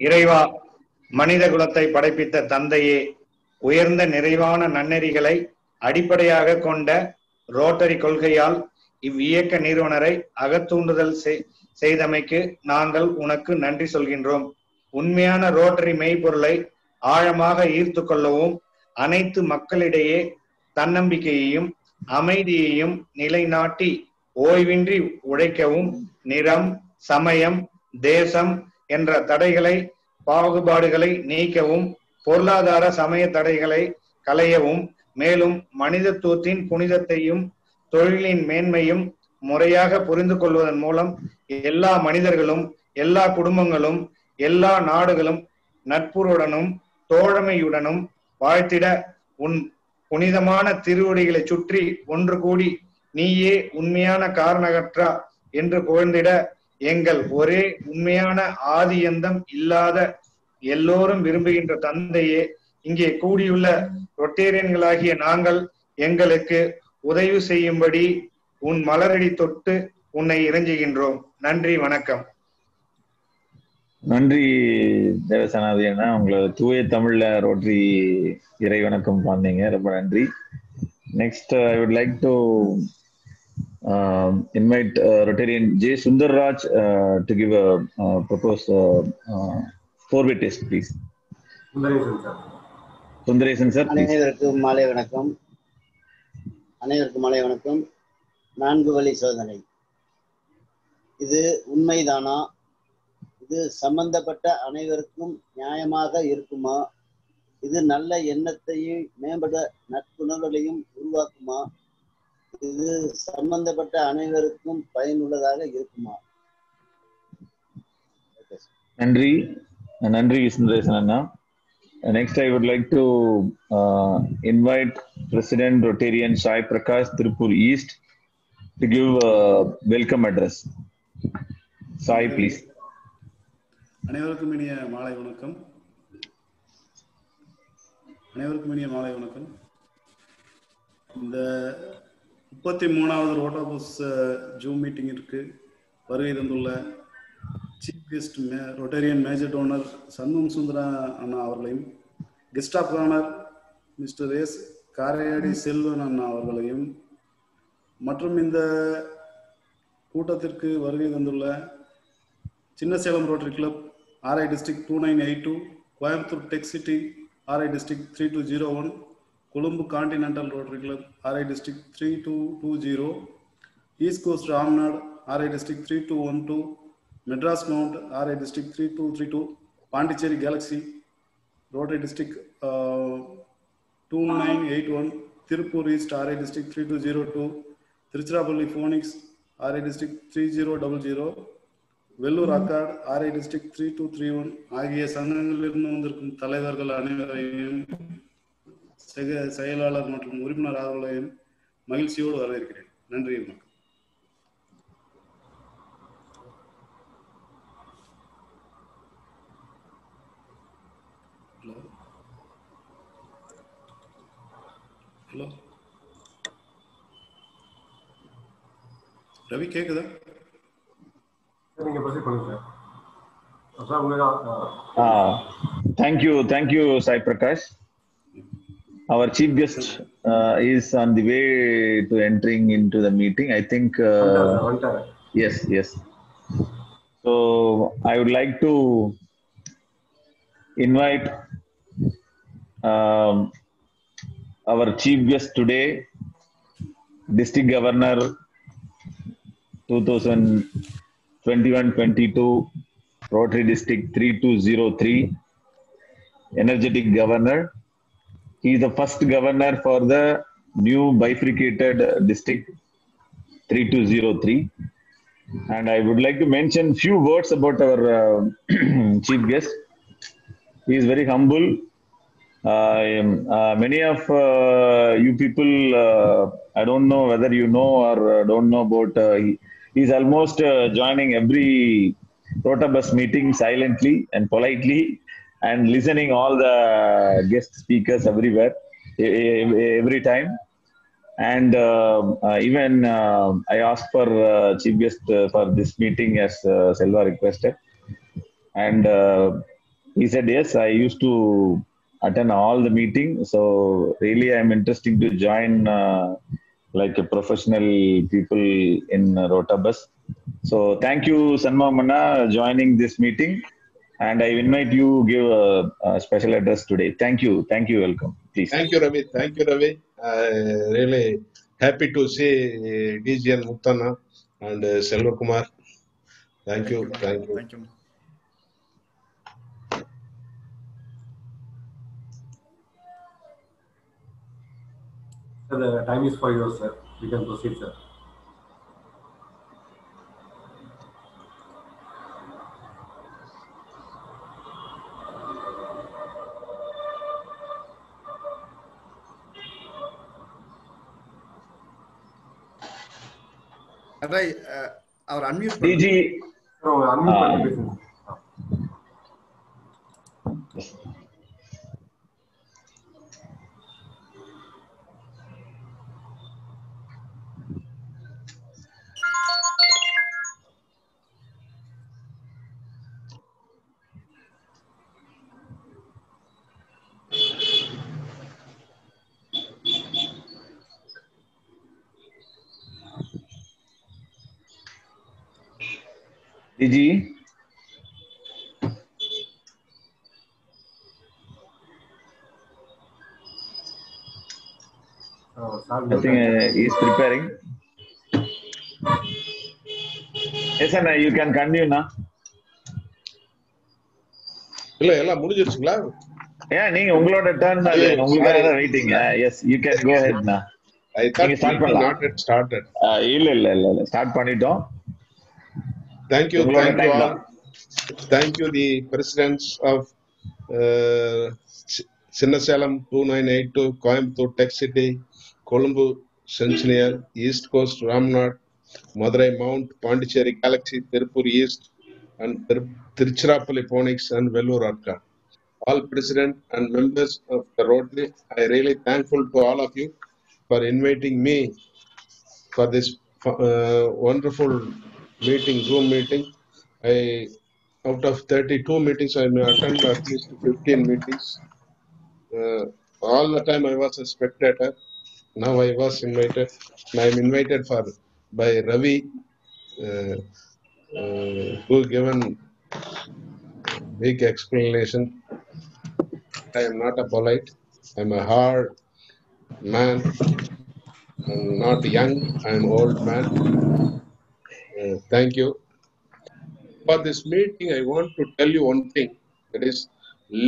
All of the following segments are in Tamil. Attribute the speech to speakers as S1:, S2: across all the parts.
S1: இறைவா, மனித குலத்தை படைப்பித்த தந்தையே, உயர்ந்த நிறைவான நன்னெறிகளை அடிப்படையாக கொண்ட ரோட்டரி கொள்கையால் இவ்வியக்க நிறுவனரை அகத்தூண்டுதல் செய்தமைக்கு நாங்கள் உனக்கு நன்றி சொல்கின்றோம். உண்மையான ரோட்டரி மெய்ப்பொருளை ஆழமாக ஈர்த்து கொள்ளவும், அனைத்து மக்களிடையே தன்னம்பிக்கையையும் அமைதியையும் நிலைநாட்டி ஓய்வின்றி உழைக்கவும், நிறம், சமயம், தேசம் என்ற தடைகளை பாகுபாடுகளை நீக்கவும், பொருளாதார சமய தடைகளை களையவும், மேலும் மனிதத்துவத்தின் புனிதத்தையும் தொழிலின் மேன்மையும் முறையாக புரிந்து கொள்வதன் மூலம் எல்லா மனிதர்களும், எல்லா குடும்பங்களும், எல்லா நாடுகளும் நட்புறனுடனும் தோழமையுடனும் வாழ்த்திட உன் புனிதமான திருவடிகளை சுற்றி ஒன்று கூடி நீயே உண்மையான காரணகற்றா என்று புகழ்ந்திட எங்கள் ஒரே உண்மையான ஆதியந்தம் இல்லாத எல்லோரும் விரும்புகின்ற தந்தையே, இங்கே கூடியுள்ள ரொட்டேரியன்களாகிய நாங்கள் எங்களுக்கு உதவி செய்யும்படி உன் மலரடி தொட்டு உன்னை இறைஞ்சுகின்றோம். நன்றி, வணக்கம்.
S2: நன்றி தேவசனாதி அண்ணா, உங்களை தூய தமிழ்ல ரோட்டரி இறை வணக்கம் பாந்தீங்க, ரொம்ப நன்றி. Next I would like to invite Rotarian J. Sundar Raj to give a proposed four-way test, please. Sundaresan sir, please.
S3: அனைவருக்கும் மாலை வணக்கம். அனைவருக்கும் மாலை வணக்கம். 4 வழி சோதனை. இது உண்மைதானா? இது சம்பந்தப்பட்ட அனைவருக்கும் நியாயமாக இருக்குமா? இது நல்ல எண்ணத்தையும் மேம்பட நட்புணர்வுகளையும் உருவாக்குமா? இது சம்பந்தப்பட்ட அனைவருக்கும் பயனுள்ளதாக இருக்குமா?
S2: நன்றி, நன்றி சுந்தரேசன் அண்ணா. Next, I would like to invite President Rotarian Sai Prakash, Tirupur East, to give a welcome address. Sai, please.
S4: அனைவருக்கும் இனிய மாலை வணக்கம். அனைவருக்கும் இனிய மாலை வணக்கம். இந்த 33வது ரோட்டாபஸ் ஜூம் மீட்டிங்கிற்கு வருகை தந்துள்ள chief guest Rotarian major donor Shanmugam Sundara அண்ணா அவர்களையும், guest of honour Mr S Karaiyadi Selvan அண்ணா அவர்களையும், மற்றும் இந்த கூட்டத்திற்கு வருகை தந்துள்ள Chinnasalem Rotary club RI district 2982, Coimbatore tech city RI district 3201, Colombo continental Rotary club RI district 3220, east coast Ramnad RI district 3212, Madras mount RI district 3232, Pondicherry galaxy Rotary district 2981, Tiruppur east RI district 3202, Tiruchirappalli phoenix RI district 3000, Vellore அக்காட் RI டிஸ்ட்ரிக்ட் 3231 ஆகிய சங்கங்களிலிருந்து வந்திருக்கும் தலைவர்கள் அனைவரையும், செயலாளர் மற்றும் உறுப்பினர் அவர்களையும் மகிழ்ச்சியோடு வரவேற்கிறேன். நன்றி, வணக்கம். ஹலோ ரவி, கேக்குதா?
S2: Thank you, Sai Prakash. Our chief guest is on the way to entering into the meeting. I think yes. So I would like to invite our chief guest today, District Governor 2021-22, Rotary District 3203, energetic governor. He is the first governor for the new bifurcated district 3203. And I would like to mention few words about our chief guest. He is very humble. Many of you people, I don't know whether you know or don't know about, he is almost joining every Rotabus meeting silently and politely and listening all the guest speakers everywhere, every time. And even I asked for chief guest for this meeting as Selva requested. And he said, yes, I used to attend all the meetings. So really, I'm interested to join like a professional people in Rotabus. So thank you, Sanma Mana, joining this meeting. And I invite you give a special address today. Thank you. Thank you. Welcome. Please.
S5: Thank you, Ravi. Thank you, Ravi. Really happy to see DGN Muttana and Selva Kumar. Thank you. Thank you.
S4: Thank you.
S6: Sir, the time is for yours, sir. We can proceed, sir.
S4: Right, our unmute
S2: DG.
S6: Sir, unmute பண்ணி பேசுங்க.
S2: DG. I think he's preparing. Yes, sir, you can continue now.
S5: இல்ல எல்லாம் முடிஞ்சிருச்சுங்களா?
S2: Yeah, நீங்க உங்களோட டர்ன் அது உங்களுக்காக தான் waiting. Yes, you can go ahead now.
S5: I thought
S2: start
S5: we not yet started.
S2: இல்ல ஸ்டார்ட் பண்ணிட்டோம்.
S5: Thank you all. Thank you the presidents of Sinnasalam 2982, Coimbatore Tech City, Colombo Centennial, East Coast Ramnath, Madurai Mount, Pondicherry Galaxy, Tirupur East, and Tiruchirappalli Phonics and Vellore Arka. All president and members of the Rotary, I really thankful to all of you for inviting me for this wonderful meeting, Zoom meeting. Out of 32 meetings, I may attend at least 15 meetings. All the time I was a spectator. Now I was invited. I am invited by Ravi, who given big explanation. I am not a polite. I am a hard man. I am not young. I am old man. Thank you. For this meeting, I want to tell you one thing. That is,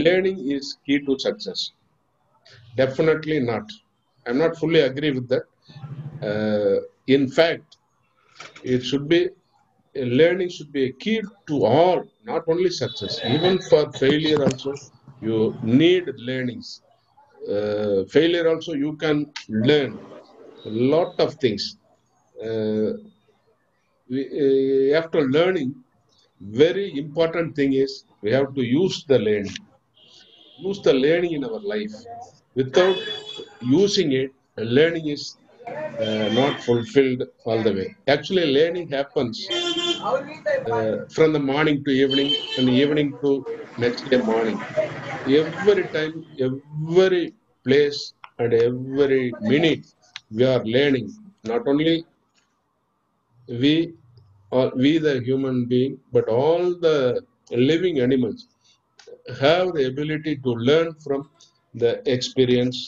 S5: learning is key to success. Definitely not. I'm not fully agree with that. In fact, it should be learning should be a key to all, not only success. Even for failure also, you need learnings. Failure also, you can learn a lot of things. After learning, very important thing is we have to use the learning. Use the learning in our life. Without using it, learning is not fulfilled all the way. Actually, learning happens from the morning to evening and evening to next day morning. Every time, every place and every minute we are learning. Not only we the human being, but all the living animals have the ability to learn from the experience,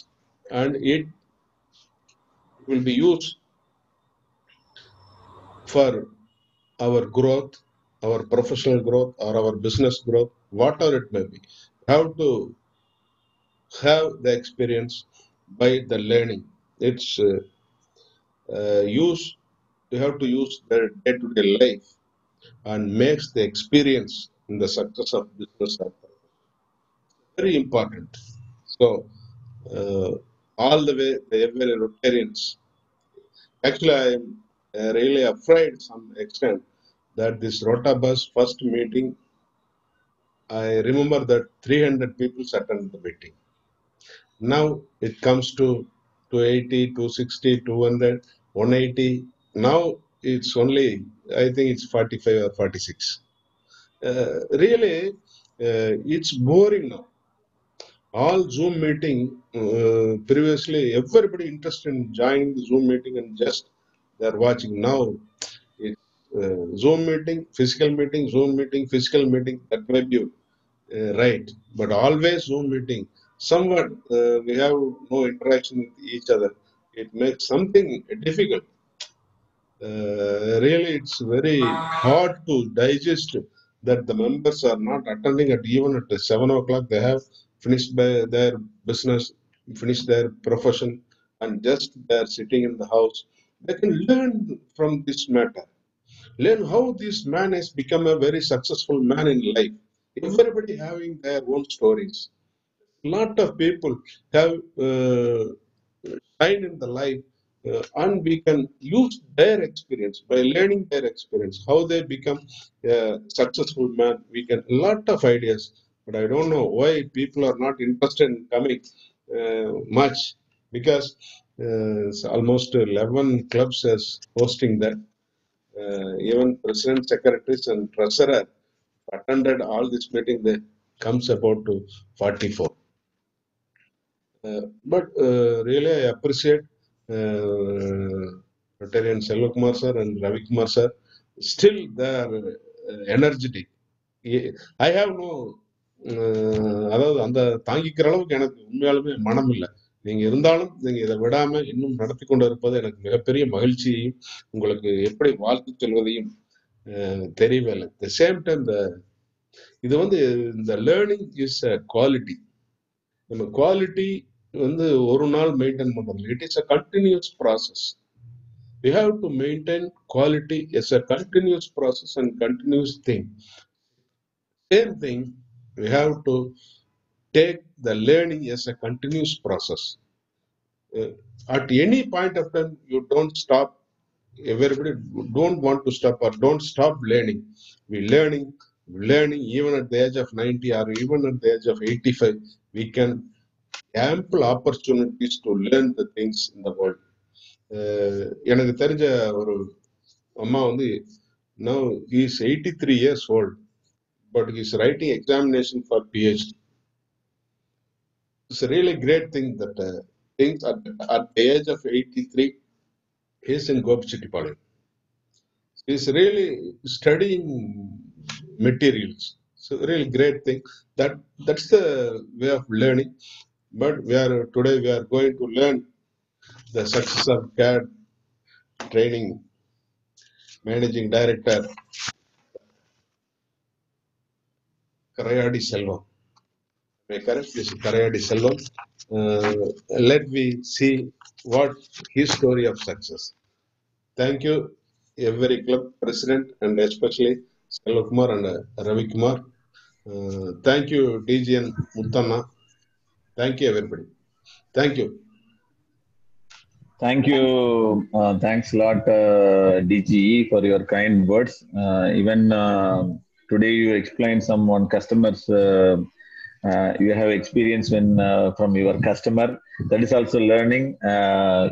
S5: and it will be used for our growth, our professional growth, or our business growth, whatever it may be. How to have the experience by the learning. It's you have to use the day-to-day life and makes the experience in the success of business happen. Very important. So all the way, every Rotarians. Actually, I am really afraid to some extent that this Rotabus first meeting, I remember that 300 people attended the meeting. Now it comes to 280, 260, 200, 180. Now it's only, I think it's 45 or 46. Really, it's boring now. All Zoom meeting, previously everybody interested in joining the Zoom meeting and just they're watching. Now it's Zoom meeting, physical meeting, Zoom meeting, physical meeting. That may be right, but always Zoom meeting. Somewhat we have no interaction with each other. It makes something difficult. Really, it's very hard to digest that the members are not attending at even at 7 o'clock. They have finished their business, finished their profession, and just they're sitting in the house. They can learn from this matter. Learn how this man has become a very successful man in life. Everybody having their own stories. Lot of people have shine in the light, and we can use their experience by learning their experience, how they become a successful man. We can lot of ideas, but I don't know why people are not interested in coming much, because almost 11 clubs is hosting that. Even president, secretaries, and treasurer attended all this meeting. They comes about to 44. But really, I appreciate Rotarian Selvakumar sir and Ravi Kumar sir. Still, they are energetic. I have no அதாவது அந்த தாங்கிக்கிற அளவுக்கு எனக்கு உண்மையாலுமே மனம் இல்லை. நீங்க இருந்தாலும் நீங்க இதை விடாம இன்னும் நடத்தி கொண்டு இருப்பது எனக்கு மிகப்பெரிய மகிழ்ச்சியையும் உங்களுக்கு எப்படி வாழ்த்து சொல்வதையும் தெரியவில்லை. த சேம் டைம் இது வந்து இந்த லேர்னிங் இஸ் அ குவாலிட்டி. நம்ம குவாலிட்டி வந்து ஒரு நாள் மெயின்டைன் பண்றது. It is a continuous process. We have to maintain quality as a continuous process and continuous thing. Same thing, we have to take the learning as a continuous process. At any point of time, you don't stop. Everybody don't want to stop or don't stop learning. We learning even at the age of 90 or even at the age of 85. We can ample opportunities to learn the things in the world. எனக்கு தெரிஞ்ச ஒரு அம்மா வந்து now he is 83 years old, but he is writing examination for PhD. It's a really great thing that things at the age of 83 he is in Gopichittipalayam. He is really studying materials. So really great thing. That's the way of learning. But today we are going to learn the success of CAD training managing director Karayadi Selvam. May I correct this? Karayadi Selvam. Let me see what his story of success. Thank you, every club president and especially Selvakumar and Ravi Kumar. Thank you, DGN Muttanna. Thank you, everybody. Thank you.
S2: Thank you. Thanks a lot, DGE, for your kind words. Even today you explained some on customers. You have experience from your customer. That is also learning.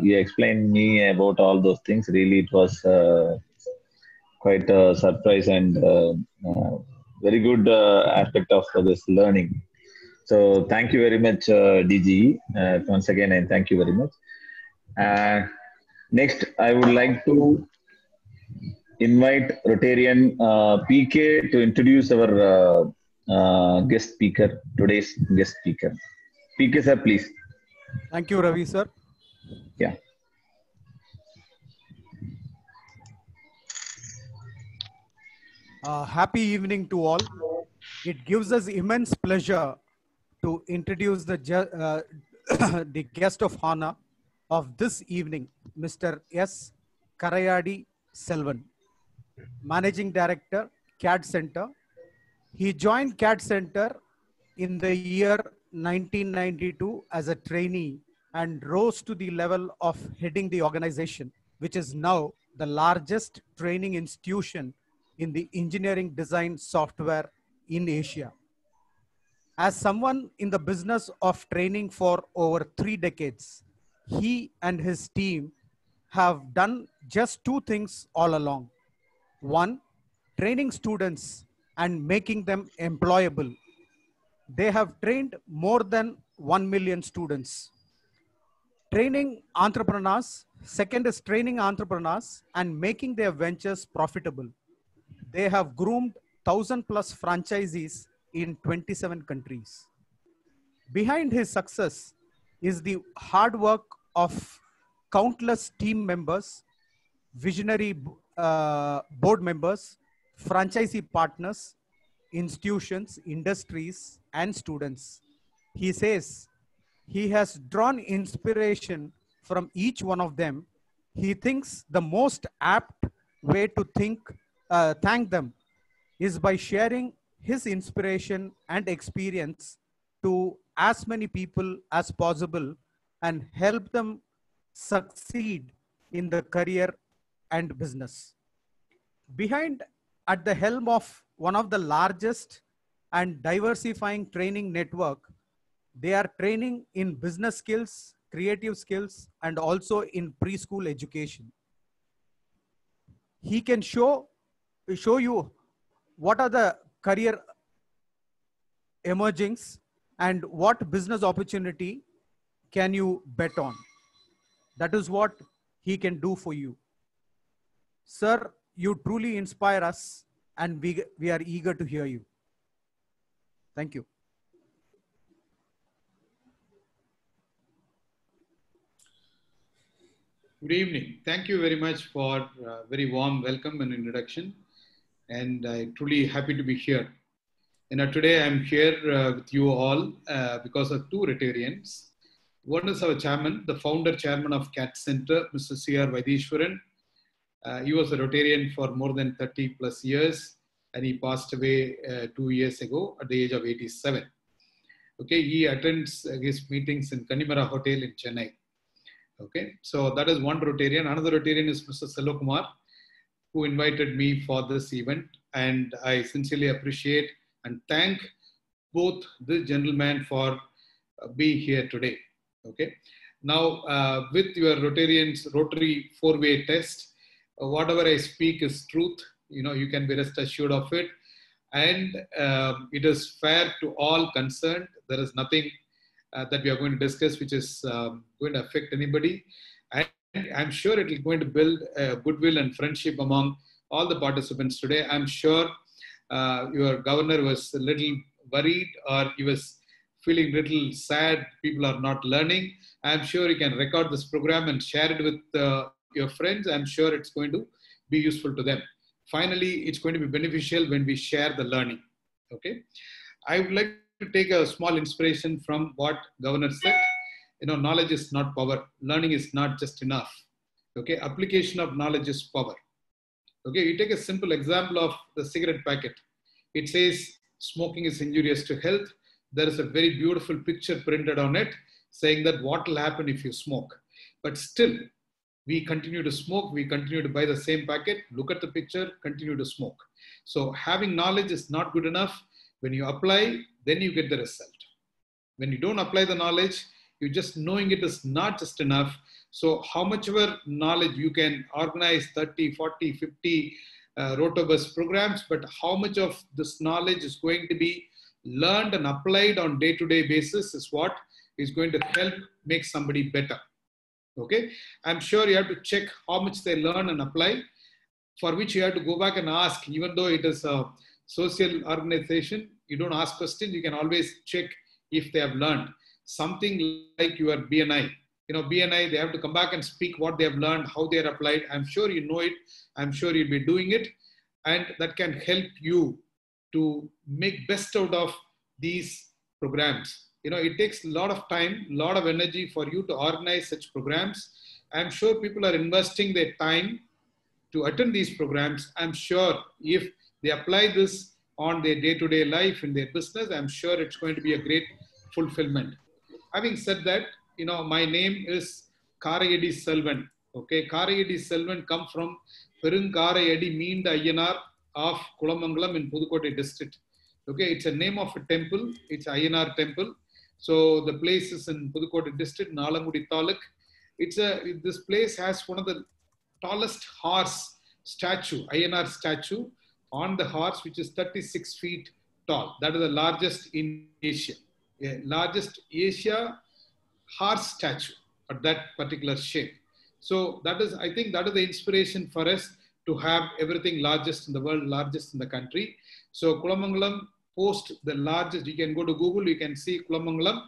S2: You explained me about all those things. Really, it was quite a surprise and very good aspect of this learning. So thank you very much, DGE. Once again, and thank you very much. Next, I would like to invite Rotarian PK to introduce our guest speaker, today's guest speaker. PK sir, please.
S7: Thank you, Ravi sir.
S2: Yeah.
S7: Happy evening to all. It gives us immense pleasure to introduce the guest of honor of this evening, Mr. S. Karayadi Selvan, Managing Director, CAD Center. He joined CAD Center in the year 1992 as a trainee and rose to the level of heading the organization, which is now the largest training institution in the engineering design software in Asia. As someone in the business of training for over 3 decades, he and his team have done just 2 things all along. One, training students and making them employable. They have trained more than 1 million students. Training entrepreneurs, second is training entrepreneurs and making their ventures profitable. They have groomed 1,000 plus franchisees in 27 countries. Behind his success is the hard work of countless team members, visionary board members, franchisee partners, institutions, industries, and students. He says he has drawn inspiration from each one of them. He thinks the most apt way to thank them is by sharing his inspiration and experience to as many people as possible and help them succeed in the career and business. Behind at the helm of one of the largest and diversifying training network, they are training in business skills, creative skills, and also in preschool education. He can show you what are the career emergings and what business opportunity can you bet on. That is what he can do for you. Sir, you truly inspire us and we are eager to hear you. Thank you.
S8: Good evening. Thank you very much for a very warm welcome and introduction. And I'm truly happy to be here. Today I'm here with you all because of two Rotarians. One is our chairman, the founder chairman of CAT Center, Mr. C.R. Vaidishwaran. He was a Rotarian for more than 30 plus years, and he passed away 2 years ago at the age of 87. Okay, he attends his meetings in Kanimara Hotel in Chennai. Okay, so that is one Rotarian. Another Rotarian is Mr. Selvakumar, who invited me for this event, and I sincerely appreciate and thank both the gentlemen for being here today. Okay, now with your Rotarians Rotary 4-way test, whatever I speak is truth. You can be rest assured of it, and it is fair to all concerned. There is nothing that we are going to discuss which is going to affect anybody, and I'm sure it is going to build goodwill and friendship among all the participants today. I'm sure your governor was a little worried, or he was feeling a little sad people are not learning. I'm sure you can record this program and share it with your friends. I'm sure it's going to be useful to them. Finally, it's going to be beneficial when we share the learning. Okay, I would like to take a small inspiration from what governor said. Knowledge is not power. Learning is not just enough. Okay, application of knowledge is power. Okay, you take a simple example of the cigarette packet. It says smoking is injurious to health. There is a very beautiful picture printed on it saying that what will happen if you smoke. But still, we continue to smoke. We continue to buy the same packet, look at the picture, continue to smoke. So having knowledge is not good enough. When you apply, then you get the result. When you don't apply the knowledge, you just knowing it is not just enough. So how much ever knowledge you can organize 30, 40, 50 Rotobus programs, but how much of this knowledge is going to be learned and applied on day-to-day basis is what is going to help make somebody better. Okay, I'm sure you have to check how much they learn and apply, for which you have to go back and ask. Even though it is a social organization, you don't ask questions, you can always check if they have learned. Something like your BNI. BNI, they have to come back and speak what they have learned, how they are applied. I'm sure you know it. I'm sure you'll be doing it. And that can help you to make best out of these programs. It takes a lot of time, a lot of energy for you to organize such programs. I'm sure people are investing their time to attend these programs. I'm sure if they apply this on their day-to-day life in their business, I'm sure it's going to be a great fulfillment. Having said that, my name is Karayedi Selvan. Okay, Karayedi Selvan come from Perunkarayedi Meenda Ayyanar of Kulamangalam in Pudukkottai district. Okay, it's a name of a temple. It's Ayyanar temple. So the place is in Pudukkottai district, Nalangudi Taluk. This place has one of the tallest horse statue, Ayyanar statue on the horse, which is 36 feet tall. That is the largest in Asia. Largest Asia horse statue at that particular shape. So that is, I think that is the inspiration for us to have everything largest in the world, largest in the country. So Kulamangalam post the largest, you can go to Google, you can see Kulamangalam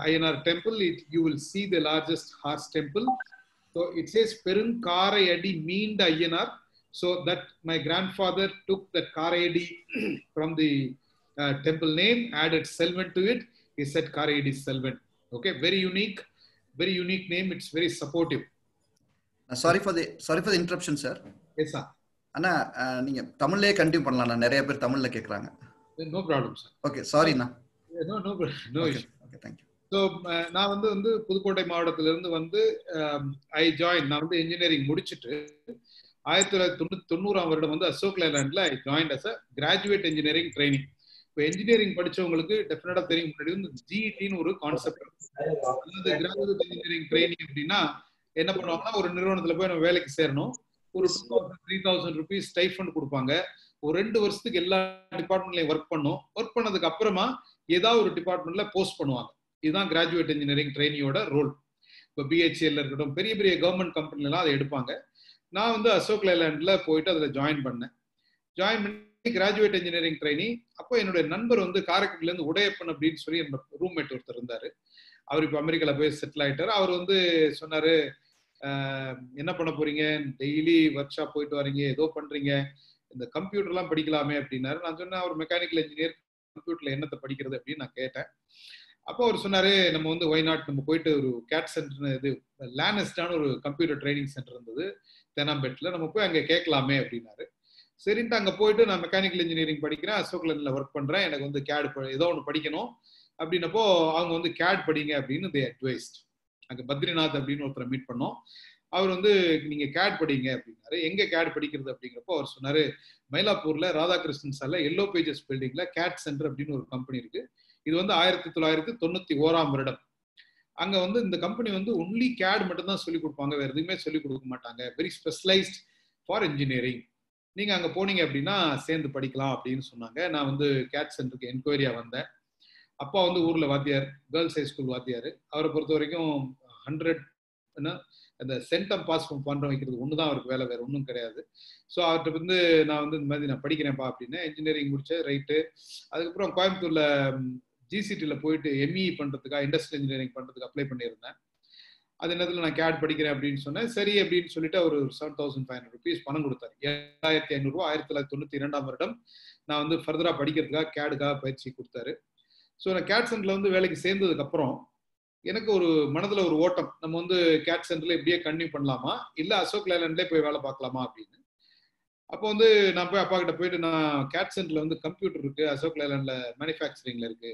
S8: Ayyanar temple, you will see the largest horse temple. So it says Perunkarayadi meaned Ayyanar. So that my grandfather took that Karayadi from the temple name, added Selvan to it. He said Karayadi Selvan. Okay, very unique name. It's very supportive.
S9: Sorry for the interruption, sir.
S8: Yes, sir.
S9: Anna, நீங்க தமிழ்லயே கண்டினியூ பண்ணலாம். நான் நிறைய பேர் தமிழ்ல கேக்குறாங்க.
S8: No problem, sir.
S9: Okay, sorry na.
S8: No issue.
S9: Okay, thank you.
S8: So நான் வந்து புதுக்கோட்டை மாவட்டத்துல இருந்து வந்து I joined. நான் வந்து இன்ஜினியரிங் முடிச்சிட்டு 1990 வருடம் வந்து அசோக் லேலண்ட்ல I joined as a graduate engineering training. இப்போ இன்ஜினியரிங் படிச்சவங்களுக்கு டெஃபினட்டா தெரியும், முன்னாடி வந்து ஜிஇடின்னு ஒரு கான்செப்ட். அதாவது கிராஜுவேட் இன்ஜினியரிங் ட்ரைனிங் அப்படின்னா என்ன பண்ணுவாங்கன்னா, ஒரு நிறுவனத்துல போய் நம்ம வேலைக்கு சேரணும், ஒரு 3,000 rupees ஸ்டைஃபண்ட் கொடுப்பாங்க. ஒரு 2 வருஷத்துக்கு எல்லா டிபார்ட்மெண்ட்லயும் ஒர்க் பண்ணதுக்கு அப்புறமா ஏதாவது ஒரு டிபார்ட்மெண்ட்ல போஸ்ட் பண்ணுவாங்க. இதுதான் கிராஜுவேட் இன்ஜினியரிங் ட்ரைனியோட ரோல். இப்போ பிஹெச்எல் இருக்கட்டும், பெரிய பெரிய கவர்மெண்ட் கம்பெனிலாம் அதை எடுப்பாங்க. நான் வந்து அசோக் லேலண்ட்ல போயிட்டு அதில் ஜாயின் பண்ணி கிராஜுவேட் இன்ஜினியரிங் ட்ரைனி. அப்போ என்னுடைய நண்பர் வந்து காரைக்குடில இருந்து உடையப்பன் அப்படின்னு சொல்லி என்னோட ரூம்மேட் ஒருத்தர் இருந்தாரு. அவர் இப்போ அமெரிக்கால போய் செட்டில் ஆயிட்டாரு. அவர் வந்து சொன்னாரு, என்ன பண்ண போறீங்க, டெய்லி ஒர்க் ஷாப் போயிட்டு வரீங்க, ஏதோ பண்றீங்க, இந்த கம்ப்யூட்டர்லாம் படிக்கலாமே அப்படின்னாரு. நான் சொன்னேன், அவர் மெக்கானிக்கல் இன்ஜினியர், கம்ப்யூட்டர்ல என்னத்தை படிக்கிறது அப்படின்னு நான் கேட்டேன். அப்போ அவர் சொன்னாரு, நம்ம வந்து ஒய்நாட் நம்ம போயிட்டு ஒரு கேட் சென்டர், இது லேனஸ்டான ஒரு கம்ப்யூட்டர் ட்ரைனிங் சென்டர் இருந்தது தேனாம்பேட்டில், நம்ம போய் அங்கே கேட்கலாமே அப்படின்னாரு. சரின்ட்டு அங்கே போயிட்டு நான் மெக்கானிக்கல் இன்ஜினியரிங் படிக்கிறேன், அசோக் லேலண்ட்ல ஒர்க் பண்றேன், எனக்கு வந்து கேட் ஏதோ ஒன்று படிக்கணும் அப்படின்னப்போ அவங்க வந்து கேட் படிங்க அப்படின்னு தே அட்வைஸ்ட். அங்கே பத்ரிநாத் அப்படின்னு ஒருத்தரை மீட் பண்ணோம். அவர் வந்து நீங்க கேட் படிங்க அப்படின்னாரு. எங்க கேட் படிக்கிறது அப்படிங்கிறப்போ அவர் சொன்னாரு, மயிலாப்பூர்ல ராதாகிருஷ்ணன் சார்ல எல்லோ பேஜஸ் பில்டிங்ல கேட் சென்டர் அப்படின்னு ஒரு கம்பெனி இருக்கு. இது வந்து 1991 வருடம். அங்க வந்து இந்த கம்பெனி வந்து ஒன்லி கேட் மட்டும் தான் சொல்லிக் கொடுப்பாங்க, வேற எதுவுமே சொல்லிக் கொடுக்க மாட்டாங்க. Very specialised for engineering. நீங்க அங்க போனீங்க அப்படின்னா சேர்ந்து படிக்கலாம் அப்படின்னு சொன்னாங்க. நான் வந்து கேட் சென்டருக்கு என்கொயரியா வந்தேன். அப்பா வந்து ஊர்ல வாத்தியார், கேர்ள்ஸ் ஹை ஸ்கூல் வாத்தியார். அவரை பொறுத்த வரைக்கும் 100 அந்த சென்டம் பாஸ் பண்ண வைக்கிறது ஒண்ணுதான் அவருக்கு வேலை, வேற ஒன்றும் கிடையாது. ஸோ அவர்கிட்ட வந்து நான் வந்து இந்த மாதிரி நான் படிக்கிறேன்ப்பா அப்படின்னு இன்ஜினியரிங் முடிச்சேன். ரைட்டு. அதுக்கப்புறம் கோயம்புத்தூர்ல ஜிசிடியில் போயிட்டு எம்இ பண்றதுக்காக, இண்டஸ்ட்ரியல் இன்ஜினியரிங் பண்றதுக்கு அப்ளை பண்ணியிருந்தேன். அது நேரத்தில் நான் கேட் படிக்கிறேன் அப்படின்னு சொன்னேன். சரி அப்படின்னு சொல்லிட்டு அவர் 7,500 rupees பணம் கொடுத்தாரு. 7,500 ரூபா. 1992 வருடம் நான் வந்து ஃபர்தரா படிக்கிறதுக்காக கேடுக்காக பயிற்சி கொடுத்தாரு. ஸோ நான் கேட் சென்டர்ல வந்து வேலைக்கு சேர்ந்ததுக்கு அப்புறம் எனக்கு ஒரு மனதுல ஒரு ஓட்டம், நம்ம வந்து கேட் சென்டர்ல இப்படியே கண்டினியூ பண்ணலாமா, இல்ல அசோக் லேலண்ட்லேயே போய் வேலை பார்க்கலாமா அப்படின்னு. அப்போ வந்து நான் போய் அப்பா கிட்ட போயிட்டு, நான் கேட் சென்டர்ல வந்து கம்ப்யூட்டர் இருக்கு, அசோக் லேலண்ட்ல மேனுஃபேக்சரிங்ல இருக்கு,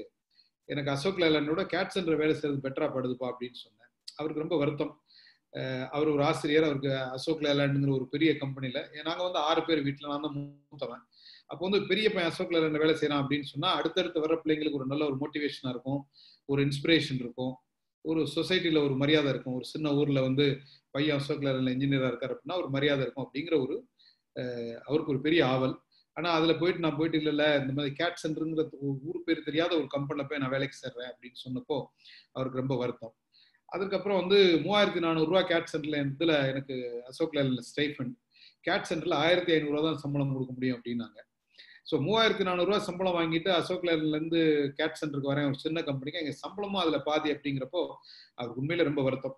S8: எனக்கு அசோக் லேலண்டோட கேட் சென்டர் வேலை செய்யறது பெட்டரா படுதுப்பா அப்படின்னு சொன்னேன். அவருக்கு ரொம்ப வருத்தம். அவர் ஒரு ஆசிரியர், அவருக்கு அசோக் லேலண்ட்ங்கிற ஒரு பெரிய கம்பெனில, நாங்க வந்து 6 பேர் வீட்டுல, நான் தான் மூத்தவன். அப்போ வந்து பெரிய பையன் அசோக் லேலண்ட்ல வேலை செய்யறான் அப்படின்னு சொன்னா அடுத்தடுத்து வர பிள்ளைங்களுக்கு ஒரு நல்ல ஒரு மோட்டிவேஷனா இருக்கும், ஒரு இன்ஸ்பிரேஷன் இருக்கும், ஒரு சொசைட்டில ஒரு மரியாதை இருக்கும். ஒரு சின்ன ஊர்ல வந்து பையன் அசோக் லேலண்ட்ல இன்ஜினியரா இருக்காரு அப்படின்னா ஒரு மரியாதை இருக்கும் அப்படிங்கிற ஒரு அவருக்கு ஒரு பெரிய ஆவல். ஆனா அதுல போயிட்டு நான் போயிட்டு இல்ல இந்த மாதிரி கேட் சென்டருங்கிற ஊர் பேர் தெரியாத ஒரு கம்பெனில போய் நான் வேலைக்கு சேர்றேன் அப்படின்னு சொன்னப்போ அவருக்கு ரொம்ப வருத்தம். அதுக்கப்புறம் வந்து 3,400 ரூபா கேட் சென்டர்ல இதுல எனக்கு அசோக் லேலண்ட்ல ஸ்டைஃபண்ட், கேட் சென்டர்ல 1,500 ரூபா தான் சம்பளம் கொடுக்க முடியும் அப்படின்னாங்க. ஸோ 3,400 ரூபா சம்பளம் வாங்கிட்டு அசோக் லேலண்ட்ல இருந்து கேட் சென்டருக்கு வரேன், ஒரு சின்ன கம்பெனிக்கு, எங்க சம்பளமும் அதுல பாதி அப்படிங்கிறப்போ அவருக்கு உண்மையில ரொம்ப வருத்தம்.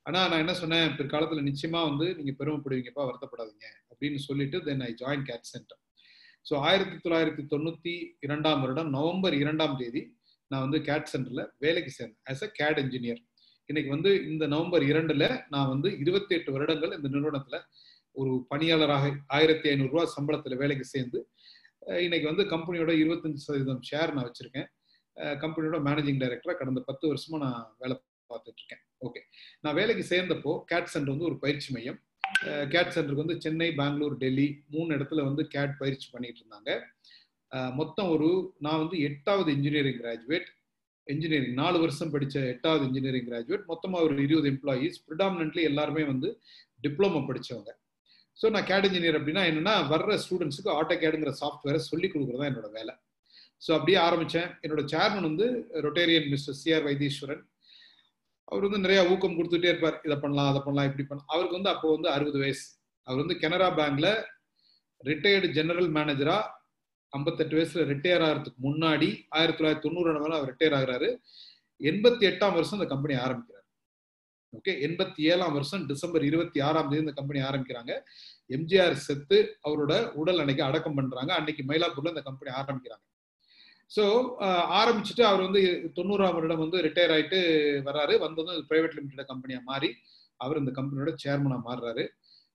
S8: ஆனா நான் என்ன சொன்னேன், பிற்காலத்துல நிச்சயமா வந்து நீங்க பெருமைப்படுவீங்கப்பா, வருத்தப்படாதீங்க அப்படின்னு சொல்லிட்டு then I join CAD centre. So 1992 வருடம் நவம்பர் 2ஆம் தேதி நான் வந்து கேட் சென்டர்ல வேலைக்கு சேர்ந்தேன் ஆஸ் அ கேட் இன்ஜினியர். இன்னைக்கு வந்து இந்த நவம்பர் 2ல நான் வந்து 28 வருடங்கள் இந்த நிறுவனத்துல ஒரு பணியாளராக 1,500 ரூபா சம்பளத்துல வேலைக்கு சேர்ந்து இன்னைக்கு வந்து கம்பெனியோட 25% ஷேர் நான் வச்சிருக்கேன். கம்பெனியோட மேனேஜிங் டைரக்டரா கடந்த 10 வருஷமா நான் வேலை பார்த்துட்டு இருக்கேன். ஓகே, நான் வேலைக்கு சேர்ந்தப்போ கேட் சென்டர் வந்து ஒரு பயிற்சி மையம். கேட் சென்டருக்கு வந்து சென்னை, பெங்களூர், டெல்லி 3 இடத்துல வந்து கேட் பயிற்சி பண்ணிட்டு இருந்தாங்க. மொத்தம் நான் வந்து 8வது இன்ஜினியரிங் கிராஜுவேட், இன்ஜினியரிங் 4 வருஷம் படிச்ச 8வது இன்ஜினியரிங் கிராஜுவேட். மொத்தமா ஒரு 20 எம்ப்ளாயீஸ், ப்ரிடாமினன்ட்லி எல்லாருமே வந்து டிப்ளமோ படிச்சவங்க. ஸோ நான் கேட் இன்ஜினியர் அப்படின்னா என்னன்னா வர்ற ஸ்டூடெண்ட்ஸுக்கு ஆட்டோகேடுங்கிற சாஃப்ட்வேரை சொல்லி கொடுக்குறது தான் என்னோட வேலை. ஸோ அப்படியே ஆரம்பித்தேன். என்னோட சேர்மன் வந்து ரொட்டேரியன் மிஸ்டர் சிஆர் வைத்தீஸ்வரன். அவர் வந்து நிறைய ஊக்கம் கொடுத்துட்டே இருப்பார். இதை பண்ணலாம், அதை பண்ணலாம், இப்படி பண்ணலாம். அவருக்கு வந்து அப்போ வந்து 60 வயசு. அவர் வந்து கனரா பேங்க்ல ரிட்டையர்டு ஜெனரல் மேனேஜரா 58 வயசுல ரிட்டையர் ஆகிறதுக்கு முன்னாடி 1990 அவர் ரிட்டையர் ஆகிறாரு. 88ஆம் வருஷம் இந்த கம்பெனி ஆரம்பிக்கிறார். ஓகே, 87ஆம் வருஷம் டிசம்பர் 26ஆம் தேதி இந்த கம்பெனி ஆரம்பிக்கிறாங்க. எம்ஜிஆர் செத்து அவரோட உடல் அன்னைக்கு அடக்கம் பண்றாங்க. அன்னைக்கு மயிலாப்பூர்ல இந்த கம்பெனி ஆரம்பிக்கிறாங்க. ஸோ ஆரம்பிச்சுட்டு அவர் வந்து 90ஆம் வருடம் வந்து ரிட்டையர் ஆகிட்டு வர்றாரு. வந்ததும் பிரைவேட் லிமிடெட் கம்பெனியா மாறி அவர் இந்த கம்பெனியோட சேர்மனா மாறுறாரு.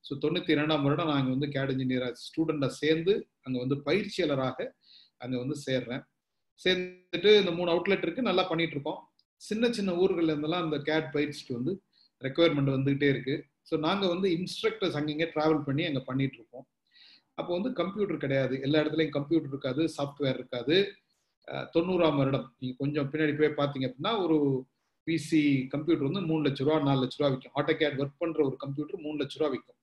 S8: ஸோ 92ஆம் வருடம் நான் அங்கே வந்து கேட் இன்ஜினியராக ஸ்டூடெண்டாக சேர்ந்து அங்கே வந்து பயிற்சியாளராக அங்கே வந்து சேர்றேன். சேர்ந்துட்டு இந்த 3 அவுட்லெட் இருக்கு, நல்லா பண்ணிட்டு இருக்கோம். சின்ன சின்ன ஊர்கள்ல இருந்தெல்லாம் அந்த கேட் பயிற்சிக்கு வந்து ரெக்குவயர்மெண்ட் வந்துகிட்டே இருக்கு. ஸோ நாங்கள் வந்து இன்ஸ்ட்ரக்டர்ஸ் அங்கங்கே டிராவல் பண்ணி அங்கே பண்ணிட்டு இருக்கோம். அப்போ வந்து கம்ப்யூட்டர் கிடையாது, எல்லா இடத்துலையும் கம்ப்யூட்டர் இருக்காது, சாஃப்ட்வேர் இருக்காது. 90ஆம் வருடம் நீங்க கொஞ்சம் பின்னாடி போய் பார்த்தீங்க அப்படின்னா ஒரு பிசி கம்ப்யூட்டர் வந்து 3 லட்ச ரூபா 4 லட்ச ரூபா விற்கும். ஆட்டோகேட் ஒர்க் பண்ற ஒரு கம்ப்யூட்டர் 3 லட்ச ரூபா விற்கும்.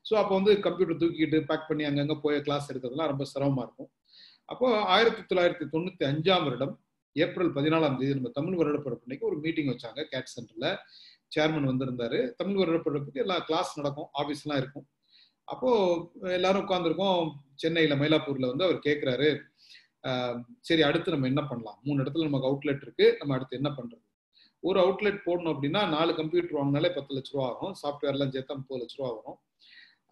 S8: ஸோ அப்போ வந்து கம்ப்யூட்டர் தூக்கிட்டு பேக் பண்ணி அங்கங்கே போய் கிளாஸ் எடுக்கிறதுலாம் ரொம்ப சிரமமா இருக்கும். அப்போ 1995ஆம் வருடம் ஏப்ரல் 14ஆம் தேதி நம்ம தமிழ் வருடப்பிறப்பு அன்னைக்கு ஒரு மீட்டிங் வச்சாங்க கேட் சென்டர்ல. சேர்மன் வந்திருந்தாரு. தமிழ் வருடப்பிறப்புக்கு எல்லா கிளாஸ் நடக்கும், ஆஃபீஸ்லாம் இருக்கும். அப்போ எல்லாரும் உட்காந்துருக்கோம். சென்னையில மயிலாப்பூர்ல வந்து அவர் கேட்கிறாரு, சரி அடுத்து நம்ம என்ன பண்ணலாம், 3 இடத்துல நமக்கு அவுட்லெட் இருக்கு, நம்ம அடுத்து என்ன பண்றது? ஒரு அவுட்லெட் போடணும் அப்படின்னா 4 கம்ப்யூட்டர் வாங்கினாலே 10 லட்ச ரூபா ஆகும், சாஃப்ட்வேர்லாம் சேர்த்தா 30 லட்ச ரூபா வரும்.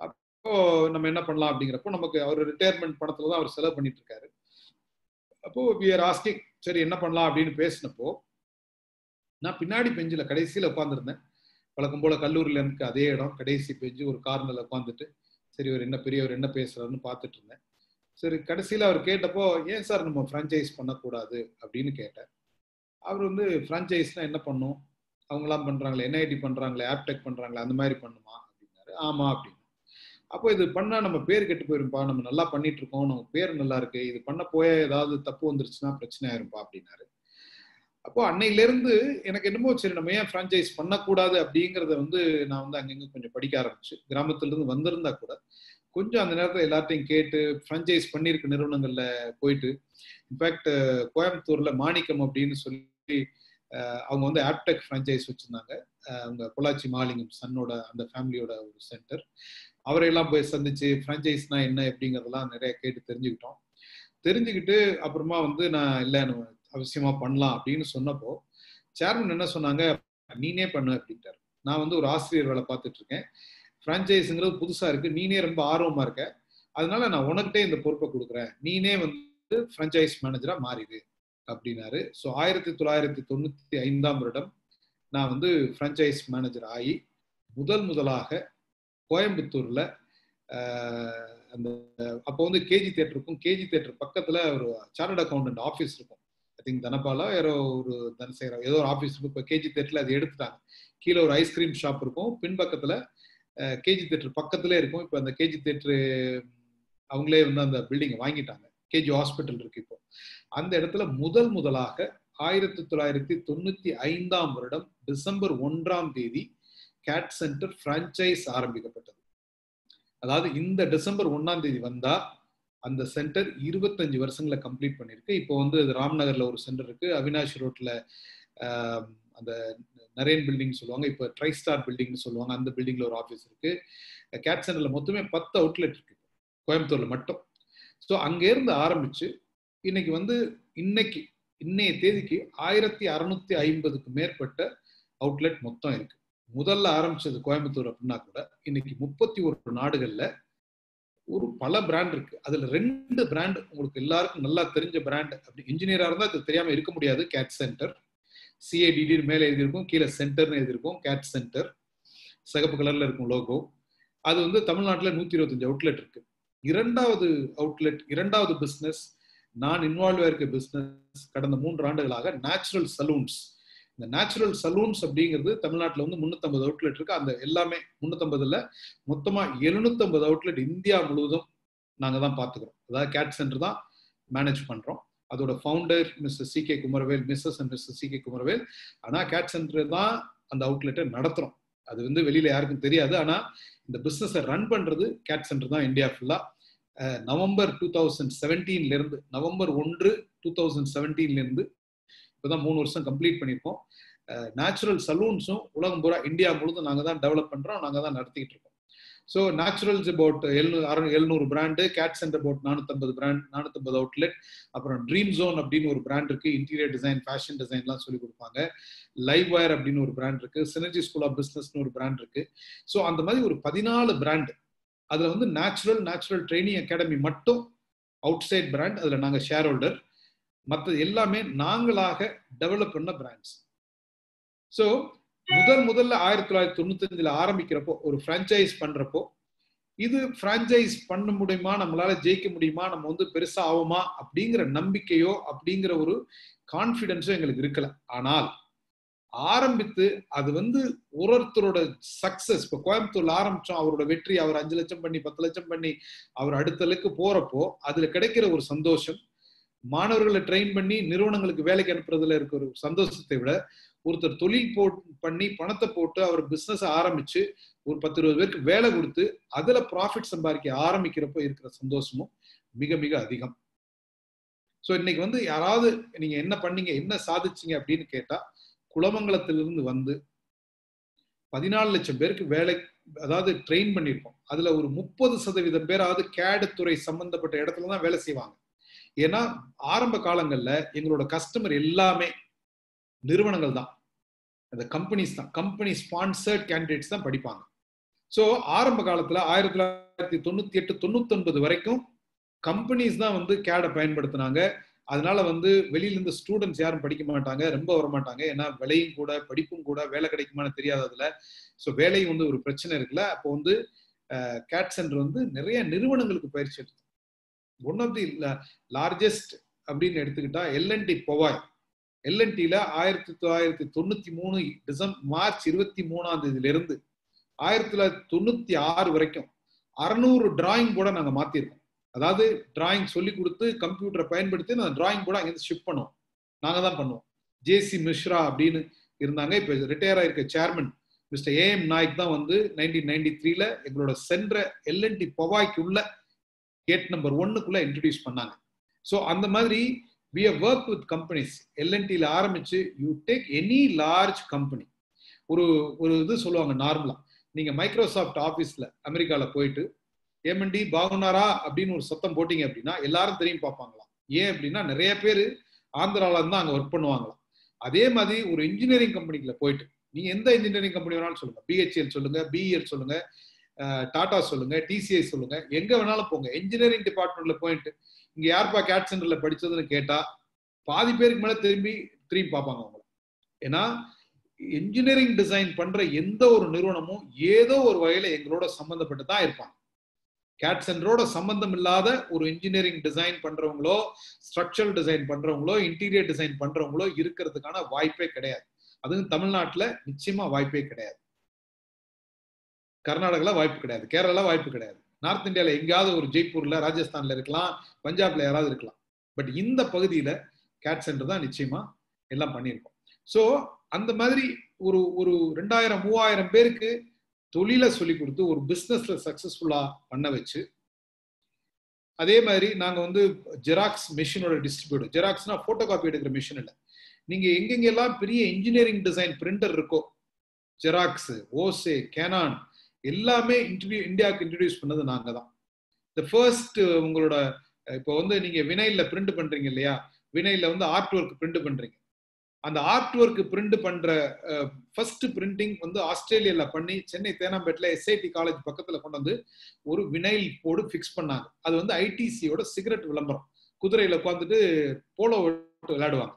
S8: அப்போ நம்ம என்ன பண்ணலாம் அப்படிங்கிறப்போ நமக்கு அவர் ரிட்டையர்மெண்ட் பணத்துல தான் அவர் செலவு பண்ணிட்டு இருக்காரு. அப்போ வி ஆர் ஆஸ்கிங் சரி என்ன பண்ணலாம் அப்படின்னு பேசினப்போ நான் பின்னாடி பெஞ்சில் கடைசியில் உட்காந்துருந்தேன். வழக்கம் போல கல்லூரியில் எனக்கு அதே இடம், கடைசி பெஞ்சு ஒரு கார்னர்ல உட்காந்துட்டு சரி ஒரு என்ன பெரியவர் என்ன பேசுறாருன்னு பார்த்துட்டு இருந்தேன். சரி கடைசியில் அவர் கேட்டப்போ ஏன் சார் நம்ம ஃப்ரான்ச்சைஸ் பண்ணக்கூடாது அப்படின்னு கேட்டார். அவர் வந்து ஃப்ரான்ச்சைஸ்னா என்ன பண்ணும், அவங்களாம் பண்றாங்களே, என்ஐடி பண்றாங்களே, ஆப்டெக் பண்றாங்களே, அந்த மாதிரி பண்ணுமா அப்படின்னாரு. ஆமா அப்படின்னு. அப்போ இது பண்ணா நம்ம பேர் கெட்டு போயிருப்பா, நம்ம நல்லா பண்ணிட்டு இருக்கோம், நம்ம பேர் நல்லா இருக்கு, இது பண்ண போய ஏதாவது தப்பு வந்துருச்சுன்னா பிரச்சனை ஆயிருப்பா அப்படின்னாரு. அப்போ அன்னையிலிருந்து எனக்கு என்னமோ சரி நம்ம ஏன் ஃப்ரான்ச்சைஸ் பண்ணக்கூடாது அப்படிங்கிறத வந்து நான் வந்து அங்கங்க கொஞ்சம் படிக்க ஆரம்பிச்சு. கிராமத்துல இருந்து வந்திருந்தா கூட கொஞ்சம் அந்த நேரத்தில் எல்லாத்தையும் கேட்டு ஃப்ரான்ச்சைஸ் பண்ணியிருக்க நிறுவனங்கள்ல போயிட்டு, இன்ஃபேக்ட் கோயம்புத்தூர்ல மாணிக்கம் அப்படின்னு சொல்லி அவங்க வந்து ஆப்டெக் ஃப்ரான்ச்சைஸ் வச்சிருந்தாங்க. அவங்க பொள்ளாச்சி மாலிங்கம் சன்னோட அந்த ஃபேமிலியோட ஒரு சென்டர். அவரையெல்லாம் போய் சந்திச்சு ஃப்ரான்ச்சைஸ்னா என்ன எப்படிங்கிறதெல்லாம் நிறைய கேட்டு தெரிஞ்சுக்கிட்டு அப்புறமா வந்து நான் இல்லை நம்ம அவசியமா பண்ணலாம் அப்படின்னு சொன்னப்போ சேர்மன் என்ன சொன்னாங்க, நீனே பண்ணு அப்படின்ட்டாரு. நான் வந்து ஒரு ஆசிரியர் வேலை பார்த்துட்டு இருக்கேன், ஃப்ரான்ச்சைஸுங்கிறது புதுசா இருக்கு, நீனே ரொம்ப ஆர்வமா இருக்க, அதனால நான் உனக்கிட்டே இந்த பொறுப்பை கொடுக்குறேன், நீனே வந்து ஃப்ரான்ச்சைஸ் மேனேஜரா மாறிடு அப்படின்னாரு. ஸோ 1995ஆம் வருடம் நான் வந்து ஃப்ரான்ச்சைஸ் மேனேஜர் ஆகி முதலாக கோயம்புத்தூர்ல அந்த அப்போ வந்து கேஜி தியேட்டருக்கும், கேஜி தியேட்டர் பக்கத்துல ஒரு சார்ட்டர்ட் அக்கௌண்டன்ட் ஆஃபீஸ் இருக்கும். ஐ திங்க் தனபாலா யாரோ ஒரு தனசேகரம் ஏதோ ஒரு ஆஃபீஸ் இருக்கும். இப்போ கேஜி தியேட்டர்ல அது எடுத்துட்டாங்க. கீழே ஒரு ஐஸ்கிரீம் ஷாப் இருக்கும், பின்பக்கத்துல கேஜி தியேட்டர் பக்கத்திலே இருக்கும். இப்போ அந்த கேஜி தியேட்டரு அவங்களே வந்து அந்த பில்டிங்கை வாங்கிட்டாங்க. கேஜி ஹாஸ்பிட்டல் இருக்கு. இப்போ அந்த இடத்துல முதலாக 1995ஆம் வருடம் டிசம்பர் 1ஆம் தேதி கேட் சென்டர் பிரான்ச்சைஸ் ஆரம்பிக்கப்பட்டது. அதாவது இந்த டிசம்பர் 1ஆம் தேதி வந்தா அந்த சென்டர் 25 வருஷங்களை கம்ப்ளீட் பண்ணிருக்கு. இப்போ வந்து ராம்நகர்ல ஒரு சென்டர் இருக்கு, அவினாஷ் ரோட்ல அந்த நரேன் பில்டிங் சொல்லுவாங்க, இப்போ ட்ரைஸ்டார் பில்டிங்னு சொல்லுவாங்க, அந்த பில்டிங்ல ஒரு ஆஃபீஸ் இருக்கு. கேட் சென்டர்ல மொத்தமே 10 அவுட்லெட் இருக்கு கோயம்புத்தூர்ல மட்டும். ஸோ அங்கேருந்து ஆரம்பிச்சு இன்னைக்கு வந்து இன்னைய தேதிக்கு 1650க்கு மேற்பட்ட அவுட்லெட் மொத்தம் இருக்கு. முதல்ல ஆரம்பிச்சது கோயம்புத்தூர் அப்படின்னா கூட இன்னைக்கு 31 நாடுகள்ல ஒரு பல பிராண்ட் இருக்கு. அதுல 2 பிராண்ட் உங்களுக்கு எல்லாருக்கும் நல்லா தெரிஞ்ச பிராண்ட். அப்படி இன்ஜினியரா இருந்தா அது தெரியாம இருக்க முடியாது. கேட் சென்டர், சிஏடிடி மேல எழுதியிருக்கும், கீழே சென்டர்னு எழுதியிருக்கும். கேட் சென்டர் சிகப்பு கலர்ல இருக்கும் லோகோ. அது வந்து தமிழ்நாட்டில் 125 அவுட்லெட் இருக்கு. இரண்டாவது பிசினஸ் நான் இன்வால்வ் இருக்க பிசினஸ் கடந்த 3 ஆண்டுகளாக நேச்சுரல் சலூன்ஸ். இந்த நேச்சுரல் சலூன்ஸ் அப்படிங்கிறது தமிழ்நாட்டில் வந்து 350 அவுட்லெட் இருக்கு. அந்த எல்லாமே 350 மொத்தமா 750 அவுட்லெட் இந்தியா முழுவதும் நாங்க தான் பாத்துக்கிறோம். அதாவது கேட் சென்டர் தான் மேனேஜ் பண்றோம். அதோட founder mister CK Kumaravel, missus and mister CK Kumaravel. ஆனா கேட் சென்டர் தான் அந்த அவுட்லெட்டை நடத்துறோம். அது வந்து வெளியில யாருக்கும் தெரியாது. ஆனா இந்த பிசினஸை ரன் பண்றது கேட் சென்டர் தான் இந்தியா ஃபுல்லா. நவம்பர் 2017 இருந்து நவம்பர் 1, 2017 இருந்து இப்பதான் 3 வருஷம் கம்ப்ளீட் பண்ணியிருக்கோம். நேச்சுரல் சலூன்ஸும் உலகம் பூரா இந்தியா முழுதும் நாங்க தான் டெவலப் பண்றோம், நாங்க தான் நடத்திட்டு இருக்கோம். So Naturals about 700 brand, CAD centre about 450 brand, 450 outlet. அப்புறம் ட்ரீம் ஜோன் அப்படின்னு ஒரு பிராண்ட் இருக்கு, இன்டீரியர் டிசைன், ஃபேஷன் டிசைன்லாம் சொல்லி கொடுப்பாங்க. லைவ் வயர் அப்படின்னு ஒரு பிராண்ட் இருக்கு, சினர்ஜி ஸ்கூல் ஆஃப் பிசினஸ்னு ஒரு பிராண்ட் இருக்கு. ஸோ அந்த மாதிரி ஒரு 14 பிராண்ட். அதுல வந்து நேச்சுரல் ட்ரைனிங் அகாடமி மட்டும் அவுட் சைட் பிராண்ட், அதுல நாங்க ஷேர் ஹோல்டர். மற்ற எல்லாமே நாங்களாக டெவலப் பண்ண பிராண்ட்ஸ். ஸோ முதல்ல 1995 ஆரம்பிக்கிறப்போ ஒரு பிரான்ச்சைஸ் பண்றப்போ இது பிரான்ச்சைஸ் பண்ண முடியுமா, நம்மளால ஜெயிக்க முடியுமா, நம்ம வந்து பெருசா ஆகுமா அப்படிங்கிற நம்பிக்கையோ அப்படிங்கிற ஒரு கான்பிடன்ஸோ எங்களுக்கு இருக்கல. ஆனால் ஆரம்பித்து அது வந்து ஒருத்தரோட சக்சஸ், இப்போ கோயம்புத்தூர்ல ஆரம்பிச்சோம், அவரோட வெற்றி, அவர் 5 லட்சம் பண்ணி 10 லட்சம் பண்ணி அவர் அடுத்த அளவுக்கு போறப்போ அதுல கிடைக்கிற ஒரு சந்தோஷம், மாணவர்களை ட்ரெயின் பண்ணி நிறுவனங்களுக்கு வேலைக்கு அனுப்புறதுல இருக்கிற ஒரு சந்தோஷத்தை விட ஒருத்தர் தொழில் பண்ணி பணத்தை போட்டு அவர் பிசினஸ் ஆரம்பிச்சு ஒரு 10-20 பேருக்கு வேலை கொடுத்து அதுல ப்ராஃபிட் சம்பாதிக்க ஆரம்பிக்கிறப்போ இருக்கிற சந்தோஷமும் மிக மிக அதிகம். ஸோ இன்னைக்கு வந்து யாராவது நீங்க என்ன பண்ணீங்க, என்ன சாதிச்சீங்க அப்படின்னு கேட்டா, குளமங்கலத்திலிருந்து வந்து 14 லட்சம் பேருக்கு வேலை, அதாவது ட்ரெயின் பண்ணியிருக்கோம். அதுல ஒரு 30% பேராவது கேடு துறை சம்பந்தப்பட்ட இடத்துல தான் வேலை செய்வாங்க. ஏன்னா ஆரம்ப காலங்கள்ல எங்களோட கஸ்டமர் எல்லாமே நிறுவனங்கள் தான், அந்த கம்பெனிஸ் தான், கம்பெனி ஸ்பான்சர்ட் கேண்டிடேட்ஸ் தான் படிப்பாங்க. ஸோ ஆரம்ப காலத்துல 1998-99 வரைக்கும் கம்பெனிஸ் தான் வந்து கேடை பயன்படுத்தினாங்க. அதனால வந்து வெளியில இருந்து ஸ்டூடெண்ட்ஸ் யாரும் படிக்க மாட்டாங்க, ரொம்ப வரமாட்டாங்க. ஏன்னா விலையும் கூட படிப்பும் கூட, வேலை கிடைக்குமான்னு தெரியாது அதுல. ஸோ வேலையும் வந்து ஒரு பிரச்சனை இருக்குல்ல. அப்போ வந்து கேட் சென்டர் வந்து நிறைய நிறுவனங்களுக்கு பயிற்சி எடுத்து, ஒன் ஆஃப் தி லார்ஜஸ்ட் அப்படின்னு எடுத்துக்கிட்டா எல்என்டி பவாய். எல்என்டில 1993 மார்ச் 23 இருந்து 1996 வரைக்கும் 600 டிராயிங் போர்டை நாங்க மாத்திருக்கோம். அதாவது டிராயிங் சொல்லி கொடுத்து கம்ப்யூட்டரை பயன்படுத்தி அந்த டிராயிங் போர்டை அங்கிருந்து ஷிஃப்ட் பண்ணுவோம், நாங்க தான் பண்ணுவோம். ஜேசி மிஸ்ரா அப்படின்னு இருந்தாங்க, இப்ப ரிட்டையர் ஆயிருக்க சேர்மன் மிஸ்டர் ஏஎம் நாயக் தான் வந்து 1993 எங்களோட சென்ற எல்என்டி பவாய்க்கு உள்ள கேட் நம்பர் 1க்குள்ள இன்ட்ரடியூஸ் பண்ணாங்க. ஸோ அந்த மாதிரி we have worked with companies. எல்என்டில ஆரம்பிச்சு you take any large company, ஒரு இது சொல்லுவாங்க நார்மலா, நீங்க மைக்ரோசாஃப்ட் ஆபீஸ்ல அமெரிக்கால போயிட்டு ஏமண்டி பாகுனாரா அப்படின்னு ஒரு சத்தம் போட்டீங்க அப்படின்னா எல்லாரும் தெரியும் பார்ப்பாங்களாம். ஏன் அப்படின்னா நிறைய பேர் ஆந்திரால இருந்து அங்க ஒர்க் பண்ணுவாங்களாம். அதே மாதிரி ஒரு இன்ஜினியரிங் கம்பெனிக்குள்ள போயிட்டு, நீங்க எந்த இன்ஜினியரிங் கம்பெனி வேணாலும் சொல்லுங்க, பிஹெச்எல் சொல்லுங்க, பிஇஎல் சொல்லுங்க, டாடா சொல்லுங்க, டிசிஐ சொல்லுங்க, எங்க வேணாலும் போங்க, இன்ஜினியரிங் டிபார்ட்மெண்ட்ல போயிட்டு இங்க யார்ப்பா கேட் சென்டர்ல படிச்சதுன்னு கேட்டா பாதி பேருக்கு மேல திரும்பி பார்ப்பாங்க அவங்கள. ஏன்னா இன்ஜினியரிங் டிசைன் பண்ற எந்த ஒரு நிறுவனமும் ஏதோ ஒரு வகையில எங்களோட சம்பந்தப்பட்டு தான் இருப்பாங்க. கேட் சென்டரோட சம்பந்தம் இல்லாத ஒரு இன்ஜினியரிங் டிசைன் பண்றவங்களோ, ஸ்ட்ரக்சரல் டிசைன் பண்றவங்களோ, இன்டீரியர் டிசைன் பண்றவங்களோ இருக்கிறதுக்கான வாய்ப்பே கிடையாது. அதுவும் தமிழ்நாட்டுல நிச்சயமா வாய்ப்பே கிடையாது, கர்நாடகால வாய்ப்பு கிடையாது, கேரளா வாய்ப்பு கிடையாது, நார்த் இந்தியால எங்கேயாவது ஒரு ஜெய்ப்பூர்ல, ராஜஸ்தான்ல இருக்கலாம், பஞ்சாப்ல யாராவது இருக்கலாம். பட் இந்த பகுதியில கேட் சென்டர் தான் நிச்சயமா எல்லாம் பண்ணியிருக்கோம். ஸோ அந்த மாதிரி ஒரு 2000-3000 பேருக்கு தொழிலை சொல்லி கொடுத்து ஒரு பிசினஸ்ல சக்சஸ்ஃபுல்லா பண்ண வச்சு, அதே மாதிரி நாங்க வந்து ஜெராக்ஸ் மெஷினோட டிஸ்ட்ரிபியூட்டர். ஜெராக்ஸ்னா போட்டோ காப்பி எடுக்கிற மிஷின் இல்லை, நீங்க எங்கெங்கெல்லாம் பெரிய இன்ஜினியரிங் டிசைன் பிரிண்டர் இருக்கோ, ஜெராக்ஸ், ஓசே, கேனான் எல்லாமே இந்தியாவுக்கு இன்ட்ரடியூஸ் பண்ணது நாங்க தான். த ஃபர்ஸ்ட் உங்களோட இப்போ வந்து நீங்க வினைல்ல பிரிண்ட் பண்றீங்க இல்லையா, வினைல்ல வந்து ஆர்ட் ஒர்க் பிரிண்ட் பண்றீங்க, அந்த ஆர்ட் ஒர்க் பிரிண்ட் பண்ற ஃபர்ஸ்ட் பிரிண்டிங் வந்து ஆஸ்திரேலியால பண்ணி சென்னை தேனாம்பேட்டில் எஸ்ஐடி காலேஜ் பக்கத்துல கொண்டு வந்து ஒரு வினைல் போர்டு ஃபிக்ஸ் பண்ணாங்க. அது வந்து ஐடிசியோட சிகரெட் விளம்பரம், குதிரையில உட்காந்துட்டு போலோ விளையாடுவாங்க.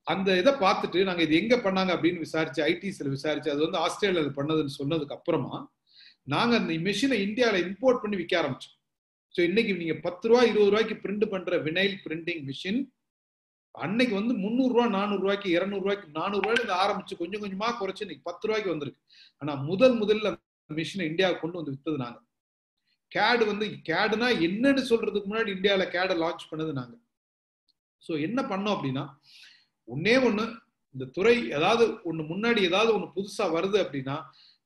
S8: அந்த இதை பார்த்துட்டு நாங்க இது எங்க பண்ணாங்க அப்படின்னு விசாரிச்சு, ஐடிசியில் விசாரிச்சு, அது வந்து ஆஸ்திரேலியால பண்ணதுன்னு சொன்னதுக்கு அப்புறமா நாங்க அந்த மிஷினை இந்தியாவில இம்போர்ட் பண்ணி விற்க ஆரம்பிச்சோம். ஸோ இன்னைக்கு நீங்க 10 ரூபாய் 20 ரூபாய்க்கு பிரிண்ட் பண்ற வினைல் பிரிண்டிங் மிஷின் அன்னைக்கு வந்து 300 ரூபாய் 400 ரூபாய்க்கு 200 ரூபாய்க்கு 400 ரூபாயில ஆரம்பிச்சு கொஞ்சம் கொஞ்சமா குறைச்சு இன்னைக்கு 10 ரூபாய்க்கு வந்திருக்கு. ஆனா முதல்ல மிஷினை இந்தியாவுக்கு கொண்டு வந்து வித்தது நாங்க. கேடு வந்து கேடுனா என்னன்னு சொல்றதுக்கு முன்னாடி இந்தியாவில கேடை லான்ச் பண்ணது நாங்க. ஸோ என்ன பண்ணோம் அப்படின்னா, ஒண்ணு இந்த துறை ஏதாவது ஒண்ணு முன்னாடி ஏதாவது ஒண்ணு புதுசா வருது அப்படின்னா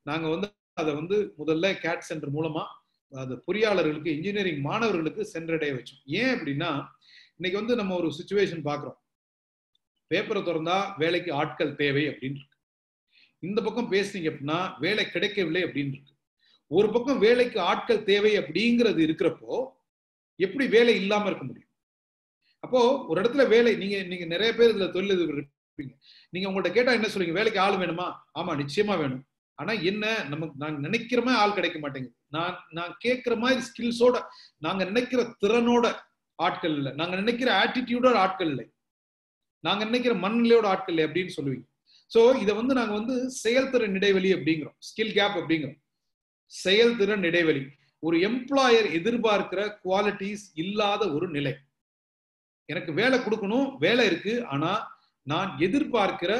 S8: நாங்க வந்து அதை வந்து முதல்ல கேட் சென்டர் மூலமா அது பொறியாளர்களுக்கு, இன்ஜினியரிங் மாணவர்களுக்கு சென்றடைய வச்சோம். ஏன் அப்படின்னா இன்னைக்கு வந்து நம்ம ஒரு சிச்சுவேஷன் பாக்குறோம். பேப்பரை திறந்தா வேலைக்கு ஆட்கள் தேவை அப்படின்னு இருக்கு. இந்த பக்கம் பேசுனீங்க அப்படின்னா வேலை கிடைக்கவில்லை அப்படின்னு இருக்கு. ஒரு பக்கம் வேலைக்கு ஆட்கள் தேவை அப்படிங்கிறது இருக்கிறப்போ எப்படி வேலை இல்லாம இருக்க முடியும்? அப்போ ஒரு இடத்துல வேலை, நீங்க நிறைய பேர் இதுல தொழில் இருப்பீங்க. நீங்க உங்கள்ட்ட கேட்டா என்ன சொல்லுவீங்க? வேலைக்கு ஆள் வேணுமா? ஆமா, நிச்சயமா வேணும். ஆனா என்ன, நமக்கு நாங்க நினைக்கிற மாதிரி ஆள் கிடைக்க மாட்டேங்குது. நான் கேட்கிற மாதிரி ஸ்கில்ஸோட, நாங்க நினைக்கிற திறனோட ஆட்கள் இல்லை, நாங்க நினைக்கிற ஆட்டிடியூடோட ஆட்கள் இல்லை, நாங்க நினைக்கிற மனநிலையோட ஆட்கள் இல்லை அப்படின்னு சொல்லுவீங்க. சோ இதை வந்து நாங்க வந்து செயல்திறன் இடைவெளி அப்படிங்கிறோம், ஸ்கில் கேப் அப்படிங்கிறோம். செயல்திறன் இடைவெளி, ஒரு எம்ப்ளாயர் எதிர்பார்க்கிற குவாலிட்டிஸ் இல்லாத ஒரு நிலை. எனக்கு வேலை கொடுக்கணும், வேலை இருக்கு, ஆனா நான் எதிர்பார்க்கிற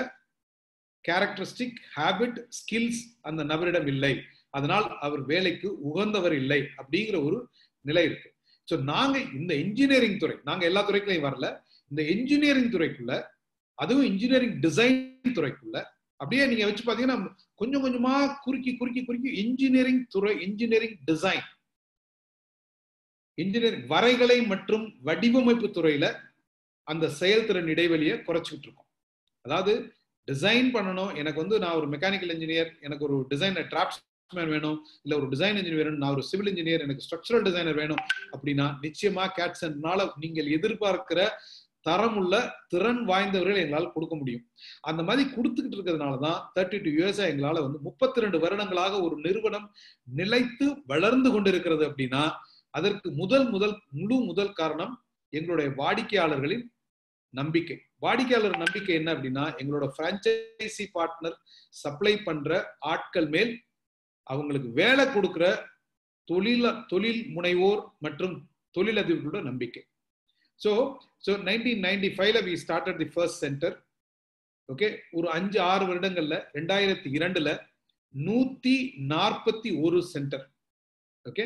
S8: கேரக்டரிஸ்டிக், ஹேபிட், ஸ்கில்ஸ் அந்த நபரிடம் இல்லை, அதனால் அவர் வேலைக்கு உகந்தவர் இல்லை அப்படிங்கிற ஒரு நிலை இருக்கு. ஸோ நாங்க இந்த இன்ஜினியரிங் துறை, நாங்க எல்லா துறைக்குள்ளையும் வரல, இந்த இன்ஜினியரிங் துறைக்குள்ள, அதுவும் இன்ஜினியரிங் டிசைன் துறைக்குள்ள அப்படியே நீங்க வச்சு பாத்தீங்கன்னா கொஞ்சம் கொஞ்சமா குறுக்கி இன்ஜினியரிங் துறை, இன்ஜினியரிங் டிசைன், இன்ஜினியரிங் வரைகலை மற்றும் வடிவமைப்பு துறையில அந்த செயல்திறன் இடைவெளியை குறைச்சிக்கிட்டு இருக்கோம். அதாவது டிசைன் பண்ணணும், எனக்கு வந்து நான் ஒரு மெக்கானிக்கல் இன்ஜினியர், எனக்கு ஒரு டிசைனர் டிராப்ட்ஸ்மேன் வேணும், இல்ல ஒரு டிசைன் இன்ஜினியர் வேணும், நான் ஒரு சிவில் இன்ஜினியர், எனக்கு ஸ்ட்ரக்சரல் டிசைனர் வேணும் அப்படின்னா நிச்சயமா கேட்சன்னால நீங்கள் எதிர்பார்க்கிற தரமுள்ள திறன் வாய்ந்தவர்கள் எங்களால் கொடுக்க முடியும். அந்த மாதிரி கொடுத்துக்கிட்டு இருக்கிறதுனாலதான் 32 இயர்ஸா எங்களால வந்து 32 வருடங்களாக ஒரு நிறுவனம் நிலைத்து வளர்ந்து கொண்டிருக்கிறது. அப்படின்னா அதற்கு முதல் காரணம் எங்களுடைய வாடிக்கையாளர்களின் நம்பிக்கை. வாடிக்கையாளர் நம்பிக்கை என்ன அப்படின்னா, எங்களோட பிரான்சைசி பார்ட்னர் சப்ளை பண்ற ஆட்கள் மேல் அவங்களுக்கு வேலை கொடுக்கிற தொழில் முனைவோர் மற்றும் தொழிலதிபர்களோட நம்பிக்கை. So 1995 we started the first center. Okay, ஒரு 5-6 வருடங்கள்ல 2002ல 141 சென்டர். ஓகே,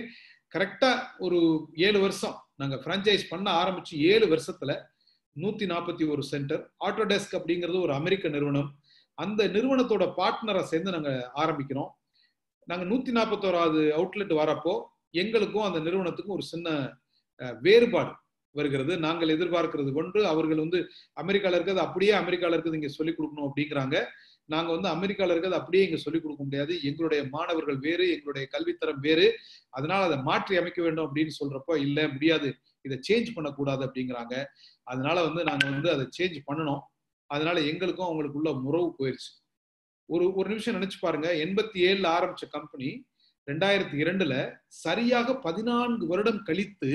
S8: கரெக்டா ஒரு 7 வருஷம் நாங்க பிரான்சைஸ் பண்ண ஆரம்பிச்சு 7 வருஷத்துல 141 சென்டர். ஆட்டோடெஸ்க் அப்படிங்கிறது ஒரு அமெரிக்க நிறுவனம், அந்த நிறுவனத்தோட பார்ட்னரை சேர்ந்து நாங்க ஆரம்பிக்கிறோம். நாங்க 141வது அவுட்லெட் வரப்போ எங்களுக்கும் அந்த நிறுவனத்துக்கும் ஒரு சின்ன வேறுபாடு வருகிறது. நாங்கள் எதிர்பார்க்கிறது ஒன்று, அவர்கள் வந்து அமெரிக்கால இருக்கிறது அப்படியே அமெரிக்கால இருக்கிறது இங்க சொல்லிக் கொடுக்கணும் அப்படிங்கிறாங்க. நாங்க வந்து அமெரிக்கால இருக்கிறது அப்படியே இங்க சொல்லிக் கொடுக்க முடியாது, எங்களுடைய மாணவர்கள் வேறு, எங்களுடைய கல்வித்தரம் வேறு, அதனால அதை மாற்றி அமைக்க வேண்டும் அப்படின்னு சொல்றப்போ இல்ல முடியாது, இதை சேஞ்ச் பண்ணக்கூடாது அப்படிங்கிறாங்க. அதனால வந்து நாங்க வந்து அதை சேஞ்ச் பண்ணணும். அதனால எங்களுக்கும் அவங்களுக்குள்ள உறவு போயிடுச்சு. ஒரு நிமிஷம் நினைச்சு பாருங்க, 87ல ஆரம்பிச்ச கம்பெனி 2002ல சரியாக 14 வருடம் கழித்து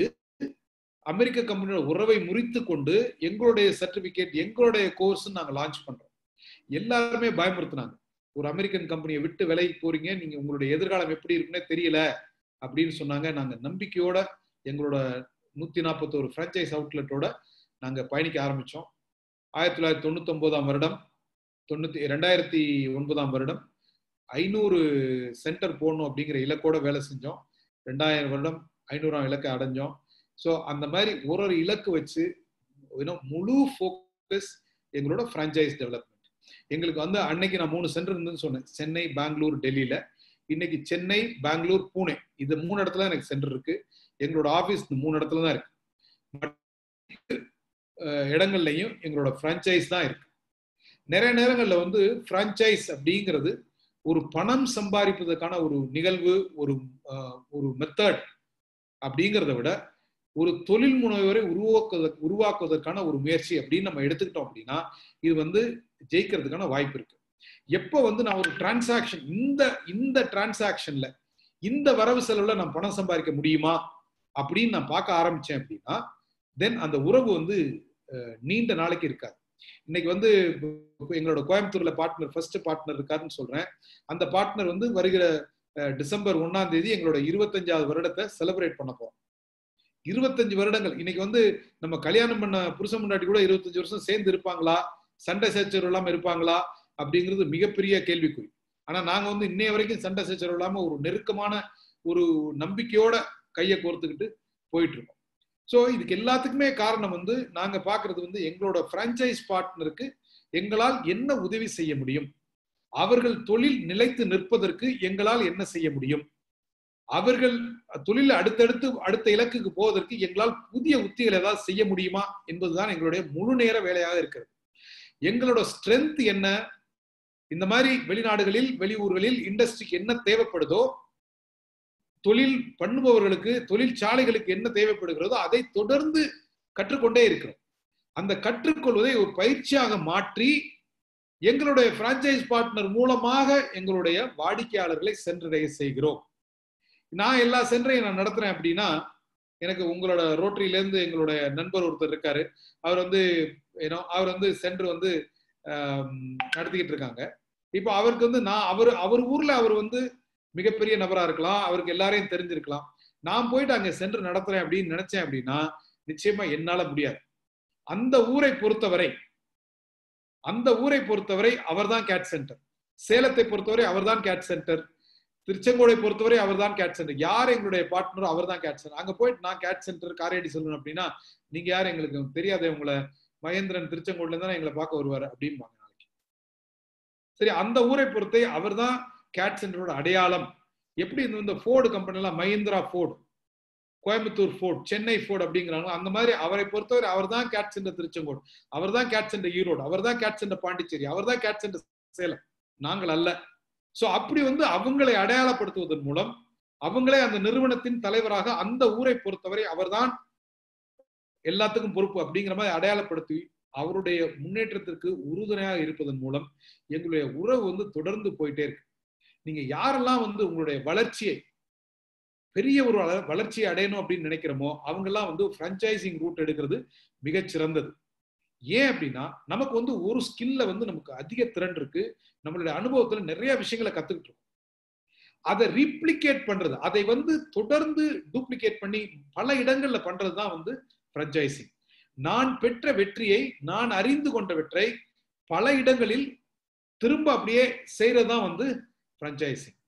S8: அமெரிக்க கம்பெனியோட உறவை முறித்து கொண்டு எங்களுடைய சர்டிபிகேட், எங்களுடைய கோர்ஸ் நாங்க லான்ச் பண்றோம். எல்லாருமே பயமுறுத்தினாங்க, ஒரு அமெரிக்கன் கம்பெனியை விட்டு விலைக்கு போறீங்க, நீங்க உங்களுடைய எதிர்காலம் எப்படி இருக்குன்னே தெரியல அப்படின்னு சொன்னாங்க. நாங்க நம்பிக்கையோட எங்களோட 141 பிரான்சைஸ் அவுட்லெட்டோட நாங்க பயணிக்க ஆரம்பிச்சோம். 1999ஆம் வருடம் 2009ஆம் வருடம் 500 சென்டர் போடணும் அப்படிங்கிற இலக்கோட வேலை செஞ்சோம். 2000 வருடம் 500ஆம் இலக்கை அடைஞ்சோம். ஸோ அந்த மாதிரி ஒரு இலக்கு வச்சு முழு ஃபோக்கஸ் எங்களோட பிரான்சைஸ் டெவலப்மெண்ட். எங்களுக்கு வந்து அன்னைக்கு நான் 3 சென்டர் இருந்துன்னு சொன்னேன், சென்னை, பெங்களூர், டெல்லியில. இன்னைக்கு சென்னை, பெங்களூர், பூனே, இது 3 இடத்துல எனக்கு சென்டர் இருக்கு. எங்களோட ஆபீஸ் 3 இடத்துல தான் இருக்கு. இடங்கள்லையும் எங்களோட பிரான்சைஸ் தான் இருக்கு. நிறைய நேரங்கள்ல வந்து பிரான்சைஸ் அப்படிங்கிறது ஒரு பணம் சம்பாதிப்பதற்கான ஒரு நிகழ்வு, ஒரு மெத்தட் அப்படிங்கிறத விட ஒரு தொழில் முனைவரை உருவாக்குவதற்கான ஒரு முயற்சி அப்படின்னு நம்ம எடுத்துக்கிட்டோம் அப்படின்னா இது வந்து ஜெயிக்கிறதுக்கான வாய்ப்பு இருக்கு. எப்போ வந்து நான் ஒரு டிரான்சாக்ஷன், இந்த டிரான்சாக்ஷன்ல இந்த வரவு செலவுல நான் பணம் சம்பாதிக்க முடியுமா அப்படின்னு நான் பார்க்க ஆரம்பிச்சேன் அப்படின்னா தென் அந்த உறவு வந்து நீண்ட நாளைக்கு இருக்காது. இன்னைக்கு வந்து எங்களோட கோயம்புத்தூர்ல ஃபர்ஸ்ட் பார்ட்னர் இருக்காருன்னு சொல்றேன். அந்த பார்ட்னர் வந்து வருகிற டிசம்பர் 1ஆம் தேதி எங்களோட 25வது வருடத்தை செலிப்ரேட் பண்ண போறோம். 25 வருடங்கள். இன்னைக்கு வந்து நம்ம கல்யாணம் பண்ண புருஷன் முன்னாடி கூட 25 வருஷம் சேர்ந்து இருப்பாங்களா, சண்டை சச்சரவு இல்லாம இருப்பாங்களா அப்படிங்கிறது மிகப்பெரிய கேள்விக்குறி. ஆனா நாங்க வந்து இன்னைய வரைக்கும் சண்டை சச்சரவு இல்லாம ஒரு நெருக்கமான ஒரு நம்பிக்கையோட கையை கோர்த்துக்கிட்டு போயிட்டு இருக்கோம். ஸோ இதுக்கு எல்லாத்துக்குமே காரணம் வந்து நாங்க பாக்குறது வந்து எங்களோட பிரான்சைஸ் பார்ட்னருக்கு எங்களால் என்ன உதவி செய்ய முடியும், அவர்கள் தொழில் நிலைத்து நிற்பதற்கு எங்களால் என்ன செய்ய முடியும், அவர்கள் தொழில் அடுத்த இலக்குக்கு போவதற்கு எங்களால் புதிய உத்திகள் ஏதாவது செய்ய முடியுமா என்பதுதான் எங்களுடைய முழு நேர வேலையாக இருக்கிறது. எங்களோட ஸ்ட்ரென்த் என்ன, இந்த மாதிரி வெளிநாடுகளில் வெளியூர்களில் இண்டஸ்ட்ரிக்கு என்ன தேவைப்படுதோ, தொழில் பண்ணுபவர்களுக்கு தொழிற்சாலைகளுக்கு என்ன தேவைப்படுகிறதோ அதை தொடர்ந்து கற்றுக்கொண்டே இருக்கிறோம். அந்த கற்றுக்கொள்வதை ஒரு பயிற்சியாக மாற்றி எங்களுடைய பிரான்சைஸ் பார்ட்னர் மூலமாக எங்களுடைய வாடிக்கையாளர்களை சென்றடைய செய்கிறோம். நான் எல்லா சென்றையும் நான் நடத்துறேன் அப்படின்னா, எனக்கு உங்களோட ரோட்டரியில இருந்து எங்களுடைய நண்பர் ஒருத்தர் இருக்காரு, அவர் வந்து சென்டர் வந்து நடத்திக்கிட்டு இருக்காங்க. இப்போ அவருக்கு வந்து நான் அவர் ஊர்ல அவர் வந்து மிகப்பெரிய நபரா இருக்கலாம், அவருக்கு எல்லாரையும் தெரிஞ்சிருக்கலாம். நான் போயிட்டு அங்க சென்டர் நடத்துறேன் அப்படின்னு நினைச்சேன் அப்படின்னா நிச்சயமா என்னால முடியாது. அந்த ஊரை பொறுத்தவரை அவர்தான் கேட் சென்டர், சேலத்தை பொறுத்தவரை அவர்தான் கேட் சென்டர், திருச்செங்கோடை பொறுத்தவரை அவர்தான் கேட் சென்டர். யார் எங்களுடைய பார்ட்னரோ அவர்தான் கேட் சென்டர். அங்க போயிட்டு நான் கேட் சென்டர் காரையடி சொல்லணும் அப்படின்னா நீங்க யாரு எங்களுக்கு தெரியாத, உங்களை மகேந்திரன் திருச்செங்கோடுல இருந்தா எங்களை பார்க்க வருவாரு அப்படிம்பாங்க நாளைக்கு. சரி, அந்த ஊரை பொறுத்தே அவர்தான் கேட் சென்டரோட அடையாளம். எப்படி இந்த ஃபோர்டு கம்பெனி எல்லாம் Mahindra Ford, Coimbatore Ford, Chennai Ford அப்படிங்கிறாங்க, அந்த மாதிரி அவரை பொறுத்தவரை அவர் தான் கேட் சென்டர் திருச்செங்கோடு, அவர் தான் கேட் சென்டர் ஈரோடு, அவர் தான் கேட் சென்டர் பாண்டிச்சேரி, அவர் தான் கேட் சென்டர் சேலம், நாங்கள் அல்ல. சோ அப்படி வந்து அவங்களை அடையாளப்படுத்துவதன் மூலம் அவங்களே அந்த நிறுவனத்தின் தலைவராக அந்த ஊரை பொறுத்தவரை அவர்தான் எல்லாத்துக்கும் பொறுப்பு அப்படிங்கிற மாதிரி அடையாளப்படுத்தி அவருடைய முன்னேற்றத்திற்கு உறுதுணையாக இருப்பதன் மூலம் எங்களுடைய உறவு வந்து தொடர்ந்து போயிட்டே இருக்கு. நீங்க யாரெல்லாம் வந்து உங்களுடைய வளர்ச்சியை, பெரிய ஒரு வளர்ச்சியை அடையணும் அப்படின்னு நினைக்கிறோமோ அவங்க எல்லாம் வந்து பிரான்சைசிங் ரூட் எடுக்கிறது மிகச்சிறந்தது. ஏன் அப்படின்னா நமக்கு வந்து ஒரு ஸ்கில்ல வந்து நமக்கு அதிக திறன் இருக்கு, நம்மளுடைய அனுபவத்துல நிறைய விஷயங்களை கத்துக்கிட்டு இருக்கோம். அதை ரீப்ளிகேட் பண்றது, அதை வந்து தொடர்ந்து டூப்ளிகேட் பண்ணி பல இடங்கள்ல பண்றதுதான் வந்து பிரான்சைசிங். நான் பெற்ற வெற்றியை, நான் அறிந்து கொண்டவற்றை பல இடங்களில் திரும்ப அப்படியே செய்யறதுதான் வந்து பிரான்சைசிங்.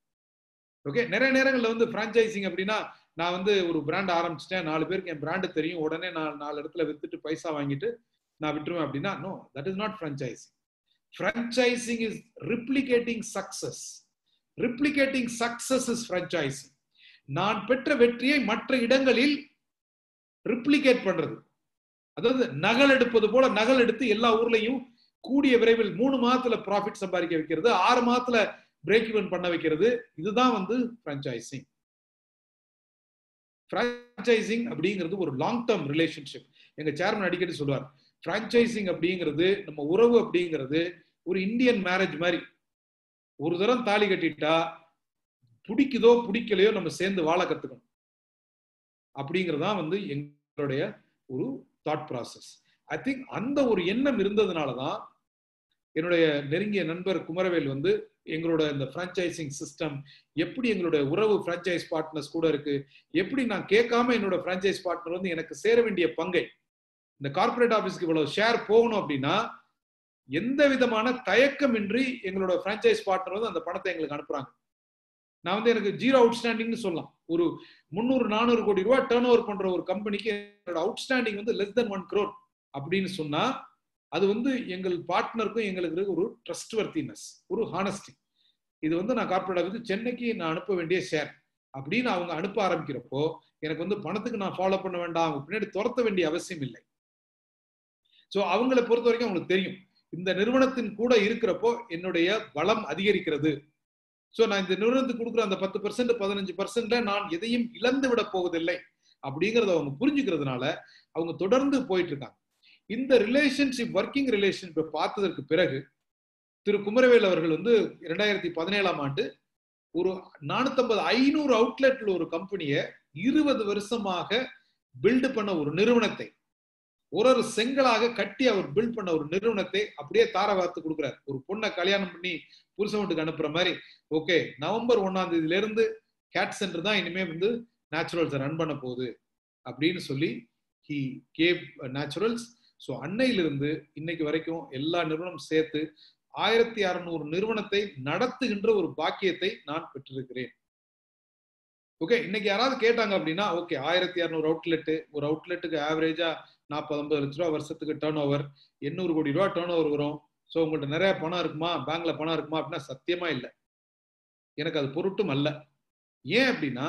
S8: ஓகே, நிறைய நேரங்கள்ல வந்து பிரான்சைசிங் அப்படின்னா நான் வந்து ஒரு பிராண்ட் ஆரம்பிச்சிட்டேன், 4 பேருக்கு என் பிராண்ட் தெரியும், உடனே நான் 4 இடத்துல வித்துட்டு பைசா வாங்கிட்டு நான் விட்டுருவேன் அப்படின்னா, no, that is not franchising. Franchising is replicating success. Replicating success is franchising. நான் பெற்ற வெற்றியை மற்ற இடங்களில் ரிப்ளிகேட் பண்றது, அதாவது நகல் எடுப்பது போல நகல் எடுத்து எல்லா ஊர்லயும் கூடிய விரைவில் 3 மாதத்துல ப்ராஃபிட் சம்பாதிக்க வைக்கிறது, 6 மாதத்துல பிரேக் ஈவன் பண்ண வைக்கிறது. இதுதான் வந்து பிரான்சைசிங். பிரான்சைசிங் அப்படிங்கிறது ஒரு லாங் டேர்ம் ரிலேஷன்ஷிப். எங்க சேர்மன் அடிக்கடி சொல்லுவார், பிரான்சைசிங் அப்படிங்கிறது நம்ம உறவு அப்படிங்கிறது ஒரு இந்தியன் மேரேஜ் மாதிரி. ஒரு தரம் தாலி கட்டிட்டா பிடிக்குதோ பிடிக்கலையோ நம்ம சேர்ந்து வாழ கத்துக்கணும் அப்படிங்கறதான் வந்து எங்களுடைய ஒரு தாட் ப்ராசஸ். ஐ திங்க் அந்த ஒரு எண்ணம் இருந்ததுனாலதான் என்னுடைய நெருங்கிய நண்பர் குமரவேல் வந்து எங்களோட இந்த பிரான்சைசிங் சிஸ்டம் எப்படி எங்களுடைய உறவு பிரான்சைஸ் பார்ட்னர்ஸ் கூட இருக்கு, எப்படி நான் கேட்காம என்னோட பிரான்சைஸ் பார்ட்னர் வந்து எனக்கு சேர வேண்டிய பங்கை, இந்த கார்பரேட் ஆபீஸ்க்கு இவ்வளவு ஷேர் போகணும் அப்படின்னா எந்த விதமான தயக்கமின்றி எங்களோட பிரான்சைஸ் பார்ட்னர் வந்து அந்த பணத்தை எங்களுக்கு அனுப்புறாங்க. நான் வந்து எனக்கு ஜீரோ அவுட்ஸ்டாண்டிங்னு சொல்லலாம். ஒரு 300-400 கோடி ரூபாய் டர்ன் ஓவர் பண்ற ஒரு கம்பெனிக்கு என்னோட அவுட்ஸ்டாண்டிங் வந்து less than 1 crore அப்படின்னு சொன்னா அது வந்து எங்கள் பார்ட்னருக்கும் எங்களுக்கு ஒரு ட்ரஸ்ட் வர்த்தினஸ், ஒரு ஹானஸ்டி. இது வந்து நான் கார்பரேட் ஆஃபீஸ் சென்னைக்கு நான் அனுப்ப வேண்டிய ஷேர் அப்படின்னு அவங்க அனுப்ப ஆரம்பிக்கிறப்போ எனக்கு வந்து பணத்துக்கு நான் ஃபாலோ பண்ண வேண்டாம், அவங்க பின்னாடி துரத்த வேண்டிய அவசியம் இல்லை. ஸோ அவங்களை பொறுத்த வரைக்கும் அவங்களுக்கு தெரியும் இந்த நிறுவனத்தின் கூட இருக்கிறப்போ என்னுடைய பலம் அதிகரிக்கிறது. ஸோ நான் இந்த நிறுவனத்துக்கு கொடுக்குற அந்த 10% 15% நான் எதையும் இழந்து விட போவதில்லை அப்படிங்கறத அவங்க புரிஞ்சுக்கிறதுனால அவங்க தொடர்ந்து போயிட்டு இருக்காங்க. இந்த ரிலேஷன்ஷிப், ஒர்க்கிங் ரிலேஷன்ஷிப்பை பார்த்ததற்கு பிறகு திரு குமரவேல் அவர்கள் வந்து 2017ஆம் ஆண்டு ஒரு 450-500 அவுட்லெட்ல ஒரு கம்பெனியை 20 வருஷமாக பில்டு பண்ண ஒரு நிறுவனத்தை, ஒரு செங்கலாக கட்டி அவர் பில்ட் பண்ண ஒரு நிறுவனத்தை அப்படியே தார வார்த்து கொடுக்குறாரு. ஒரு பொண்ணை கல்யாணம் பண்ணி புருஷன் வீட்டுக்கு அனுப்புற மாதிரி, ஓகே நவம்பர் 1ஆம் தேதியில இருந்து கேட் சென்டர் தான் இனிமே வந்து நேச்சுரல்ஸ் ரன் பண்ண போகுது அப்படின்னு சொல்லி he gave நேச்சுரல்ஸ். ஸோ அன்னையிலிருந்து இன்னைக்கு வரைக்கும் எல்லா நிறுவனம் சேர்த்து 1600 நிறுவனத்தை நடத்துகின்ற ஒரு பாக்கியத்தை நான் பெற்றிருக்கிறேன். ஓகே, இன்னைக்கு யாராவது கேட்டாங்க அப்படின்னா, ஓகே 1600 அவுட்லெட்டு, ஒரு அவுட்லெட்டுக்கு ஆவரேஜா 40-50 லட்ச ரூபா வருஷத்துக்கு டர்ன் ஓவர், 800 கோடி ரூபா டர்ன் ஓவர் வரும், ஸோ உங்கள்ட்ட நிறைய பணம் இருக்குமா, பேங்க்ல பணம் இருக்குமா அப்படின்னா சத்தியமா இல்லை. எனக்கு அது பொருட்டும் அல்ல. ஏன் அப்படின்னா,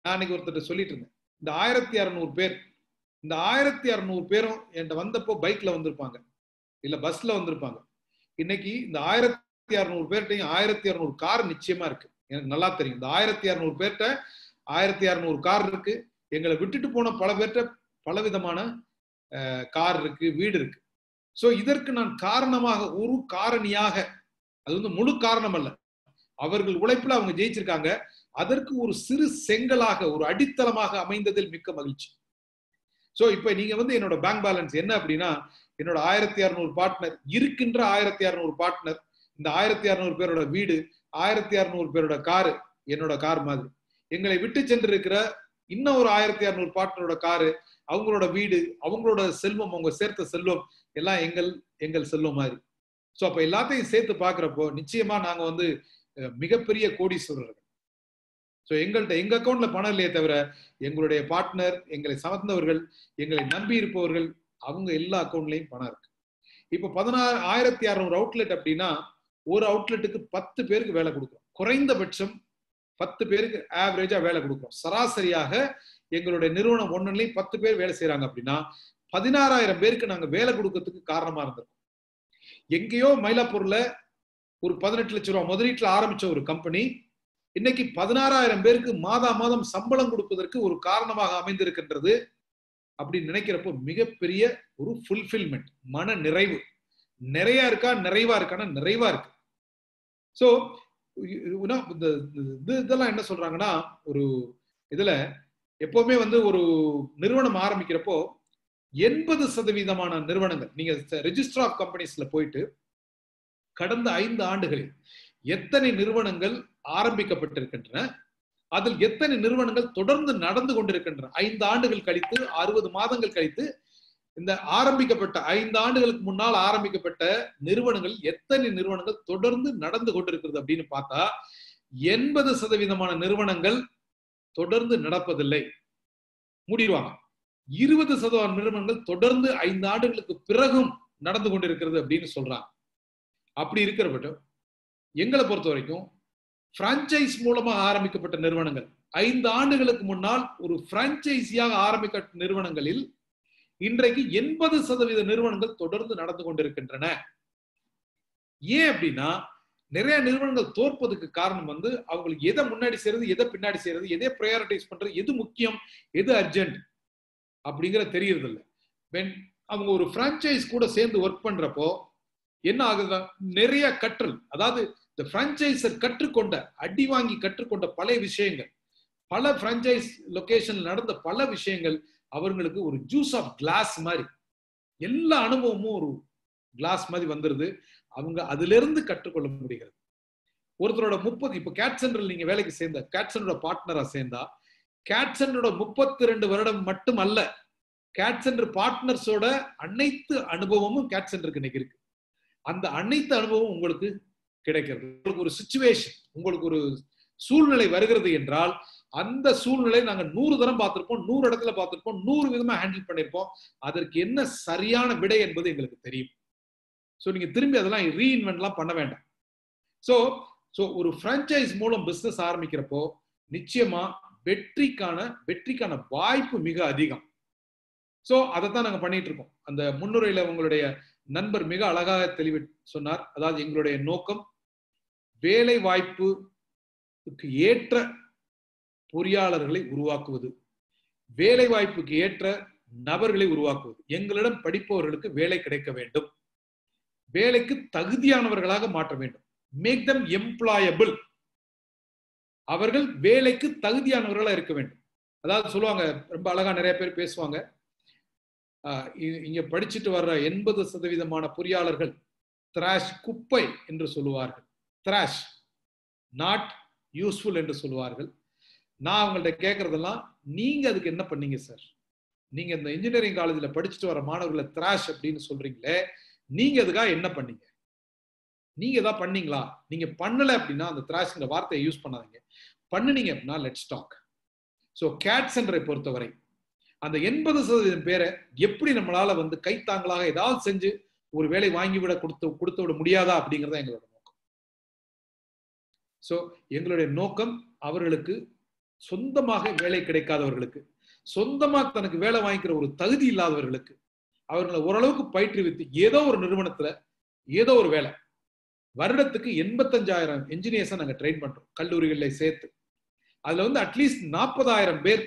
S8: நான் அன்னைக்கு ஒருத்தர் சொல்லிட்டு இருந்தேன், இந்த 1600 பேர், இந்த 1600 பேரும் என்கிட்ட வந்தப்போ பைக்ல வந்திருப்பாங்க, இல்ல பஸ்ல வந்திருப்பாங்க. இன்னைக்கு இந்த 1600 பேர்ட்டையும் 1600 கார் நிச்சயமா இருக்கு. எனக்கு நல்லா தெரியும். இந்த 1600 பேர்ட்ட 1600 கார் இருக்கு. எங்களை விட்டுட்டு போன பல பேர்ட்ட பலவிதமான கார் இருக்கு, வீடு இருக்கு. சோ இதற்கு நான் காரணமாக, ஒரு காரணியாக, அது வந்து முழு காரணம் அல்ல, அவர்கள் உழைப்புல அவங்க ஜெயிச்சிருக்காங்க, அதற்கு ஒரு சிறு செங்கலாக, ஒரு அடித்தளமாக அமைந்ததில் மிக்க மகிழ்ச்சி. சோ இப்ப நீங்க வந்து என்னோட பேங்க் பேலன்ஸ் என்ன அப்படின்னா, என்னோட 1600 பார்ட்னர், இருக்கின்ற 1600 பார்ட்னர், இந்த 1600 பேரோட வீடு, 1600 பேரோட காரு என்னோட கார் மாதிரி. எங்களை விட்டு சென்றிருக்கிற இன்னும் ஒரு 1600 பார்ட்னரோட காரு, அவங்களோட வீடு, அவங்களோட செல்வம், அவங்க சேர்த்த செல்வம் எல்லாம் எங்கள் செல்வம் மாதிரி. ஸோ அப்ப எல்லாத்தையும் சேர்த்து பார்க்கிறப்போ நிச்சயமா நாங்க வந்து மிகப்பெரிய கோடீஸ்வரர்கள். ஸோ எங்க அக்கௌண்ட்ல பணம் இல்லையே தவிர, எங்களுடைய பார்ட்னர், எங்களை சமர்ந்தவர்கள், எங்களை நம்பி இருப்பவர்கள், அவங்க எல்லா அக்கௌண்ட்லயும் பணம் இருக்கு. இப்ப 16,600 அவுட்லெட் அப்படின்னா, ஒரு அவுட்லெட்டுக்கு 10 பேருக்கு வேலை கொடுக்குறோம். குறைந்தபட்சம் 10 பேருக்கு ஆவரேஜா வேலை கொடுக்குறோம். சராசரியாக எங்களுடைய நிறுவனம் ஒன்றுலையும் 10 பேர் வேலை செய்யறாங்க அப்படின்னா 16,000 பேருக்கு நாங்க வேலை கொடுக்கறதுக்கு காரணமா இருந்திருக்கோம். எங்கேயோ மயிலாப்பூர்ல ஒரு 18 லட்சம் ரூபாய் முதலீட்டுல ஆரம்பிச்ச ஒரு கம்பெனி இன்னைக்கு 16,000 பேருக்கு மாதம் சம்பளம் கொடுப்பதற்கு ஒரு காரணமாக அமைந்திருக்கின்றது. அப்படி நினைக்கிறப்போ மிகப்பெரிய ஒரு ஃபுல்ஃபில்மெண்ட், மன நிறைவு. நிறைய இருக்கா, நிறைவா இருக்கான்னா நிறைவா இருக்கு. சோ இதெல்லாம் என்ன சொல்றாங்கன்னா, ஒரு இதுல எப்பவுமே வந்து ஒரு நிறுவனம் ஆரம்பிக்கிறப்போ 80% நிறுவனங்கள், நீங்க ரெஜிஸ்டர் ஆஃப் கம்பெனிஸ்ல போயிட்டு கடந்த 5 ஆண்டுகளில் எத்தனை நிறுவனங்கள் ஆரம்பிக்கப்பட்டிருக்கின்றன, அதில் எத்தனை நிறுவனங்கள் தொடர்ந்து நடந்து கொண்டிருக்கின்றன, 5 ஆண்டுகள் கழித்து, 60 மாதங்கள் கழித்து, இந்த ஆரம்பிக்கப்பட்ட 5 ஆண்டுகளுக்கு முன்னால் ஆரம்பிக்கப்பட்ட நிறுவனங்கள் எத்தனை நிறுவனங்கள் தொடர்ந்து நடந்து கொண்டிருக்கிறது அப்படின்னு பார்த்தா 80% நிறுவனங்கள் தொடர்ந்து நடப்பதில்லை, மூடிடுவாங்க. 20% நிறுவனங்கள் தொடர்ந்து 5 ஆண்டுகளுக்கு பிறகும் நடந்து கொண்டிருக்கிறது அப்படின்னு சொல்றாங்க. அப்படி இருக்கிறப்ப எங்களை பொறுத்த வரைக்கும் பிரான்சைஸ் மூலமாக ஆரம்பிக்கப்பட்ட நிறுவனங்கள், 5 ஆண்டுகளுக்கு முன்னால் ஒரு பிரான்சைசியாக ஆரம்பிக்கப்பட்ட நிறுவனங்களில் இன்றைக்கு 80% நிறுவனங்கள் தொடர்ந்து நடந்து கொண்டிருக்கின்றன. ஏன் அப்படின்னா, நிறைய நிறுவனங்கள் தோற்பதுக்கு காரணம் வந்து அவங்களுக்கு எதை முன்னாடி செய்யறது, எதை பின்னாடி செய்யறது, எதை ப்ரையாரிட்டைஸ் பண்றது, எது முக்கியம், எது அர்ஜென்ட் அப்படிங்கிற தெரியறது இல்லை. அவங்க ஒரு பிரான்சைஸ் கூட சேர்ந்து ஒர்க் பண்றப்போ என்ன ஆகுதுன்னா, நிறைய கற்றல், அதாவது இந்த பிரான்சைசர் கற்றுக்கொண்ட, அடி வாங்கி கற்றுக்கொண்ட பல விஷயங்கள், பல பிரான்சைஸ் லொகேஷன்ல நடந்த பல விஷயங்கள் அவங்களுக்கு ஒரு ஜூஸ் ஆஃப் கிளாஸ் மாதிரி, எல்லா அனுபவமும் ஒரு கிளாஸ் மாதிரி வந்துருது. அவங்க அதுல இருந்து கற்றுக்கொள்ள முடிகிறது. ஒருத்தரோட 30, இப்ப கேட் சென்டரில் நீங்க வேலைக்கு சேர்ந்த, கேட் சென்டரோட பார்ட்னரா சேர்ந்தா, கேட் சென்டரோட 32 வருடம் மட்டும் அல்ல, கேட் சென்டர் பார்ட்னர்ஸோட அனைத்து அனுபவமும் கேட் சென்டருக்கு இன்னைக்கு இருக்கு. அந்த அனைத்து அனுபவம் உங்களுக்கு கிடைக்கிறது. உங்களுக்கு ஒரு சிச்சுவேஷன், உங்களுக்கு ஒரு சூழ்நிலை வருகிறது என்றால், அந்த சூழ்நிலை நாங்க 100 தரம் பார்த்திருப்போம், 100 இடத்துல பார்த்திருப்போம், 100 விதமா ஹேண்டில் பண்ணிருப்போம். அதற்கு என்ன சரியான விடை என்பது எங்களுக்கு தெரியும். சோ நீங்க திரும்பி அதெல்லாம் ரீஇன்வென்ட்லாம் பண்ண வேண்டாம். சோ ஒரு பிரான்சைஸ் மூலம் பிசினஸ் ஆரம்பிக்கிறப்போ நிச்சயமா வெற்றிக்கான வாய்ப்பு மிக அதிகம். சோ அதைத்தான் நாங்க பண்ணிட்டு இருக்கோம். அந்த முன்னுரையில உங்களுடைய நண்பர் மிக அழகாக தெளிவு சொன்னார். அதாவது எங்களுடைய நோக்கம் வேலை வாய்ப்புக்கு ஏற்ற பொறியாளர்களை உருவாக்குவது, வேலை வாய்ப்புக்கு ஏற்ற நபர்களை உருவாக்குவது. எங்களிடம் படிப்பவர்களுக்கு வேலை கிடைக்க வேண்டும், வேலைக்கு தகுதியானவர்களாக மாற்ற வேண்டும். Make them employable. அவர்கள் வேலைக்கு தகுதியானவர்களா இருக்க வேண்டும். அதாவது சொல்லுவாங்க, ரொம்ப அழகா நிறைய பேர் பேசுவாங்க, இங்க படிச்சுட்டு வர்ற 80% பொறியாளர்கள் திராஷ், குப்பை என்று சொல்லுவார்கள். திராஷ், நாட் யூஸ்ஃபுல் என்று சொல்லுவார்கள். நான் அவங்கள்ட்ட கேட்கறதெல்லாம், நீங்க அதுக்கு என்ன பண்ணீங்க சார்? நீங்க இந்த இன்ஜினியரிங் காலேஜ்ல படிச்சுட்டு வர மாணவர்களை திராஷ் அப்படின்னு சொல்றீங்களே, நீங்க அதுக்காக என்ன பண்ணீங்க? நீங்க ஏதாவது பண்ணீங்களா? நீங்க பண்ணல அப்படின்னா அந்த திராஷ்ங்கிற வார்த்தையை யூஸ் பண்ணாதீங்க. பண்ணுனீங்க அப்படின்னா லெட்ஸ் டாக். ஸோ கேட் சென்டரை பொறுத்தவரை அந்த 80% பேரை எப்படி நம்மளால வந்து கைத்தாங்களாக ஏதாவது செஞ்சு ஒரு வேலை வாங்கிவிட கொடுத்து விட முடியாதா அப்படிங்கிறத எங்களோட நோக்கம். ஸோ எங்களுடைய நோக்கம் அவர்களுக்கு சொந்தமாக வேலை கிடைக்காதவர்களுக்கு, சொந்தமாக தனக்கு வேலை வாங்கிக்கிற ஒரு தகுதி இல்லாதவர்களுக்கு அவர்களை ஓரளவுக்கு பயிற்றுவித்து ஏதோ ஒரு நிறுவனத்துல ஏதோ ஒரு வேலை, வருடத்துக்கு 85,000 என்ஜினியர்ஸை நாங்க ட்ரெயின் பண்றோம் கல்லூரிகளில் சேர்த்து. அதுல வந்து அட்லீஸ்ட் 40,000 பேர்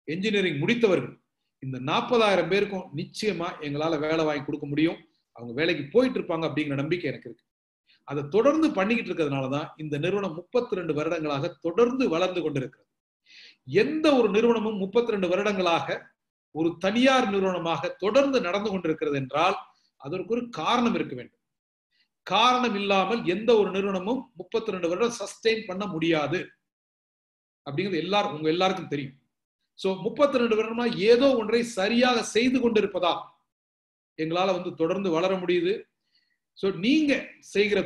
S8: என்ஜினியரிங் முடித்தவர்கள். இந்த 40,000 பேருக்கும் நிச்சயமா எங்களால வேலை வாங்கி கொடுக்க முடியும். அவங்க வேலைக்கு போயிட்டு இருப்பாங்க அப்படிங்கிற நம்பிக்கை எனக்கு இருக்கு. அதை தொடர்ந்து பண்ணிக்கிட்டு இருக்கிறதுனாலதான் இந்த நிறுவனம் 32 வருடங்களாக தொடர்ந்து வளர்ந்து கொண்டிருக்கிறது. எந்த ஒரு நிறுவனமும் 32 வருடங்களாக ஒரு தனியார் நிறுவனமாக தொடர்ந்து நடந்து கொண்டிருக்கிறது என்றால் அதற்கு ஒரு காரணம் இருக்க வேண்டும். காரணம் இல்லாமல் எந்த ஒரு நிறுவனமும் 32 வருடம் சஸ்டெயின் பண்ண முடியாது அப்படிங்கிறது உங்க எல்லாருக்கும் தெரியும். சோ 32 வருடமா ஏதோ ஒன்றை சரியாக செய்து கொண்டிருப்பதா எங்களால வந்து தொடர்ந்து வளர முடியுது. சோ நீங்கள் செய்கிற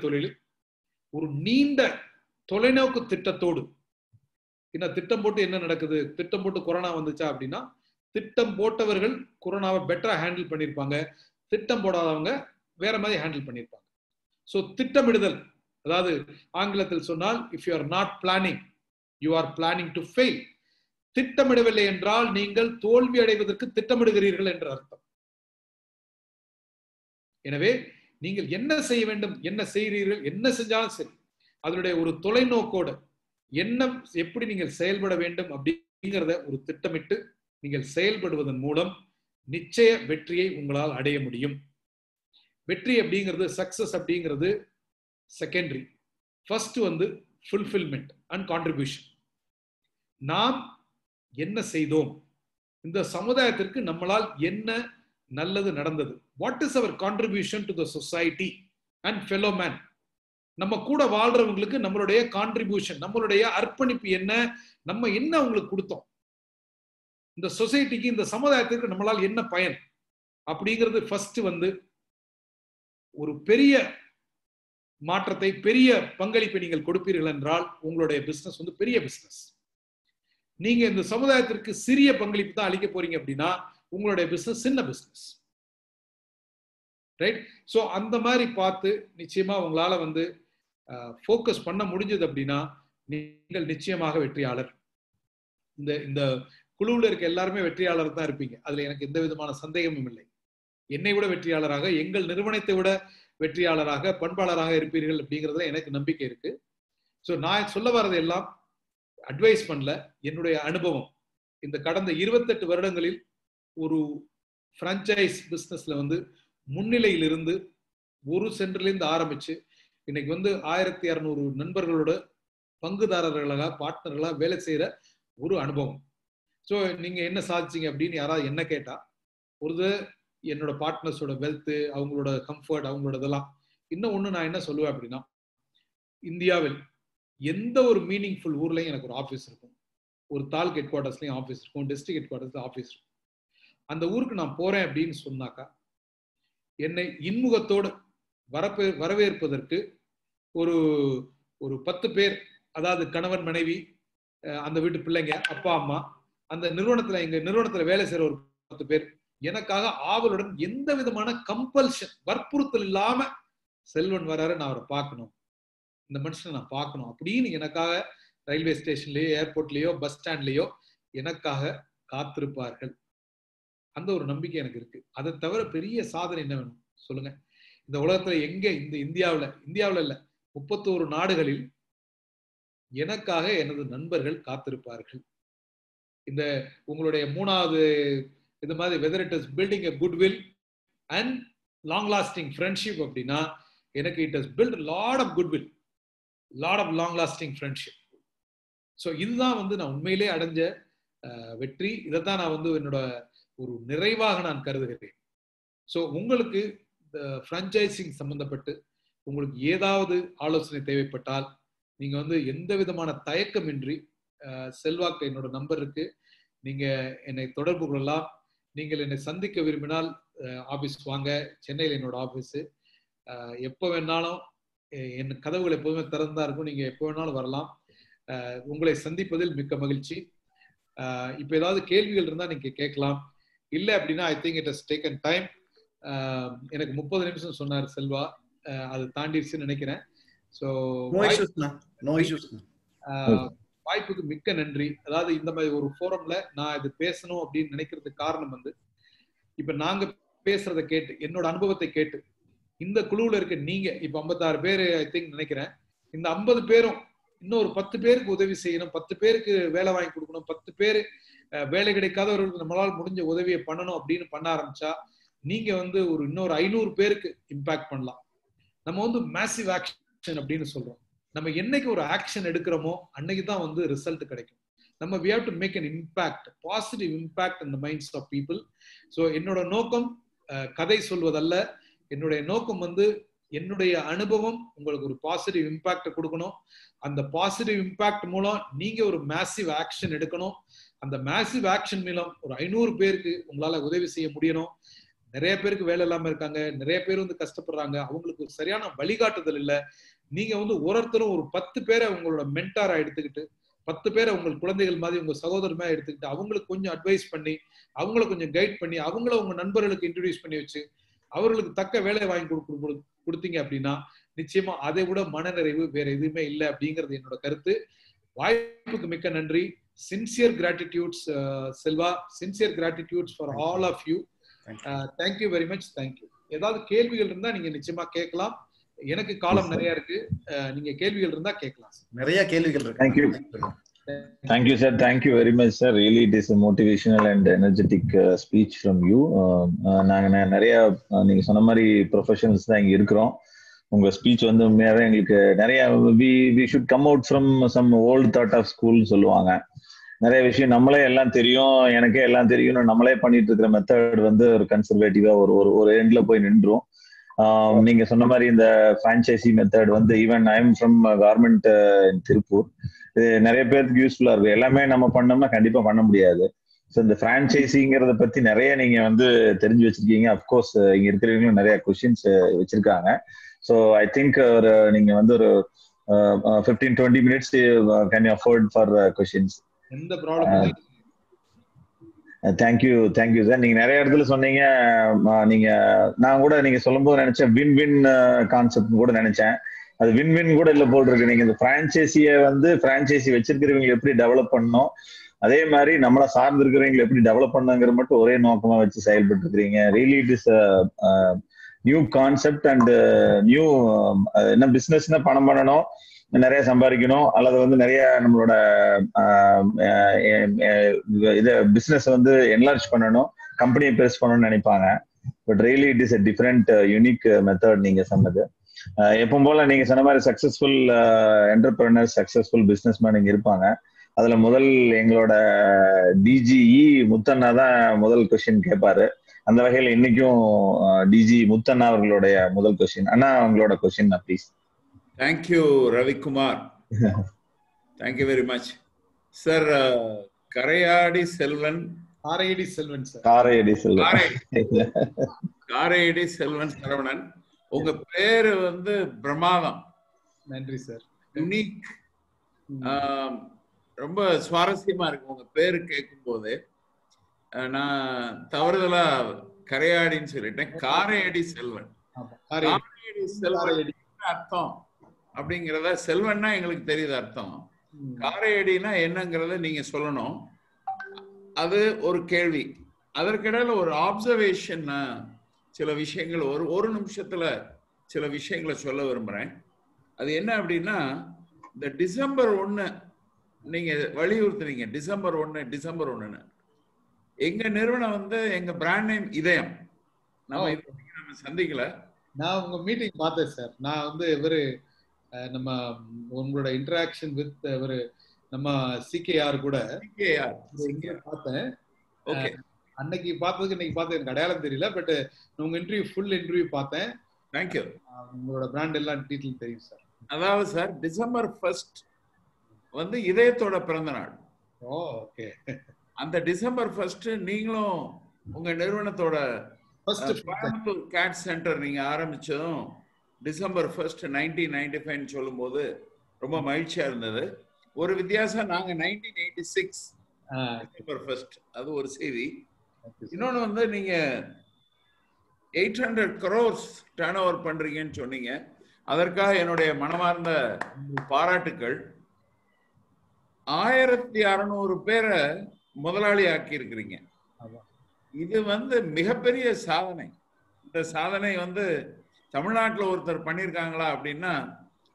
S8: தொழிலில் ஒரு நீண்ட தொலைநோக்கு திட்டத்தோடு, திட்டம் போட்டு என்ன நடக்குது, திட்டம் போட்டு கொரோனா வந்துச்சா அப்படின்னா, திட்டம் போட்டவர்கள் கொரோனாவை பெட்டரா ஹேண்டில் பண்ணியிருப்பாங்க, திட்டம் போடாதவங்க வேற மாதிரி ஹேண்டில் பண்ணியிருப்பாங்க. ஸோ திட்டமிடுதல், அதாவது ஆங்கிலத்தில் சொன்னால் if you are not planning you are planning to fail. திட்டமிடவில்லை என்றால் நீங்கள் தோல்வி அடைவதற்கு திட்டமிடுகிறீர்கள் என்ற அர்த்தம். எனவே நீங்கள் என்ன செய்ய வேண்டும், என்ன செய்கிறீர்கள், என்ன செஞ்சாலும் சரி அதனுடைய ஒரு தொலைநோக்கோடு என்ன எப்படி நீங்கள் செயல்பட வேண்டும் அப்படிங்கிறத ஒரு திட்டமிட்டு நீங்கள் செயல்படுவதன் மூலம் நிச்சய வெற்றியை உங்களால் அடைய முடியும். வெற்றி அப்படிங்கிறது, சக்சஸ் அப்படிங்கிறது செகண்டரி. ஃபர்ஸ்ட் வந்து ஃபுல்ஃபில்மெண்ட் அண்ட் கான்ட்ரிபியூஷன். நாம் என்ன செய்தோம், இந்த சமுதாயத்திற்கு நம்மளால் என்ன நல்லது நடந்தது, what is our contribution to the society and fellow man. நம்ம கூட வாழ்றவங்களுக்கு நம்மளுடைய கான்ட்ரிபியூஷன், நம்மளுடைய அர்ப்பணிப்பு என்ன, நம்ம என்ன அவங்களுக்கு கொடுத்தோம், இந்த சொசைட்டிக்கு இந்த சமுதாயத்திற்கு நம்மளால் என்ன பயன் அப்படிங்கிறது ஃபர்ஸ்ட் வந்து ஒரு பெரிய மாற்றத்தை, பெரிய பங்களிப்பை நீங்கள் கொடுப்பீர்கள் என்றால் உங்களுடைய பிசினஸ் வந்து பெரிய பிசினஸ். நீங்க இந்த சமுதாயத்திற்கு சிறிய பங்களிப்பு தான் அளிக்க போறீங்க அப்படின்னா உங்களுடைய பிசினஸ் சின்ன பிசினஸ். ரைட்? ஸோ அந்த மாதிரி பார்த்து நிச்சயமா உங்களால வந்து ஃபோக்கஸ் பண்ண முடிஞ்சது அப்படின்னா நீங்கள் நிச்சயமாக வெற்றியாளர். இந்த குழுவில் இருக்க எல்லாருமே வெற்றியாளர் தான் இருப்பீங்க, அதுல எனக்கு எந்த விதமான சந்தேகமும் இல்லை. என்னை விட வெற்றியாளராக, எங்கள் நிறுவனத்தை விட வெற்றியாளராக, பண்பாளராக இருப்பீர்கள் அப்படிங்கிறதுல எனக்கு நம்பிக்கை இருக்கு. ஸோ நான் சொல்ல வர்றது எல்லாம் அட்வைஸ் பண்ணல, என்னுடைய அனுபவம். இந்த கடந்த 28 வருடங்களில் ஒரு பிரான்சைஸ் பிசினஸ்ல வந்து முன்னிலையிலிருந்து ஒரு சென்டர்லேருந்து ஆரம்பிச்சு இன்னைக்கு வந்து 1200 நண்பர்களோட பங்குதாரர்களாக, பார்ட்னர்களாக வேலை செய்யற ஒரு அனுபவம். ஸோ நீங்க என்ன சாதிச்சீங்க அப்படின்னு யாராவது என்ன கேட்டா, ஒரு என்னோட பார்ட்னர்ஸோட வெல்த், அவங்களோட கம்ஃபர்ட், அவங்களோட இதெல்லாம். இன்னும் ஒண்ணு நான் என்ன சொல்லுவேன் அப்படின்னா, இந்தியாவில் எந்த ஒரு மீனிங்ஃபுல் ஊர்லயும் எனக்கு ஒரு ஆஃபீஸ் இருக்கும், ஒரு தாலுக் ஹெட் குவார்டர்ஸ்லயும் ஆஃபீஸ் இருக்கும், டிஸ்ட்ரிக்ட் ஹெட் குவார்டர்ஸ்ல ஆஃபீஸ் இருக்கும். அந்த ஊருக்கு நான் போறேன் அப்படின்னு சொன்னாக்கா என்னை இன்முகத்தோடு வரவேற்பதற்கு ஒரு 10 பேர், அதாவது கணவன், மனைவி, அந்த வீட்டு பிள்ளைங்க, அப்பா அம்மா, அந்த நிறுவனத்துல, எங்க நிறுவனத்துல வேலை செய்யற ஒரு 10 பேர் எனக்காக ஆவலுடன், எந்த விதமான கம்பல்ஷன், வற்புறுத்தல் இல்லாம, செல்வன் வராரு, நான் அவரை பார்க்கணும், இந்த மனுஷனை நான் பார்க்கணும் அப்படின்னு எனக்காக ரயில்வே ஸ்டேஷன்லயோ, ஏர்போர்ட்லயோ, பஸ் ஸ்டாண்ட்லயோ எனக்காக காத்திருப்பார்கள். அந்த ஒரு நம்பிக்கை எனக்கு இருக்கு. அதை தவிர பெரிய சாதனை என்ன வேணும் சொல்லுங்க? இந்த உலகத்துல எங்க, இந்த இந்தியாவுல இல்ல, 31 நாடுகளில் எனக்காக எனது நண்பர்கள் காத்திருப்பார்கள். இந்த உங்களுடைய 3வது இது மாதிரி whether it is building a goodwill and long lasting friendship அப்படின்னா, எனக்கு it has built a lot of goodwill, lot of long lasting friendship. So இதுதான் வந்து நான் உண்மையிலே அடைஞ்ச வெற்றி. இதைத்தான் நான் வந்து என்னோட ஒரு நிறைவாக நான் கருதுகிறேன். ஸோ உங்களுக்கு இந்த ஃப்ரான்ச்சைசிங் சம்பந்தப்பட்டு உங்களுக்கு ஏதாவது ஆலோசனை தேவைப்பட்டால் நீங்க வந்து எந்த விதமான தயக்கமின்றி செல்வாக்கு என்னோட நம்பர் இருக்கு, நீங்க என்னை தொடர்பு கொள்ளலாம். நீங்கள் என்னை சந்திக்க விரும்பினால் ஆபீஸ் வாங்க, சென்னையில் என்னோட ஆபீஸு. எப்போ வேணாலும் என் கதவுகள் எப்போதுமே திறந்தா இருக்கும், நீங்க எப்போ வேணாலும் வரலாம். உங்களை சந்திப்பதில் மிக்க மகிழ்ச்சி. இப்போ ஏதாவது கேள்விகள் இருந்தால் நீங்க கேட்கலாம். இல்லை அப்படின்னா I think it has taken time. எனக்கு 30 நிமிஷம் சொன்னார் செல்வா, அது தாண்டிடுச்சுன்னு நினைக்கிறேன். ஸோ வாய்ப்புக்கு மிக்க நன்றி. அதாவது இந்த மாதிரி ஒரு ஃபோரம்ல நான் இது பேசணும் அப்படின்னு நினைக்கிறதுக்கு காரணம் வந்து, இப்ப நாங்க பேசுறதை கேட்டு, என்னோட அனுபவத்தை கேட்டு, இந்த குழுவுல இருக்க நீங்க இப்ப 56 பேர் ஐ திங்க் நினைக்கிறேன், இந்த 50 பேரும் இன்னொரு 10 பேருக்கு உதவி செய்யணும், 10 பேருக்கு வேலை வாங்கி கொடுக்கணும், 10 பேர் வேலை கிடைக்காதவர்களுக்கு நம்மளால முடிஞ்ச உதவியை பண்ணணும் அப்படின்னு பண்ண ஆரம்பிச்சா, நீங்க வந்து ஒரு இன்னொரு 500 பேருக்கு இம்பாக்ட் பண்ணலாம். நம்ம வந்து மேசிவ் ஆக்ஷன் அப்படின்னு சொல்றோம். நம்ம என்னைக்கு ஒரு ஆக்ஷன் எடுக்கிறோமோ அன்னைக்கு தான் வந்து ரிசல்ட் கிடைக்கும். நம்ம we have to make an impact, positive impact in the minds of people. So என்னோட நோக்கம் கதை சொல்வதல்ல, என்னுடைய நோக்கம் வந்து என்னுடைய அனுபவம் உங்களுக்கு ஒரு பாசிட்டிவ் இம்பாக்ட் கொடுக்கணும். அந்த பாசிட்டிவ் இம்பாக்ட் மூலம் நீங்க ஒரு மேசிவ் ஆக்ஷன் எடுக்கணும். அந்த மேசிவ் ஆக்ஷன் மூலம் ஒரு 500 பேருக்கு உங்களால உதவி செய்ய முடியணும். நிறைய பேருக்கு வேலை இல்லாம இருக்காங்க, நிறைய பேர் வந்து கஷ்டப்படுறாங்க, அவங்களுக்கு ஒரு சரியான வழிகாட்டுதல் இல்லை. நீங்க வந்து ஒருத்தரும் ஒரு 10 பேரை உங்களோட மென்டாரா எடுத்துக்கிட்டு, 10 பேரை உங்கள் குழந்தைகள் மாதிரி உங்க சகோதரர் மாதிரி எடுத்துக்கிட்டு, அவங்களுக்கு கொஞ்சம் அட்வைஸ் பண்ணி, அவங்கள கொஞ்சம் கைட் பண்ணி, அவங்கள உங்க நண்பர்களுக்கு இன்ட்ரோடியூஸ் பண்ணி வச்சு அவர்களுக்கு தக்க வேலை வாங்கி கொடுத்தீங்க அப்படின்னா நிச்சயமா அதை விட மனநிறைவு வேற எதுவுமே இல்லை அப்படிங்கிறது என்னோட கருத்து. வாய்ப்புக்கு மிக்க நன்றி. Sincere gratitudes Selva, sincere gratitudes for all of you. Thank you very much. Thank you. ஏதாவது கேள்விகள் இருந்தா நீங்க நிச்சயமா கேட்கலாம். எனக்கு காலம் நிறைய இருக்கு, நீங்க கேள்விகள் இருந்தா கேட்கலாம்.
S9: நிறைய கேள்விகள் இருக்கு.
S2: Thank you sir, thank you very much sir. Really it is a motivational and energetic speech from you. நாங்க நிறைய நீங்க சொன்ன மாதிரி ப்ரொஃபஷனல்ஸ் தான் இங்க இருக்கிறோம். உங்க ஸ்பீச் வந்து உண்மையாவே எங்களுக்கு நிறைய we should come out from some old thought of school சொல்லுவாங்க. நிறைய விஷயம் நம்மளே எல்லாம் தெரியும், எனக்கே எல்லாம் தெரியும், நம்மளே பண்ணிட்டு இருக்கிற மெத்தட் வந்து ஒரு கன்சர்வேட்டிவா ஒரு எண்ட்ல போய் நின்றும். நீங்க சொன்ன மாதிரி இந்த பிரான்ச்சைசி மெத்தட் வந்து even I am from government இன் திருப்பூர், இது நிறைய பேருக்கு யூஸ்ஃபுல்லா இருக்கு. எல்லாமே நம்ம பண்ணோம்னா கண்டிப்பா பண்ண முடியாது. ஸோ இந்த பிரான்ச்சைசிங்கிறத பத்தி நிறைய நீங்க வந்து தெரிஞ்சு வச்சிருக்கீங்க. அப்கோர்ஸ் இங்க இருக்கிறவங்களும் நிறைய கொஸ்டின்ஸ் வச்சிருக்காங்க. ஸோ ஐ திங்க் ஒரு நீங்க வந்து ஒரு 15-20 minutes can you afford for questions?
S8: எந்த ப்ராப்ளம்?
S2: Thank you sir. நீங்க நிறைய இடத்துல சொன்னீங்க. நீங்க நான் கூட நீங்க சொல்லும் போது நினைச்சேன் வின் வின் கான்செப்ட் கூட நினைச்சேன். அது வின் வின் கூட இல்ல போல் இருக்கு. நீங்க இந்த பிரான்ச்சைசியை வந்து பிரான்ச்சைசி வச்சிருக்கிறவங்க எப்படி டெவலப் பண்ணணும், அதே மாதிரி நம்மள சார்ந்து இருக்கிறவங்களை எப்படி டெவலப் பண்ணுங்கிற மட்டும் ஒரே நோக்கமா வச்சு செயல்பட்டு இருக்கிறீங்க. Really it is new concept and new என்ன பிசினஸ்னா பணம் பண்ணணும், நிறைய சம்பாதிக்கணும், அல்லது வந்து நிறைய நம்மளோட இதை பிசினஸ் வந்து என்லார்ஜ் பண்ணணும், கம்பெனியை பெருசு பண்ணணும்னு நினைப்பாங்க. But really it is a different unique method நீங்க சொன்னது. எப்பவும் போல நீங்க சொன்ன மாதிரி successful entrepreneur, successful business man இங்க இருப்பாங்க. அதுல முதல் எங்களோட டிஜிஇ முத்தண்ணா தான் முதல் கொஸ்டின் கேட்பாரு. அந்த வகையில இன்னைக்கும் டிஜி முத்தண்ணா அவர்களுடைய முதல் கொஸ்டின். அண்ணா அவங்களோட question please.
S10: Thank you, Ravi Kumar. Thank you very much. Sir, Karayadi Selvan.
S8: Karayadi Selvan, sir.
S2: Karayadi Selvan.
S10: Karayadi Selvan Saravanan. உங்க பேரு வந்து பிரமாதம்.
S8: நன்றி சார்.
S10: யூனிக். ரொம்ப சுவாரஸ்யமா இருக்கு உங்க பேரு கேட்கும் போது. நான் தவறுதலா கரையாடின்னு சொல்லிட்டேன். காரையடி செல்வன். காரையடி செல்வன் அர்த்தம் அப்படிங்கிறத, செல்வன்னா எங்களுக்கு தெரியுது அர்த்தம், காரையடினா என்னங்கிறத நீங்க சொல்லணும். அது ஒரு கேள்வி. அதற்கிடையில ஒரு ஆப்சர்வேஷன், சில விஷயங்கள் ஒரு நிமிஷத்துல சில விஷயங்களை சொல்ல விரும்புறேன். அது என்ன அப்படின்னா, இந்த டிசம்பர் 1 நீங்க வலியுறுத்துறீங்க. டிசம்பர் 1 எங்க நிறுவனம் வந்து எங்க பிராண்ட் நேம் இதயம். நம்ம சந்திக்கல.
S8: நான் உங்க மீட்டிங் பார்த்தேன் சார். நான் வந்து இவரு நம்ம உங்களோட இன்டராக்ஷன் வித் இவரு நம்ம சிகேஆர் கூட பார்த்தேன். அன்னைக்கு பார்த்ததுக்கு இன்னைக்கு பார்த்தது எனக்கு அடையாளம் தெரியல. பட் உங்க இன்டர்வியூ ஃபுல் இன்டர்வியூ பார்த்தேன்.
S10: தேங்க்யூ.
S8: உங்களோட பிராண்ட் எல்லாம் டீட்டெயில் தெரியும் சார்.
S10: அதாவது சார் டிசம்பர் 1 வந்து இதயத்தோட பிறந்த நாள்.
S8: ஓகே.
S10: அந்த டிசம்பர் 1 நீங்களும் உங்க நிறுவனத்தோட கோயம்புத்தூர் கேட் சென்டர் நீங்க ஆரம்பிச்சதும் டிசம்பர் 1 1995 சொல்லும் போது ரொம்ப மகிழ்ச்சியா இருந்தது. ஒரு வித்தியாசம், நாங்க 1986 டிசம்பர் 1 அது ஒரு செய்தி. இன்னொன்னு வந்து நீங்க 800 crores டர்ன் ஓவர் பண்றீங்கன்னு சொன்னீங்க. அதற்காக என்னுடைய மனமார்ந்த பாராட்டுக்கள். 1600 பேரை முதலாளி ஆக்கி இருக்கிறீங்க. இது வந்து மிகப்பெரிய சாதனை. இந்த சாதனை வந்து தமிழ்நாட்டில் ஒருத்தர் பண்ணியிருக்காங்களா அப்படின்னா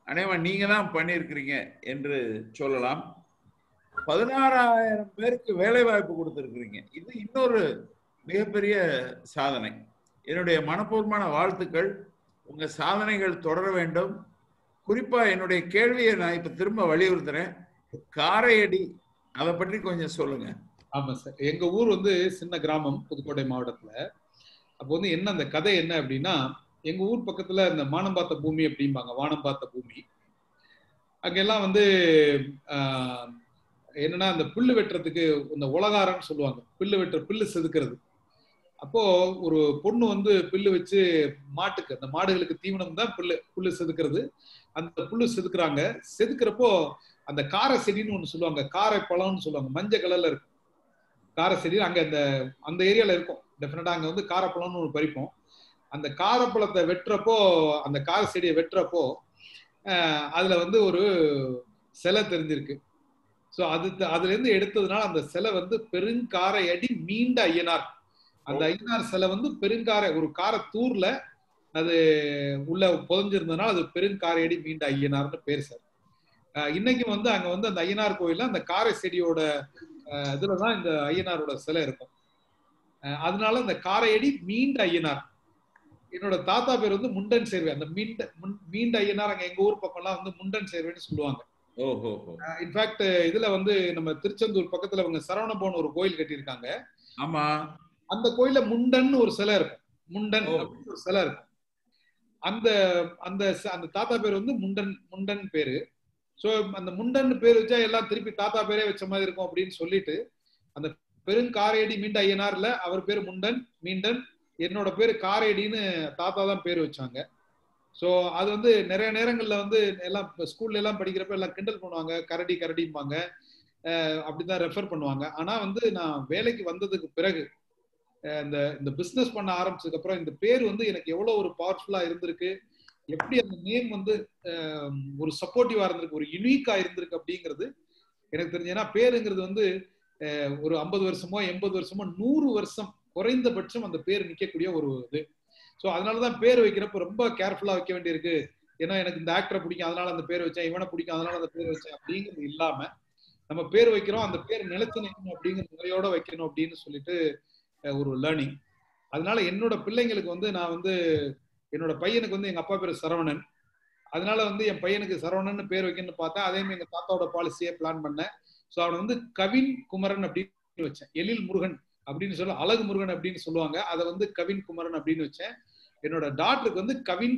S10: அநேகமா நீங்க தான் பண்ணியிருக்கிறீங்க என்று சொல்லலாம். 16,000 பேருக்கு வேலை வாய்ப்பு கொடுத்திருக்கிறீங்க. இது இன்னொரு மிகப்பெரிய சாதனை. என்னுடைய மனப்பூர்வமான வாழ்த்துக்கள். உங்க சாதனைகள் தொடர வேண்டும். குறிப்பா என்னுடைய கேள்வியை நான் இப்ப திரும்ப வலியுறுத்துறேன். காரையடி அதை பற்றி கொஞ்சம் சொல்லுங்க.
S8: ஆமா சார், எங்க ஊர் வந்து சின்ன கிராமம், புதுக்கோட்டை மாவட்டத்துல. அப்போ வந்து என்ன அந்த கதை என்ன அப்படின்னா, எங்க ஊர் பக்கத்துல இந்த வானம் பார்த்த பூமி அப்படிம்பாங்க, வானம் பார்த்த பூமி. அங்கெல்லாம் வந்து என்னன்னா அந்த புல்லு வெட்டுறதுக்கு இந்த உலகாரன்னு சொல்லுவாங்க, புல்லு செதுக்கிறது. அப்போ ஒரு பொண்ணு வந்து புல்லு வச்சு மாட்டுக்கு, அந்த மாடுகளுக்கு தீவனம் தான் புல்லு செதுக்கிறது. அந்த புல்லு செதுக்குறாங்க. செதுக்குறப்போ அந்த காரை செடின்னு ஒண்ணு சொல்லுவாங்க, காரை பழம்னு சொல்லுவாங்க, மஞ்சள் கலர்ல இருக்கும் காரை செடி. அங்க அந்த ஏரியால இருக்கும் டெஃபினட்டா. அங்க வந்து காரப்பழம்னு ஒன்று பறிப்போம். அந்த காரப்பழத்தை வெட்டுறப்போ, அந்த கார செடியை வெட்டுறப்போ அதுல வந்து ஒரு சிலை தெரிஞ்சிருக்கு. ஸோ அதுல இருந்து எடுத்ததுனால அந்த சிலை வந்து பெருங்காரையடி மீண்ட ஐயனார். அந்த ஐயனார் சிலை வந்து பெருங்காரை, ஒரு காரத்தூர்ல அது உள்ள புதஞ்சிருந்ததுனால அது பெருங்காரையடி மீண்ட ஐயனார்னு பேர் சார். இன்னைக்கும் வந்து அங்க வந்து அந்த ஐயனார் கோயில்ல அந்த காரை செடியோட இதுலதான் இந்த ஐயனாரோட சிலை இருக்கும். அதனால இந்த காரையடி மீண்ட ஐயனார். என்னோட தாத்தா பேர் வந்து முண்டன் சேர்வை. அந்த மீண்ட ஐயனார் அங்க எங்க ஊர் பக்கம்லாம் வந்து முண்டன் சேர்வைன்னு சொல்லுவாங்க. இன்ஃபேக்ட் இதுல வந்து நம்ம திருச்செந்தூர் பக்கத்துல அவங்க சரவணபவன் ஒரு கோயில் கட்டியிருக்காங்க.
S10: ஆமா,
S8: அந்த கோயில்ல முண்டன் ஒரு சிலை இருக்கும். முண்டன் அப்படின்னு ஒரு சிலை இருக்கும். அந்த அந்த அந்த தாத்தா பேர் வந்து முண்டன் பேரு. சோ அந்த முண்டன் பேர் வச்சா எல்லாம் திருப்பி தாத்தா பேரே வச்ச மாதிரி இருக்கும் அப்படின்னு சொல்லிட்டு அந்த பெருங்காரையடி மீண்ட ஐயனார்ல அவர் பேர் முண்டன், மீண்டன். என்னோட பேரு காரையடின்னு தாத்தா தான் பேர் வச்சாங்க. ஸோ அது வந்து நிறைய நேரங்கள்ல வந்து எல்லாம் ஸ்கூல்ல எல்லாம் படிக்கிறப்ப எல்லாம் கிண்டல் பண்ணுவாங்க, கரடிம்பாங்க, அப்படிதான் ரெஃபர் பண்ணுவாங்க. ஆனா வந்து நான் வேலைக்கு வந்ததுக்கு பிறகு இந்த பிசினஸ் பண்ண ஆரம்பிச்சதுக்கு அப்புறம் இந்த பேர் வந்து எனக்கு எவ்வளவு ஒரு பவர்ஃபுல்லா இருந்திருக்கு, எப்படி அந்த நேம் வந்து ஒரு சப்போர்ட்டிவா இருந்திருக்கு, ஒரு யூனிக்கா இருந்திருக்கு அப்படிங்கிறது எனக்கு தெரிஞ்சு. ஏன்னா பேருங்கிறது வந்து ஒரு 50 வருஷமோ 80 வருஷமோ 100 வருஷம் குறைந்தபட்சம் அந்த பேர் நிக்கக்கூடிய ஒரு இது. ஸோ அதனாலதான் பேர் வைக்கிறப்ப ரொம்ப கேர்ஃபுல்லா வைக்க வேண்டியிருக்கு. ஏன்னா எனக்கு இந்த ஆக்டரை பிடிக்கும் அதனால அந்த பேர் வச்சேன், இவனை பிடிக்கும் அதனால அந்த பேர் வச்சேன் அப்படிங்கிறது இல்லாம நம்ம பேர் வைக்கிறோம், அந்த பேர் நிலைச்சு நிற்கணும் அப்படிங்கிற முறையோட வைக்கணும் அப்படின்னு சொல்லிட்டு ஒரு லேர்னிங். அதனால என்னோட பிள்ளைங்களுக்கு வந்து நான் வந்து என்னோட பையனுக்கு வந்து எங்க அப்பா பேர் சரவணன். அதனால வந்து என் பையனுக்கு சரவணன் பேர் வைக்கணும்னு பார்த்தேன். அதே மாதிரி எங்க தாத்தாவோட பாலிசியே பிளான் பண்ணேன். ஸோ அவனை வந்து கவின் குமரன் அப்படின்னு வச்சேன். எழில் முருகன் அப்படின்னு சொல்ல, அழகு முருகன் அப்படின்னு சொல்லுவாங்க, அதை வந்து கவின் குமரன் அப்படின்னு வச்சேன். என்னோட டாக்டருக்கு வந்து கவின்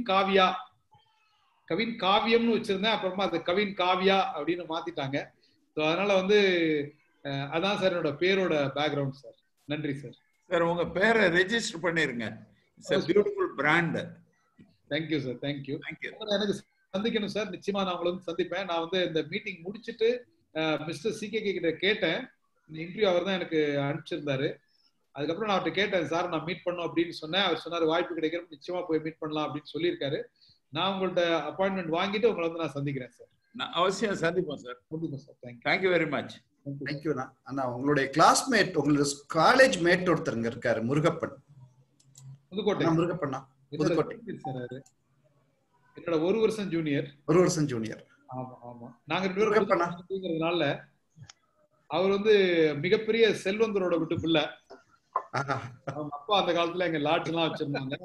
S8: காவியம்னு வச்சிருந்தேன். அப்புறமா அது கவின் காவியா அப்படின்னு மாத்திட்டாங்க. ஸோ அதனால வந்து அதான் சார் என்னோட பேரோட பேக்ரவுண்ட் சார். நன்றி சார்.
S10: சார் உங்க பேரை ரெஜிஸ்டர் பண்ணிருங்க. It's a beautiful brand.
S8: Thank you sir. Thank you. எனக்கு சந்திக்கணும் சார். நிச்சயமா நான் உங்களை வந்து சந்திப்பேன். நான் வந்து இந்த மீட்டிங் முடிச்சுட்டு மிஸ்டர் CKK கிட்ட கேட்டேன். இந்த இன்டர்வியூ அவர் தான் எனக்கு அனுப்பிச்சிருந்தாரு. அதுக்கப்புறம் நான் அவர்கிட்ட கேட்டேன், சார் நான் மீட் பண்ணணும் அப்படின்னு சொன்னேன். அவர் சொன்னார் வாய்ப்பு கிடைக்கிறப்ப நிச்சயமா போய் மீட் பண்ணலாம் அப்படின்னு சொல்லியிருக்காரு. நான் உங்கள்ட்ட அப்பாயின்மெண்ட் வாங்கிட்டு உங்களை வந்து நான் சந்திக்கிறேன் சார்.
S10: நான் அவசியம் சந்திப்போம் சார்.
S8: கண்டிப்பா sir.
S10: Thank you very much.
S9: Thank you. அண்ணா உங்களுடைய கிளாஸ்மேட், உங்களுடைய காலேஜ் மேட் ஒருத்தருங்க இருக்காரு, முருகப்பன்.
S8: புதுக்கோட்டை.
S9: முருகப்பண்ணா புதுக்கோட்டை
S8: சார். என்னோட ஒரு வருஷம் ஜூனியர். ஆமா. நாங்க 2 பேரும் அப்படிங்கிறதுனால அவர் வந்து மிகப்பெரிய செல்வந்தரோட விட்டு பிள்ளை. அவங்க அப்பா அந்த காலத்துல எங்க லாட்ஜ் எல்லாம் வச்சிருந்தாங்க.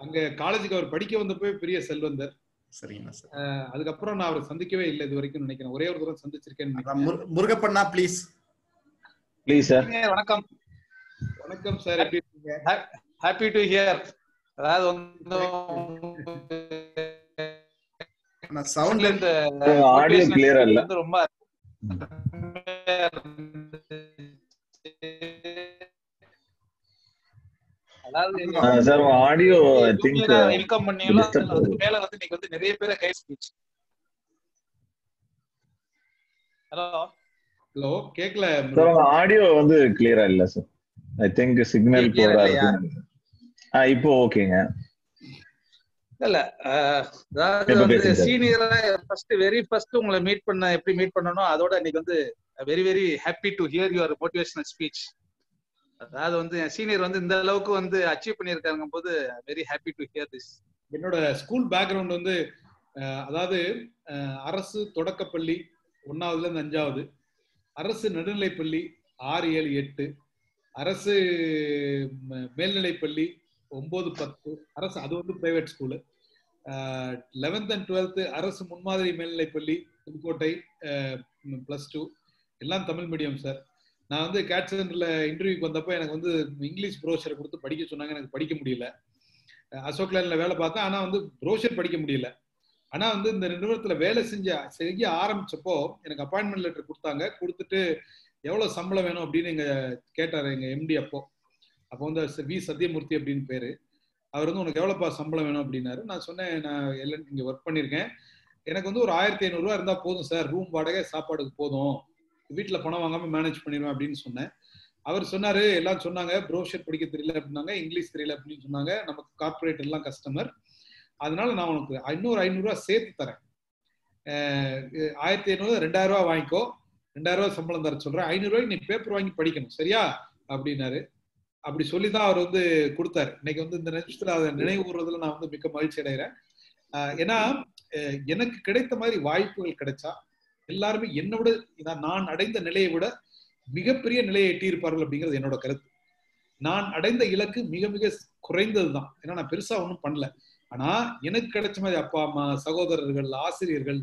S8: அங்க காலேஜுக்கு அவர் படிக்க வந்தப்போ பெரிய செல்வந்தர்.
S9: சரிங்களா சார்.
S8: அதுக்கப்புறம் நான் அவரை சந்திக்கவே இல்லை இது வரைக்கும் நினைக்கிறேன். ஒரே ஒரு தடவை சந்திச்சிருக்கேன்.
S9: முருகப்பண்ணா ப்ளீஸ்
S2: சார்.
S8: வணக்கம் சார், எப்படி இருக்கீங்க?
S11: Happy to hear. அதாவது
S9: சவுண்ட்ல
S2: இந்த ஆடியோ கிளியரா இல்ல.
S11: ரொம்ப அதாவது
S2: sir audio I think
S11: income பண்ணீங்களா, அதுக்கு மேல வந்து நீங்க வந்து நிறைய பேரை ஹை ஸ்பீச்.
S8: ஹலோ கேக்கல
S2: சார், ஆடியோ வந்து கிளியரா இல்ல சார். ஐ திங்க் சிக்னல் போரா இருக்கு. இப்போ ஓகேங்க.
S11: இல்ல அதாவது வந்து சீனியரா வெரி ஃபர்ஸ்ட் உங்களை மீட் பண்ண எப்படி மீட் பண்ணணும், அதோட இன்னைக்கு வந்து very very happy to here your motivational speech. அதாவது வந்து சீனியர் வந்து இந்த அளவுக்கு வந்து அச்சீவ் பண்ணியிருக்காங்க போது very happy to here this.
S8: என்னோட ஸ்கூல் பேக்ரவுண்ட் வந்து அதாவது அரசு தொடக்கப்பள்ளி 1ஆவதுல இருந்து 5ஆவது, அரசு நடுநிலைப்பள்ளி 6, 7, 8, அரசு மேல்நிலைப்பள்ளி 9, 10, அரசு அது வந்து private school. 11th and 12th அரசு முன்மாதிரி மேல்நிலைப்பள்ளி புதுக்கோட்டை, +2 எல்லாம் தமிழ் மீடியம் சார். நான் வந்து கேட் சென்டர்ல இன்டர்வியூக்கு வந்தப்போ எனக்கு வந்து இங்கிலீஷ் ப்ரோஷரை கொடுத்து படிக்க சொன்னாங்க. எனக்கு படிக்க முடியல. அசோக் லேண்ட்ல வேலை பார்த்தேன், ஆனா வந்து ப்ரோஷர் படிக்க முடியல. ஆனா வந்து இந்த நிறுவனத்துல வேலை செய்ய ஆரம்பிச்சப்போ எனக்கு அப்பாயின்மெண்ட் லெட்டர் கொடுத்தாங்க. கொடுத்துட்டு எவ்வளவு சம்பளம் வேணும் அப்படின்னு கேட்டாரு எங்க எம்டி. அப்போ வந்து வி சத்யமூர்த்தி அப்படின்னு பேரு. அவர் வந்து உனக்கு எவ்வளவுப்பா சம்பளம் வேணும் அப்படின்னாரு. நான் சொன்னேன், நான் எல்லாம் இங்க ஒர்க் பண்ணிருக்கேன், எனக்கு வந்து ஒரு 1500 ரூபா இருந்தா போதும் சார், ரூம் வாடகை சாப்பாடுக்கு போதும், வீட்டுல பணம் வாங்காம மேனேஜ் பண்ணிடுவேன் அப்படின்னு சொன்னேன். அவர் சொன்னாரு, எல்லாம் சொன்னாங்க ப்ரோஷர் படிக்க தெரியல அப்படின்னாங்க, இங்கிலீஷ் தெரியல அப்படின்னு சொன்னாங்க, நமக்கு கார்பரேட் எல்லாம் கஸ்டமர், அதனால நான் உனக்கு இன்னொரு 500 ரூபா சேர்த்து தரேன், 1500 2000 ரூபா வாங்கிக்கோ, 2000 ரூபா சம்பளம் தர சொல்றேன், 500 ரூபாய்க்கு நீ பேப்பர் வாங்கி படிக்கணும் சரியா அப்படின்னாரு. அப்படி சொல்லிதான் அவர் வந்து கொடுத்தாரு. இன்னைக்கு வந்து இந்த நிமிஷத்துல அதை நினைவு கூறுறதுல நான் வந்து மிக்க மகிழ்ச்சி அடைகிறேன். ஏன்னா எனக்கு கிடைத்த மாதிரி வாய்ப்புகள் கிடைச்சா எல்லாருமே என்னை விட நான் அடைந்த நிலையை விட மிகப்பெரிய நிலையை எட்டியிருப்பார்கள் அப்படிங்கிறது என்னோட கருத்து. நான் அடைந்த இலக்கு மிக மிக குறைந்ததுதான். ஏன்னா நான் பெருசா ஒன்றும் பண்ணல. ஆனா எனக்கு கிடைச்ச மாதிரி அப்பா அம்மா, சகோதரர்கள், ஆசிரியர்கள்,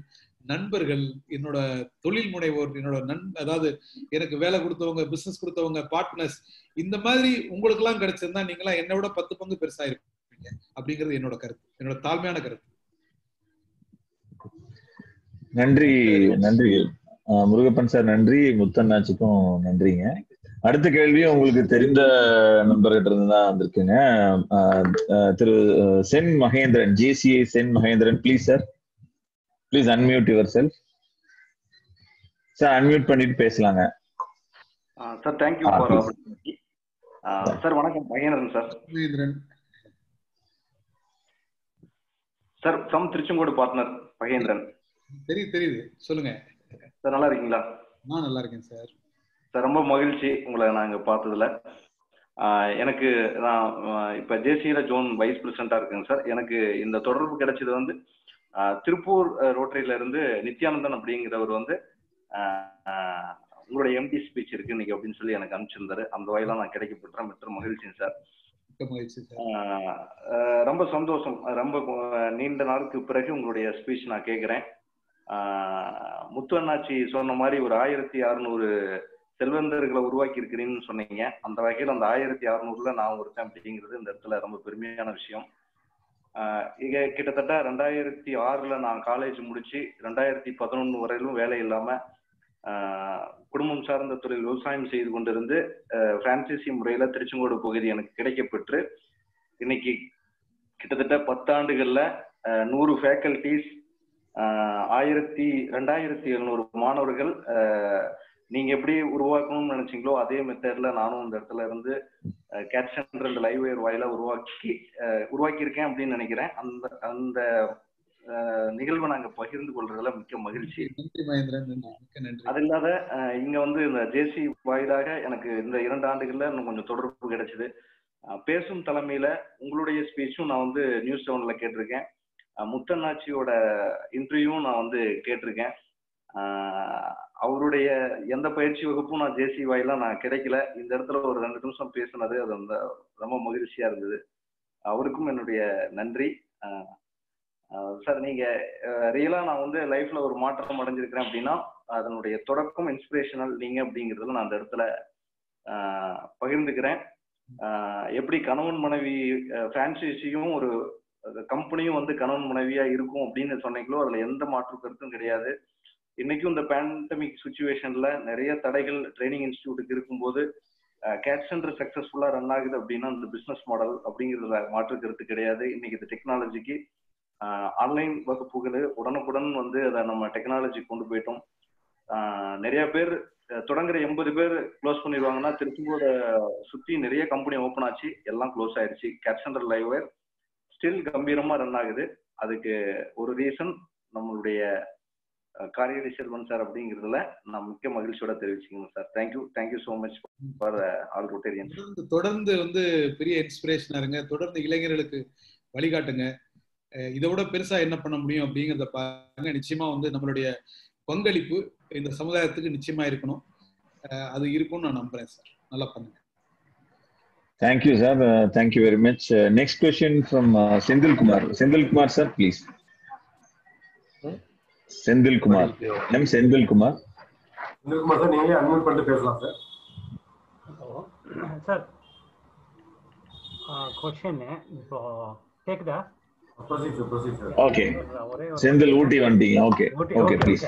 S8: நண்பர்கள், என்னோட தொழில் முனைவோர், என்னோட அதாவது எனக்கு வேலை கொடுத்தவங்க, பிசினஸ் கொடுத்தவங்க, பார்ட்னர்ஸ், இந்த மாதிரி உங்களுக்கு எல்லாம் கிடைச்சிருந்தா நீங்களாம் என்னை விட 10 பங்கு பெருசா இருப்பீங்க அப்படிங்கிறது என்னோட கருத்து, என்னோட தாழ்மையான கருத்து.
S2: நன்றி நன்றி முருகப்பன் சார், நன்றி. முத்தண்ணாச்சிக்கும் நன்றிங்க. அடுத்த கேள்வி உங்களுக்கு தெரிந்த நண்பர்கிட்ட இருந்து தான் வந்திருக்குங்க. Thiru Sen Mahendran, JCI Sen Mahendran, please sir, please unmute yourself sir. Unmute பண்ணிட்டு பேசலாங்க
S12: sir. Thank you for opportunity sir. வணக்கம், Mahendran sir.
S8: Mahendran
S12: sir, from Tiruchengode partner Mahendran.
S8: தெரியுது, சொல்லுங்க
S12: சார். நல்லா இருக்கீங்களா?
S8: நான் நல்லா இருக்கேன் சார்.
S12: சார், ரொம்ப மகிழ்ச்சி உங்களை நாங்க பார்த்ததுல. எனக்கு நான் இப்ப ஜேசியில ஜோன் வைஸ் பிரசிடண்டா இருக்குங்க சார். எனக்கு இந்த தொடர்பு கிடைச்சது வந்து திருப்பூர் ரோட்டரியில இருந்து நித்யானந்தன் அப்படிங்கிறவர் வந்து உங்களுடைய எம்டி ஸ்பீச் இருக்கு இன்னைக்கு அப்படின்னு சொல்லி எனக்கு அனுப்பிச்சிருந்தாரு. அந்த வகையில நான் கிடைக்கப்பட்டுறேன். மிக்க மகிழ்ச்சிங்க சார். ரொம்ப சந்தோஷம். ரொம்ப நீண்ட நாளுக்கு பிறகு உங்களுடைய ஸ்பீச் நான் கேட்கிறேன். முத்து அண்ணாச்சி சொன்ன மாதிரி ஒரு 1600 செல்வந்தர்களை உருவாக்கி இருக்கிறீன்னு சொன்னீங்க. அந்த வகையில் அந்த 1600ல நான் ஒருத்தன் அப்படிங்கிறது இந்த இடத்துல ரொம்ப பெருமையான விஷயம். இங்க கிட்டத்தட்ட 2006ல நான் காலேஜ் முடிச்சு 2011 வரையிலும் வேலை இல்லாம குடும்பம் சார்ந்த தொழில் விவசாயம் செய்து கொண்டிருந்து பிரான்சைசி முறையில திருச்செங்கோடு பகுதி எனக்கு கிடைக்கப்பெற்று இன்னைக்கு கிட்டத்தட்ட 10 ஆண்டுகள்ல 100 ஃபேக்கல்டிஸ், 2700 மாணவர்கள் நீங்க எப்படி உருவாக்கணும்னு நினைச்சீங்களோ அதே மெத்தட்ல நானும் இந்த இடத்துல இருந்து கேட் சென்டர் இந்த லைவ் வயர் வாயில உருவாக்கி இருக்கேன் அப்படின்னு நினைக்கிறேன். அந்த நிகழ்வை நாங்க பகிர்ந்து கொள்றதுல மிக்க மகிழ்ச்சி. அது இல்லாத இங்க வந்து இந்த ஜேசி வாயிலாக எனக்கு இந்த 2 ஆண்டுகள்ல இன்னும் கொஞ்சம் தொடர்பு கிடைச்சது. பேசும் தலைமையில உங்களுடைய ஸ்பீச்சும் நான் வந்து நியூஸ் 7ல கேட்டிருக்கேன். முத்தண்ணாச்சியோட இன்டர்வியூவும் நான் வந்து கேட்டிருக்கேன். அவருடைய எந்த பயிற்சி வகுப்பும் நான் ஜேசி வாயிலா நான் கிடைக்கல. இந்த இடத்துல ஒரு 2 நிமிஷம் பேசினது அது வந்து ரொம்ப மகிழ்ச்சியா இருந்தது. அவருக்கும் என்னுடைய நன்றி. சார், நீங்க ரியலா நான் வந்து லைஃப்ல ஒரு மாற்றம் அடைஞ்சிருக்கிறேன் அப்படின்னா அதனுடைய தொடக்கம் இன்ஸ்பிரேஷனல் நீங்க அப்படிங்கிறதுல நான் அந்த இடத்துல பகிர்ந்துக்கிறேன். எப்படி கணவன் மனைவி பிரான்சைசியும் ஒரு கம்பெனியும் வந்து கணவன் மனைவியா இருக்கும் அப்படின்னு சொன்னீங்களோ அதுல எந்த மாற்று கருத்தும் கிடையாது. இன்னைக்கும் இந்த பேண்டமிக் சுச்சுவேஷன்ல நிறைய தடைகள் ட்ரைனிங் இன்ஸ்டிடியூட்டுக்கு இருக்கும்போது கேட் சென்டர் சக்சஸ்ஃபுல்லா ரன் ஆகுது அப்படின்னா அந்த பிசினஸ் மாடல் அப்படிங்கிறதுல மாற்று கருத்து கிடையாது. இன்னைக்கு இந்த டெக்னாலஜிக்கு ஆன்லைன் வகுப்புகள் உடனுக்குடன் வந்து அதை நம்ம டெக்னாலஜி கொண்டு போயிட்டோம். நிறைய பேர் தொடங்குற 80 பேர் க்ளோஸ் பண்ணிடுவாங்கன்னா திருச்செங்கோட சுத்தி நிறைய கம்பெனி ஓப்பன் ஆச்சு, எல்லாம் க்ளோஸ் ஆயிடுச்சு. கேட் சென்டர் லைவ்வேர் ஸ்டில் கம்பீரமா ரன் ஆகுது. அதுக்கு ஒரு ரீசன் நம்மளுடைய காரியடி செல்வன் சார் அப்படிங்கிறதுல நான் மிக்க மகிழ்ச்சியோட தெரிவிச்சுக்கணும் sir. Thank you so much for all Rotarians.
S8: தொடர்ந்து வந்து பெரிய இன்ஸ்பிரேஷனா இருங்க, தொடர்ந்து இளைஞர்களுக்கு வழிகாட்டுங்க. இதை விட பெருசா என்ன பண்ண முடியும் அப்படிங்கிறத பாருங்க. நிச்சயமா வந்து நம்மளுடைய பங்களிப்பு இந்த சமுதாயத்துக்கு நிச்சயமா இருக்கணும், அது இருக்கும்னு நான் நம்புறேன் சார். நல்லா பண்ணுங்க.
S2: Thank you, sir. Thank you very much. Next question from Sendil Kumar. Sendil Kumar, sir, please. Sendil Kumar. M. Sendil Kumar.
S6: Sendil Kumar, sir, நீங்க அன்மியூட் பண்ணிட்டு பேசலாம் சார்.
S13: சார் क्वेश्चन இப்போ கேக்குதா?
S6: Proceed, sir.
S2: Okay. Sendil ஊட்டி வந்துட்டீங்க. Okay, please.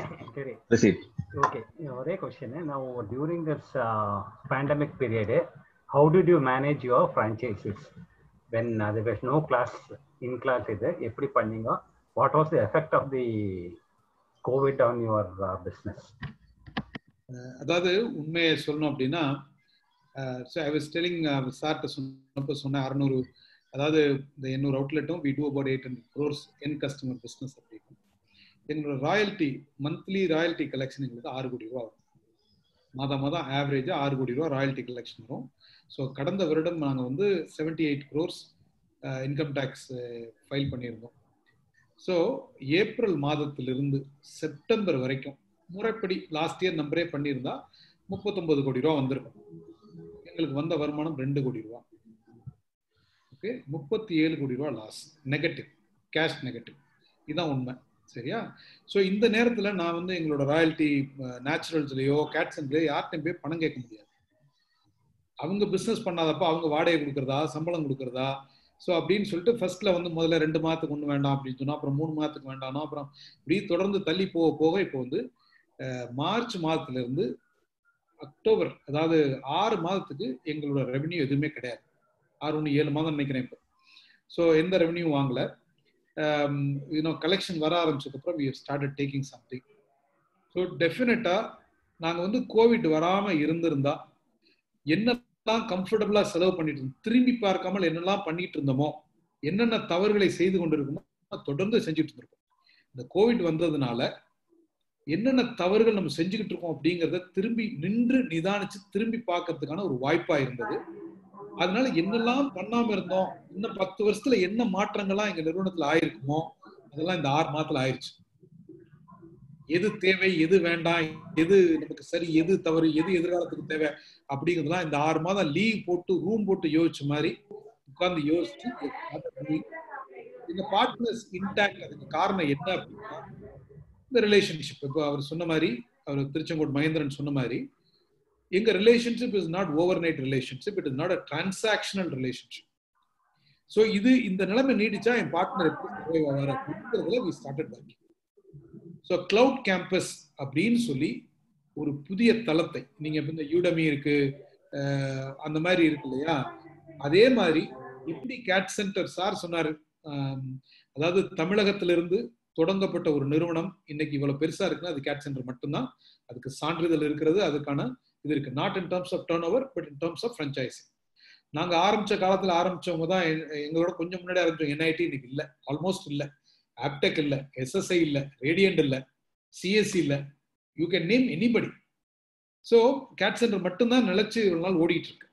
S2: Proceed.
S13: Okay. ஒரே question. Now during this pandemic period, how did you manage your franchises when there was no class in class? இது எப்படி பண்ணீங்க? What was the effect of the COVID on your business?
S8: அதாவது உண்மையை சொல்லணும் அப்படின்னா, I was telling சார்ட்ட சொன்ன 600, அதாவது இந்த 800 அவுட்லெட்டும் we do about 800 crores end customer business அப்படின்னு. எங்களோட ராயல்ட்டி மந்த்லி ராயல்ட்டி கலெக்ஷன் எங்களுக்கு 6 கோடி ரூபா வரும். மாதம் ஆவரேஜா 6 கோடி ரூபா ராயல்ட்டி கலெக்ஷன் வரும். ஸோ கடந்த வருடம் நாங்கள் வந்து 78 crores இன்கம் டேக்ஸ் ஃபைல் பண்ணியிருந்தோம். ஸோ ஏப்ரல் மாதத்திலிருந்து செப்டம்பர் வரைக்கும் முறைப்படி லாஸ்ட் இயர் நம்பரே பண்ணியிருந்தா 39 கோடி ரூபா வந்திருக்கும். எங்களுக்கு வந்த வருமானம் 2 கோடி ரூபா. ஓகே, 37 கோடி ரூபா லாஸ், நெகட்டிவ், கேஷ் நெகட்டிவ். இதுதான் உண்மை. சரியா? ஸோ இந்த நேரத்தில் நான் வந்து எங்களோட ராயல்ட்டி நேச்சுரல்ஸ்லையோ கேட்சன்லையோ யார்கிட்டையும் போய் பணம் கேட்க முடியாது. அவங்க பிஸ்னஸ் பண்ணாதப்போ அவங்க வாடகை கொடுக்குறதா, சம்பளம் கொடுக்குறதா, ஸோ அப்படின்னு சொல்லிட்டு ஃபர்ஸ்ட்ல வந்து முதல்ல 2 மாதத்துக்கு ஒன்று வேண்டாம் அப்படின்னு சொன்னா, அப்புறம் 3 மாதத்துக்கு வேண்டாம், அப்புறம் இப்படி தொடர்ந்து தள்ளி போக இப்போ வந்து மார்ச் மாதத்துலேருந்து அக்டோபர், அதாவது 6 மாதத்துக்கு எங்களோட ரெவென்யூ எதுவுமே கிடையாது. 7 மாதம் நினைக்கிறேன் இப்போ. ஸோ எந்த ரெவென்யூ வாங்கல. கலெக்ஷன் வர ஆரம்பிச்சதுக்கப்புறம் we have started taking something. So டெஃபினட்டா நாங்கள் வந்து கோவிட் வராமல் இருந்திருந்தா என்னெல்லாம் கம்ஃபர்டபுளா செலவு பண்ணிட்டு இருந்தோம், திரும்பி பார்க்காமல் என்னெல்லாம் பண்ணிட்டு இருந்தோமோ, என்னென்ன தவறுகளை செய்து கொண்டிருக்கோமோ தொடர்ந்து செஞ்சுட்டு இருந்திருக்கோம். இந்த கோவிட் வந்ததுனால என்னென்ன தவறுகள் நம்ம செஞ்சுக்கிட்டு இருக்கோம் அப்படிங்கிறத திரும்பி நின்று நிதானிச்சு திரும்பி பார்க்கறதுக்கான ஒரு வாய்ப்பா இருந்தது. அதனால என்னெல்லாம் பண்ணாம இருந்தோம், இன்னும் 10 வருஷத்துல என்ன மாற்றங்கள்லாம் எங்க நிறுவனத்துல ஆயிருக்குமோ அதெல்லாம் இந்த 6 மாதத்துல ஆயிடுச்சு. எது தேவை, எது வேண்டாம், எது நமக்கு சரி, எது தவறு, எது எதிர்காலத்துக்கு தேவை அப்படிங்கிறதுலாம் இந்த 6 மாதம் லீவ் போட்டு ரூம் போட்டு யோசிச்ச மாதிரி உட்கார்ந்து யோசிச்சு இந்த பார்ட்னர்ஸ் இன்டாக்ட். அதுக்கு காரணம் என்ன அப்படின்னா இந்த ரிலேஷன்ஷிப். இப்போ அவர் சொன்ன மாதிரி, அவர் திருச்செங்கோடு மகேந்திரன் சொன்ன மாதிரி, எங்க relationship is not overnight relationship, it is not a transactional relationship. So இந்த நிலைமை நீடிச்சா என் பார்ட்னர் எப்படி வர we started working. So cloud campus அப்படின்னு சொல்லி ஒரு புதிய தளத்தை, நீங்க இந்த யூடமி இருக்கு, அந்த மாதிரி இருக்கு இல்லையா, அதே மாதிரி இப்படி கேட் சென்டர் சார் சொன்னாரு, அதாவது தமிழகத்திலிருந்து தொடங்கப்பட்ட ஒரு நிறுவனம் இன்னைக்கு இவ்வளவு பெருசா இருக்குன்னா அது கேட் சென்டர் மட்டும்தான். அதுக்கு சான்றிதழ் இருக்கிறது, அதுக்கான இது இருக்கு. Not in terms of turnover, but in terms of franchising. நாங்க ஆரம்பிச்ச காலத்துல ஆரம்பிச்சவங்க தான் எங்களோட கொஞ்சம் முன்னாடி ஆரம்பிச்சோம். என்ஐடி இன்னைக்கு இல்ல, ஆல்மோஸ்ட் இல்ல, ஆப்டெக் இல்ல, எஸ்எஸ்ஐ இல்ல, ரேடியன்ட் இல்ல, சிஎஸ்சி இல்ல, you can name anybody. So CAD centre மட்டும்தான் நிலைச்சு ஒரு நாள் ஓடிட்டு இருக்கு.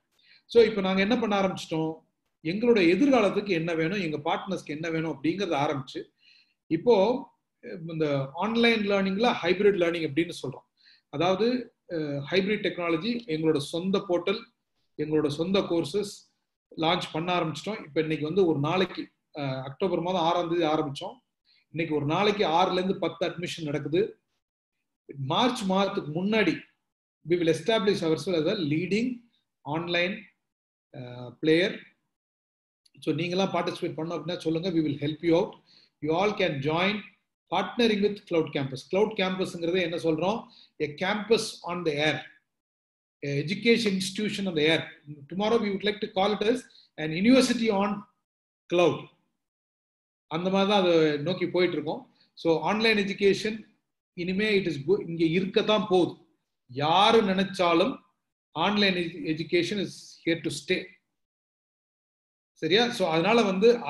S8: ஸோ இப்போ நாங்க என்ன பண்ண ஆரம்பிச்சிட்டோம், எங்களோட எதிர்காலத்துக்கு என்ன வேணும், எங்க பார்ட்னர்ஸ்க்கு என்ன வேணும் அப்படிங்கறத ஆரம்பிச்சு இப்போ இந்த ஆன்லைன் லேர்னிங்ல ஹைபிரிட் லேர்னிங் அப்படின்னு சொல்றோம். அதாவது ஹைபிரிட் டெக்னாலஜி, எங்களோட சொந்த போர்ட்டல், எங்களோட சொந்த கோர்சஸ் லான்ச் பண்ண ஆரம்பிச்சிட்டோம். இப்போ இன்னைக்கு வந்து ஒரு நாளைக்கு அக்டோபர் மாதம் 6ஆம் தேதி ஆரம்பிச்சோம். இன்னைக்கு ஒரு நாளைக்கு 6ல இருந்து 10 அட்மிஷன் நடக்குது. மார்ச் மாதத்துக்கு முன்னாடி we will establish ourselves as a leading online player. So நீங்களாம் பார்ட்டிசிபேட் பண்ணோம் அப்படின்னா சொல்லுங்க, we will help you out. You all can join partnering with Cloud Campus. Cloud Campusங்கிறது என்ன சொல்றோம், a campus on the air, a education institution on the air. Tomorrow we would like to call it as an university on cloud. அந்த மாதிரி தான் அது நோக்கி போயிட்டு இருக்கோம். ஸோ ஆன்லைன் எஜுகேஷன் இனிமே இட் இஸ் இங்க இருக்கத்தான் போகுது. யாரு நினைச்சாலும் online education is here to stay. சரியா? ஸோ அதனால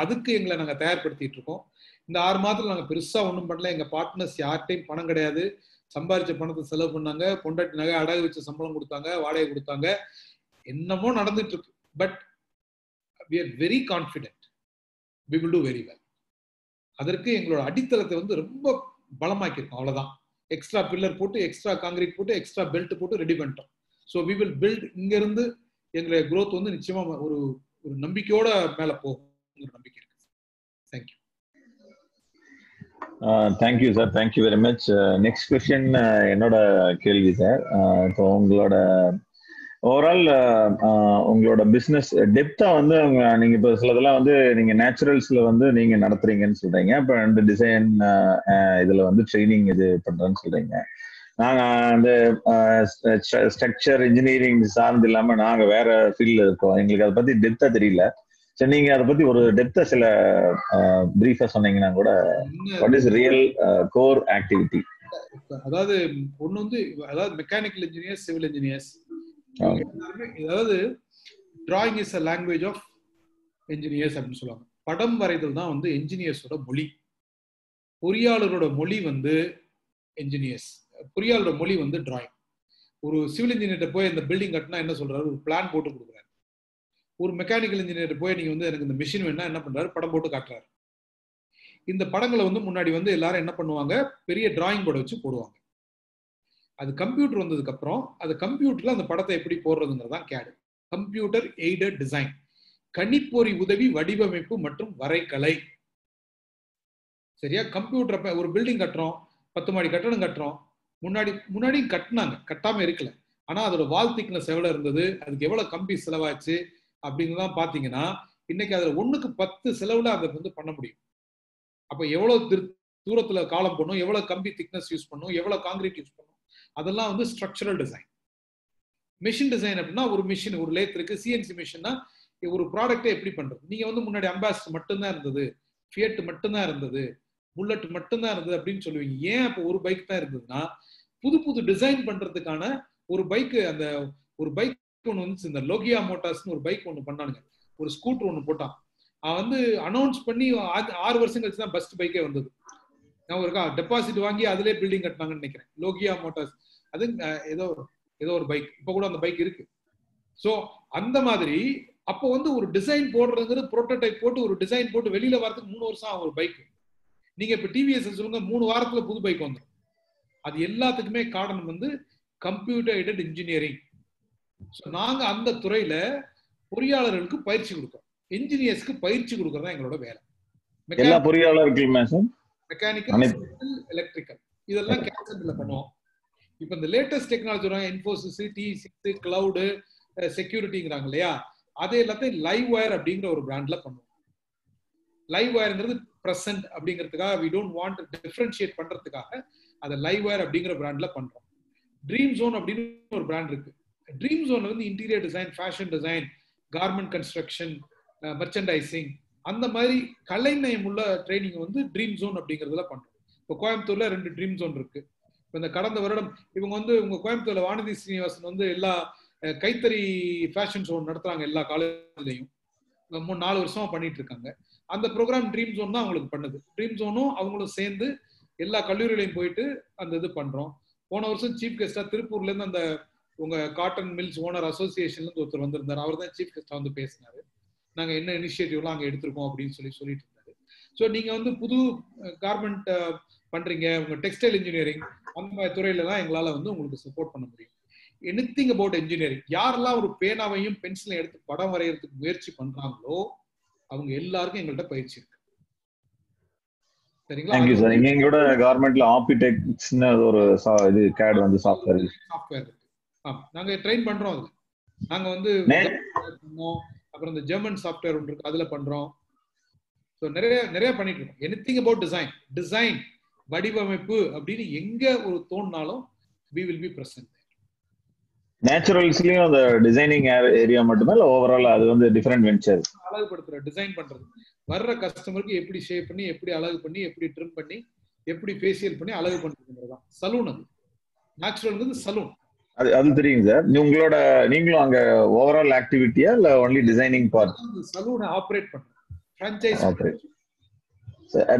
S8: அதுக்கு எங்களை நாங்க தயார்படுத்திட்டு இருக்கோம். இந்த 6 மாதத்துல நாங்க பெருசா ஒன்றும் பண்ணல. எங்க பார்ட்னர்ஸ் யார்கிட்டையும் பணம் கிடையாது. சம்பாதிச்ச பணத்தை செலவு பண்ணாங்க, பொண்டாட்டி நகை அடகு வச்சு சம்பளம் கொடுத்தாங்க, வாடகை கொடுத்தாங்க, என்னமோ நடந்துட்டு இருக்கு. But we are very confident we will do very well. அதற்கு எங்களோட அடித்தளத்தை ரொம்ப பலமாக்கியிருக்கோம். அவ்வளவுதான். எக்ஸ்ட்ரா பில்லர் போட்டு, எக்ஸ்ட்ரா காங்கிரீட் போட்டு, எக்ஸ்ட்ரா பெல்ட் போட்டு ரெடி பண்ணிட்டோம். So we will build. இங்க இருந்து எங்களுடைய growth நிச்சயமா ஒரு நம்பிக்கையோட மேல போகும் நம்பிக்கை இருக்கு. Thank you.
S2: Thank you sir, thank you very much. Next question என்னோட கேள்வி சார். இப்போ உங்களோட ஓவரால் உங்களோட பிசினஸ் டெப்தா நீங்க இப்போ சிலதெல்லாம் நீங்க நேச்சுரல்ஸ்ல நீங்க நடத்துறீங்கன்னு சொல்றீங்க. இப்போ ரெண்டு டிசைன் இதுல ட்ரைனிங் இது பண்றேன்னு சொல்றீங்க. நாங்க அந்த ஸ்ட்ரக்சர் இன்ஜினியரிங் சார்ந்து இல்லாம நாங்க வேற ஃபீல்ட்ல இருக்கோம். எங்களுக்கு அதை பத்தி டெப்தா தெரியல. சரி, நீங்க அதை பத்தி ஒரு டெப்தா சில பிரீஃபா சொன்னீங்கன்னா கூட, what is real core activity?
S8: அதாவது ஒண்ணு அதாவது மெக்கானிக்கல் இன்ஜினியர்ஸ், சிவில் இன்ஜினியர்ஸ், அதாவது drawing is a language of engineers அப்படின்னு சொல்லுவாங்க. படம் வரைதல் தான் என்ஜினியர்ஸோட மொழி. பொறியாளரோட மொழி என்ஜினியர்ஸ், பொறியாளரோட மொழி டிராயிங். ஒரு சிவில் இன்ஜினியர் போய் இந்த பில்டிங் கட்டினா என்ன சொல்றாரு? ஒரு பிளான் போட்டு கொடுக்குறாரு. ஒரு மெக்கானிக்கல் இன்ஜினியர் போய் நீங்க எனக்கு இந்த மிஷின் வேணா என்ன பண்றாரு? படம் போட்டு காட்டுறாரு. இந்த படங்களை முன்னாடி எல்லாரும் என்ன பண்ணுவாங்க? பெரிய டிராயிங் போர்டை வச்சு போடுவாங்க. அது கம்ப்யூட்டர் வந்ததுக்கு அப்புறம் அது கம்ப்யூட்டர்ல அந்த படத்தை எப்படி போடுறதுங்கிறதான் கேடு, கம்ப்யூட்டர் எய்டட் டிசைன், கணிப்பொறி உதவி வடிவமைப்பு மற்றும் வரைகலை. சரியா? கம்ப்யூட்டர் ஒரு பில்டிங் கட்டுறோம், 10 மாடி கட்டடம் கட்டுறோம். முன்னாடி கட்டினாங்க, கட்டாம இருக்கல. ஆனா அதோட வால் திக்னஸ் எவ்வளவு இருந்தது, அதுக்கு எவ்வளவு கம்பி செலவாச்சு அப்படின்னுதான் பாத்தீங்கன்னா, இன்னைக்கு அதுல 1க்கு 10 செலவுல அதை பண்ண முடியும். அப்ப எவ்வளவு தூரத்துல காலம் பண்ணும், எவ்வளவு கம்பி திக்னஸ் யூஸ் பண்ணும், எவ்வளவு காங்கிரீட் யூஸ் பண்ணும், அதெல்லாம் ஸ்ட்ரக்சரல் டிசைன். மிஷின் டிசைன் அப்படின்னா ஒரு மிஷின், ஒரு லேத் இருக்கு, சிஎன்சி மிஷின்னா ஒரு ப்ராடக்டை எப்படி பண்றது. நீங்க முன்னாடி அம்பாசிடர் மட்டும்தான் இருந்தது, ஃபியட் மட்டும்தான் இருந்தது, புல்லட் மட்டும்தான் இருந்தது அப்படின்னு சொல்லுவீங்க. ஏன் அப்போ ஒரு பைக் தான் இருந்ததுன்னா, புது டிசைன் பண்றதுக்கான ஒரு பைக், அந்த ஒரு பைக் ஒன்று இந்த லோகியா மோட்டார்ஸ்னு ஒரு பைக் ஒன்று பண்ணானுங்க. ஒரு ஸ்கூட்டர் ஒன்று போட்டான். அவன் அனௌன்ஸ் பண்ணி 6 வருஷம் கழிச்சு தான் பெஸ்ட் பைக்கே வந்தது. நான் ஒரு டெபாசிட் வாங்கி அதிலே பில்டிங் கட்டினாங்கன்னு நினைக்கிறேன், லோகியா மோட்டார்ஸ். அது ஏதோ ஒரு பைக், இப்ப கூட அந்த பைக் இருக்கு. சோ அந்த மாதிரி அப்போ ஒரு டிசைன் போடுறதுங்கிறது, புரோட்டோடைப் போட்டு ஒரு டிசைன் போட்டு வெளியில வரதுக்கு 3 வருஷம் ஆகும் ஒரு பைக். நீங்க இப்ப டிவிஎஸ் சொல்லுங்க, 3 வாரத்துல புது பைக் வந்துடும். அது எல்லாத்துக்குமே காரணம் கம்ப்யூட்டர் எய்டட் இன்ஜினியரிங். நாங்க அந்த துறையில பொறியாளர்களுக்கு பயிற்சி கொடுக்கிறோம், என்ஜினியர்ஸ்க்கு பயிற்சி கொடுக்கறதா எங்களோட வேலை.
S2: எல்லா பொறியாளர்களுக்குமே
S8: மெக்கானிக்கல், எலக்ட்ரிக்கல் இதெல்லாம் கேம்பஸ்ல பண்ணுவோம். இப்ப இந்த latest technology Infosys, T6, cloud, செக்யூரிட்டிங்கிறாங்க இல்லையா, அதே எல்லாத்தையும் லைவ் வயர் அப்படிங்கிற ஒரு பிராண்ட்ல பண்ணுவோம். லைவ் வயர்ங்கிறது பிரசன்ட் அப்படிங்கிறதுக்காக, we don't want to differentiate பண்றதுக்காக அதை லைவ் வயர் அப்படிங்கிற பிராண்ட்ல பண்றோம். ட்ரீம் ஜோன் அப்படின்னு ஒரு பிராண்ட் இருக்கு. Dream zone interior design, fashion design, garment construction, merchandising, அந்த மாதிரி கலைநயம் உள்ள ட்ரைனிங் ட்ரீம் ஜோன் அப்படிங்கிறதுல பண்றோம். இப்போ கோயம்புத்தூர்ல 2 ட்ரீம் ஜோன் இருக்கு. இப்போ இந்த கடந்த வருடம் இவங்க உங்க கோயம்புத்தூர்ல வானதி ஸ்ரீனிவாசன் எல்லா கைத்தறி ஃபேஷன் ஷோ நடத்துறாங்க எல்லா காலேஜ்லயும். 4 வருஷமா பண்ணிட்டு இருக்காங்க. அந்த ப்ரோக்ராம் ட்ரீம் ஜோன் தான் அவங்களுக்கு பண்ணுது. ட்ரீம் ஜோனும் அவங்களும் சேர்ந்து எல்லா கல்லூரிகளையும் போயிட்டு அந்த இது பண்றோம். போன வருஷம் சீஃப் கெஸ்டா திருப்பூர்ல இருந்து அந்த உங்க காட்டன் மில்ஸ் ஓனர் அசோசியேஷன்ல இருந்து ஒருத்தர் வந்திருந்தாரு. அவர் தான் சீஃப் கெஸ்டா பேசினாரு. நாங்க என்ன இனிஷியேட்டிவ்லாம் அங்க எடுத்திருக்கோம் அப்படின்னு சொல்லிட்டு இருந்தாரு. ஸோ நீங்க புது கார்மெண்ட் பண்றீங்க, உங்க டெக்ஸ்டைல் இன்ஜினியரிங் அந்த மாதிரி துறையில தான் எங்களால உங்களுக்கு சப்போர்ட் பண்ண முடியும். எனிதிங் அபவுட் இன்ஜினியரிங், யாரெல்லாம் ஒரு பேனாவையும் பென்சிலையும் எடுத்து படம் வரையறதுக்கு முயற்சி பண்றாங்களோ அவங்க எல்லாருக்கும் எங்கள்கிட்ட பயிற்சி இருக்கு. சரிங்களா?
S2: Thank you sir. எங்களோட கவர்மெண்ட்ல ஆர்கிடெக்ட்ஸ்னு ஒரு இது CAD சாஃப்ட்வேர்
S8: இருக்கு. ஆமா, நாங்க ட்ரெயின் பண்றோம். அதுல நாங்க அப்புறம் இந்த ஜெர்மன் சாஃப்ட்வேர் ஒன்று இருக்கு, அதுல பண்றோம். ஸோ நிறைய பண்ணிட்டு இருக்கோம். எனிதிங் அபவுட் டிசைன் வடிவமைப்பு அப்படின்னு எங்க ஒரு தோணுனாலும் we will be present.
S2: நேச்சுரல்ஸ்லயும் அந்த டிசைனிங் ஏரியா மட்டுமே இல்ல ஓவரால் அது டிஃபரெண்ட் வெஞ்சர்.
S8: அழகுபடுத்துற டிசைன் பண்றது, வர்ற கஸ்டமருக்கு எப்படி ஷேப் பண்ணி, எப்படி அழகு பண்ணி, எப்படி ட்ரிம் பண்ணி, எப்படி ஃபேஷியல் பண்ணி அழகு பண்றதுங்கிறது தான் சலூன். அது நேச்சுரல்ங்கிறது சலூன்.
S2: அது தெரியுங்க சார். உங்களோட நீங்களும் அங்க ஓவரால் ஆக்டிவிட்டியா இல்ல only designing part?
S8: Saloon operate பண்றோம். Franchise
S2: operate.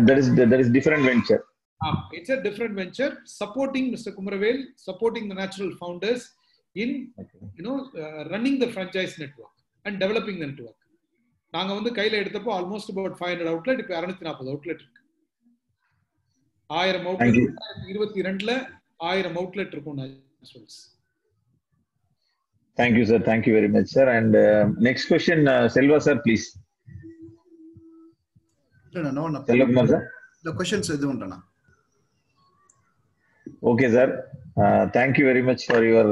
S2: That is different venture.
S8: It's a different venture supporting Mr. Kumaravel, supporting the natural founders in running the franchise network and developing the network. நாங்க வந்து கையில எடுத்தப்போ ஆல்மோஸ்ட் about 500 அவுட்லெட், இப்போ 240 அவுட்லெட் இருக்கு. 1000 அவுட்லெட் 22ல 1000 அவுட்லெட் இருக்கும் naturals.
S2: Thank you, sir. Thank you very much, sir. And next question, Selva sir, please.
S9: No.
S2: Selva Kumar sir.
S9: The questions edu undana.
S2: Okay, sir. Thank you very much for your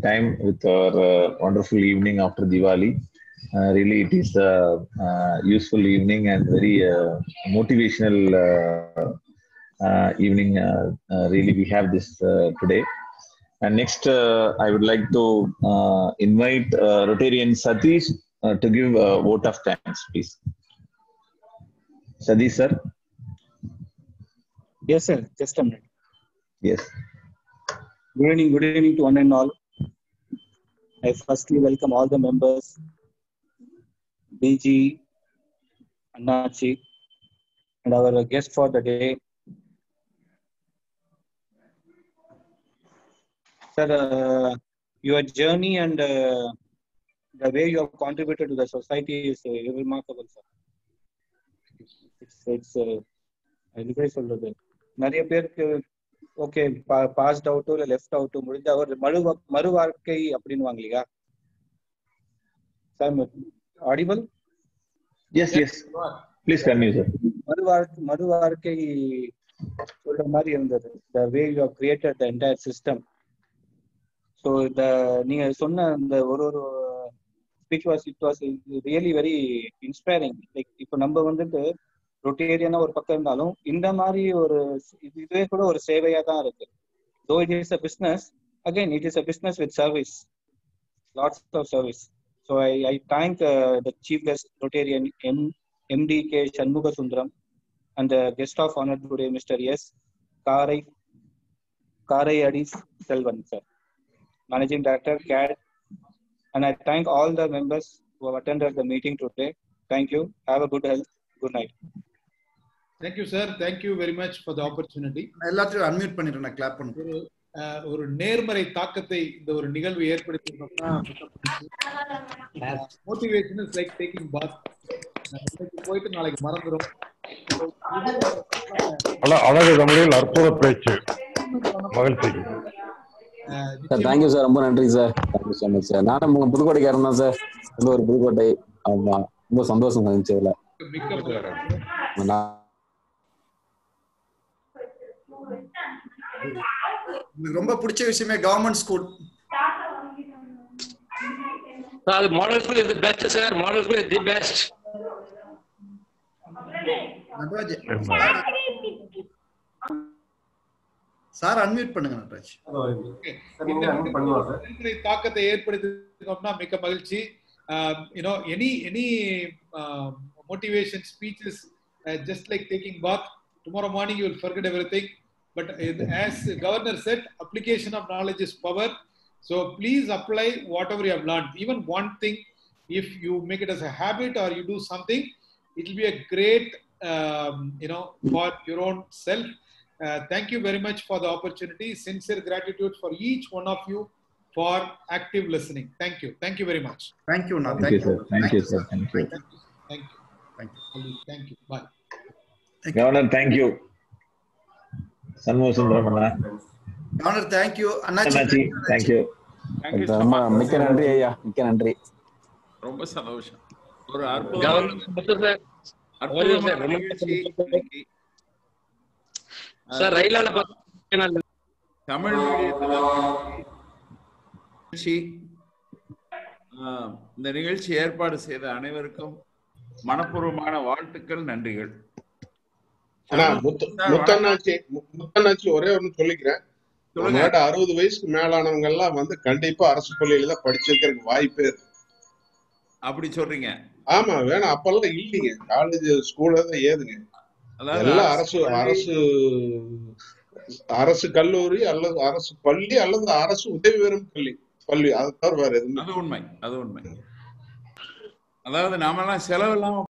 S2: time with our wonderful evening after Diwali. Really, it is a useful evening and very motivational evening. Really, we have this today. And next, I would like to invite Rotarian Satish to give a vote of thanks, please. Satish, sir.
S14: Yes, sir. Just a minute.
S2: Yes.
S14: Good evening to one and all. I firstly welcome all the members, BG, Annachi, and our guest for the day. Sir, your journey and the way you have contributed to the society is remarkable, sir. It's அதுவே சொல்றது நிறைய பேருக்கு ஓகே பாஸ்ட் அவுட்டோ இல்லை லெஃப்ட் அவுட்டோ முடிஞ்ச அவர் மறு வாழ்க்கை அப்படின்னுவாங்க இல்லையா sir? Audible?
S2: Yes, please continue, sir.
S14: மறு வாழ்க்கை சொல்ற மாதிரி இருந்தது. The way you have created the entire system. So நீங்க சொன்ன அந்த ஒரு speech was really very inspiring. Like இப்போ நம்ம வந்துட்டு ரொட்டேரியனா ஒரு பக்கம் இருந்தாலும் இந்த மாதிரி ஒரு இதுவே கூட ஒரு சேவையா தான் இருக்கு. Though it is a business, again it is a business with service, lots of service. So I thank the chief guest Rotarian MDK Shanmuga Sundaram and the guest of honor today Mr. S. Karayadi Selvan, sir, Managing Director CAD, and I thank all the members who have attended the meeting today. Thank you. Have a good health. Good night.
S8: Thank you, sir. Thank you very much for the opportunity.
S9: எல்லாத்தையும் அன்மியூட் பண்ணிடுறேன், கிளாப் பண்ணுங்க.
S8: ஒரு நேர்மறை தாக்கத்தை இந்த ஒரு நிகழ்வு ஏற்படுத்தினா மோட்டிவேஷன் இஸ் லைக் டேக்கிங் பாத். போயிட்டு நாளைக்கு மறந்துடும்.
S15: அழகு தமிழில் அற்புத பேச்சு. மகிழ்ச்சி.
S16: தேங்க்யூ சார், ரொம்ப நன்றி sir. Thank you so much sir. நானும் உங்க புதுக்கோட்டைக்காரன் தான் சார். ஒரு புதுக்கோட்டை. ஆமா, ரொம்ப சந்தோஷம் இருந்துச்சு.
S9: ரொம்ப பிடிச்ச விஷயமே government school.
S17: Sir model school is the best sir. Model school is the best.
S9: Sir unmute பண்ணுங்க நட்ராஜ்.
S8: தாக்கத்தை ஏற்படுத்தினோம்னா மிக்க மகிழ்ச்சி. Any motivation speeches just like taking bath. Tomorrow morning you will forget everything. But as Governor said, application of knowledge is power. So please apply whatever you have learned. Even one thing, if you make it as a habit or you do something, it will be a great, for your own self. Thank you very much for the opportunity. Sincere gratitude for each one of you for active listening. Thank you. Thank you very much.
S9: Thank you.
S2: Thank you, sir. Thank you, sir. Thank you.
S8: Thank you. Bye.
S2: Governor, thank you. Shanmuga Sundaram.
S9: Governor, thank you.
S2: Annachi, thank you.
S16: மிக்க நன்றி ஐயா, மிக்க நன்றி.
S10: ரொம்ப சந்தோஷம். ஒரு அற்புதமான தமிழ் இந்த நிகழ்ச்சி ஏற்பாடு செய்த அனைவருக்கும் மனப்பூர்வமான வாழ்த்துக்கள், நன்றிகள்.
S5: முத்தண்ணாச்சி ஒரே ஒண்ணு சொல்லிக்கிறேன். 60 வயசுக்கு மேலானவங்க எல்லாம் வந்து கண்டிப்பா அரசு பள்ளியில தான் படிச்சிருக்கிறதுக்கு வாய்ப்பே இருக்கு.
S10: அப்படி சொல்றீங்க?
S5: ஆமா, வேணாம். அப்பெல்லாம் இல்லைங்க, காலேஜ் ஸ்கூல்ல தான் ஏதுங்க. எல்லாம் அரசு கல்லூரி அல்லது அரசு பள்ளி அல்லது அரசு உதவி பெறும் பள்ளி அதை தவிர வேற எதுவும்.
S10: அது உண்மை. அதாவது நாமெல்லாம் செலவு இல்லாம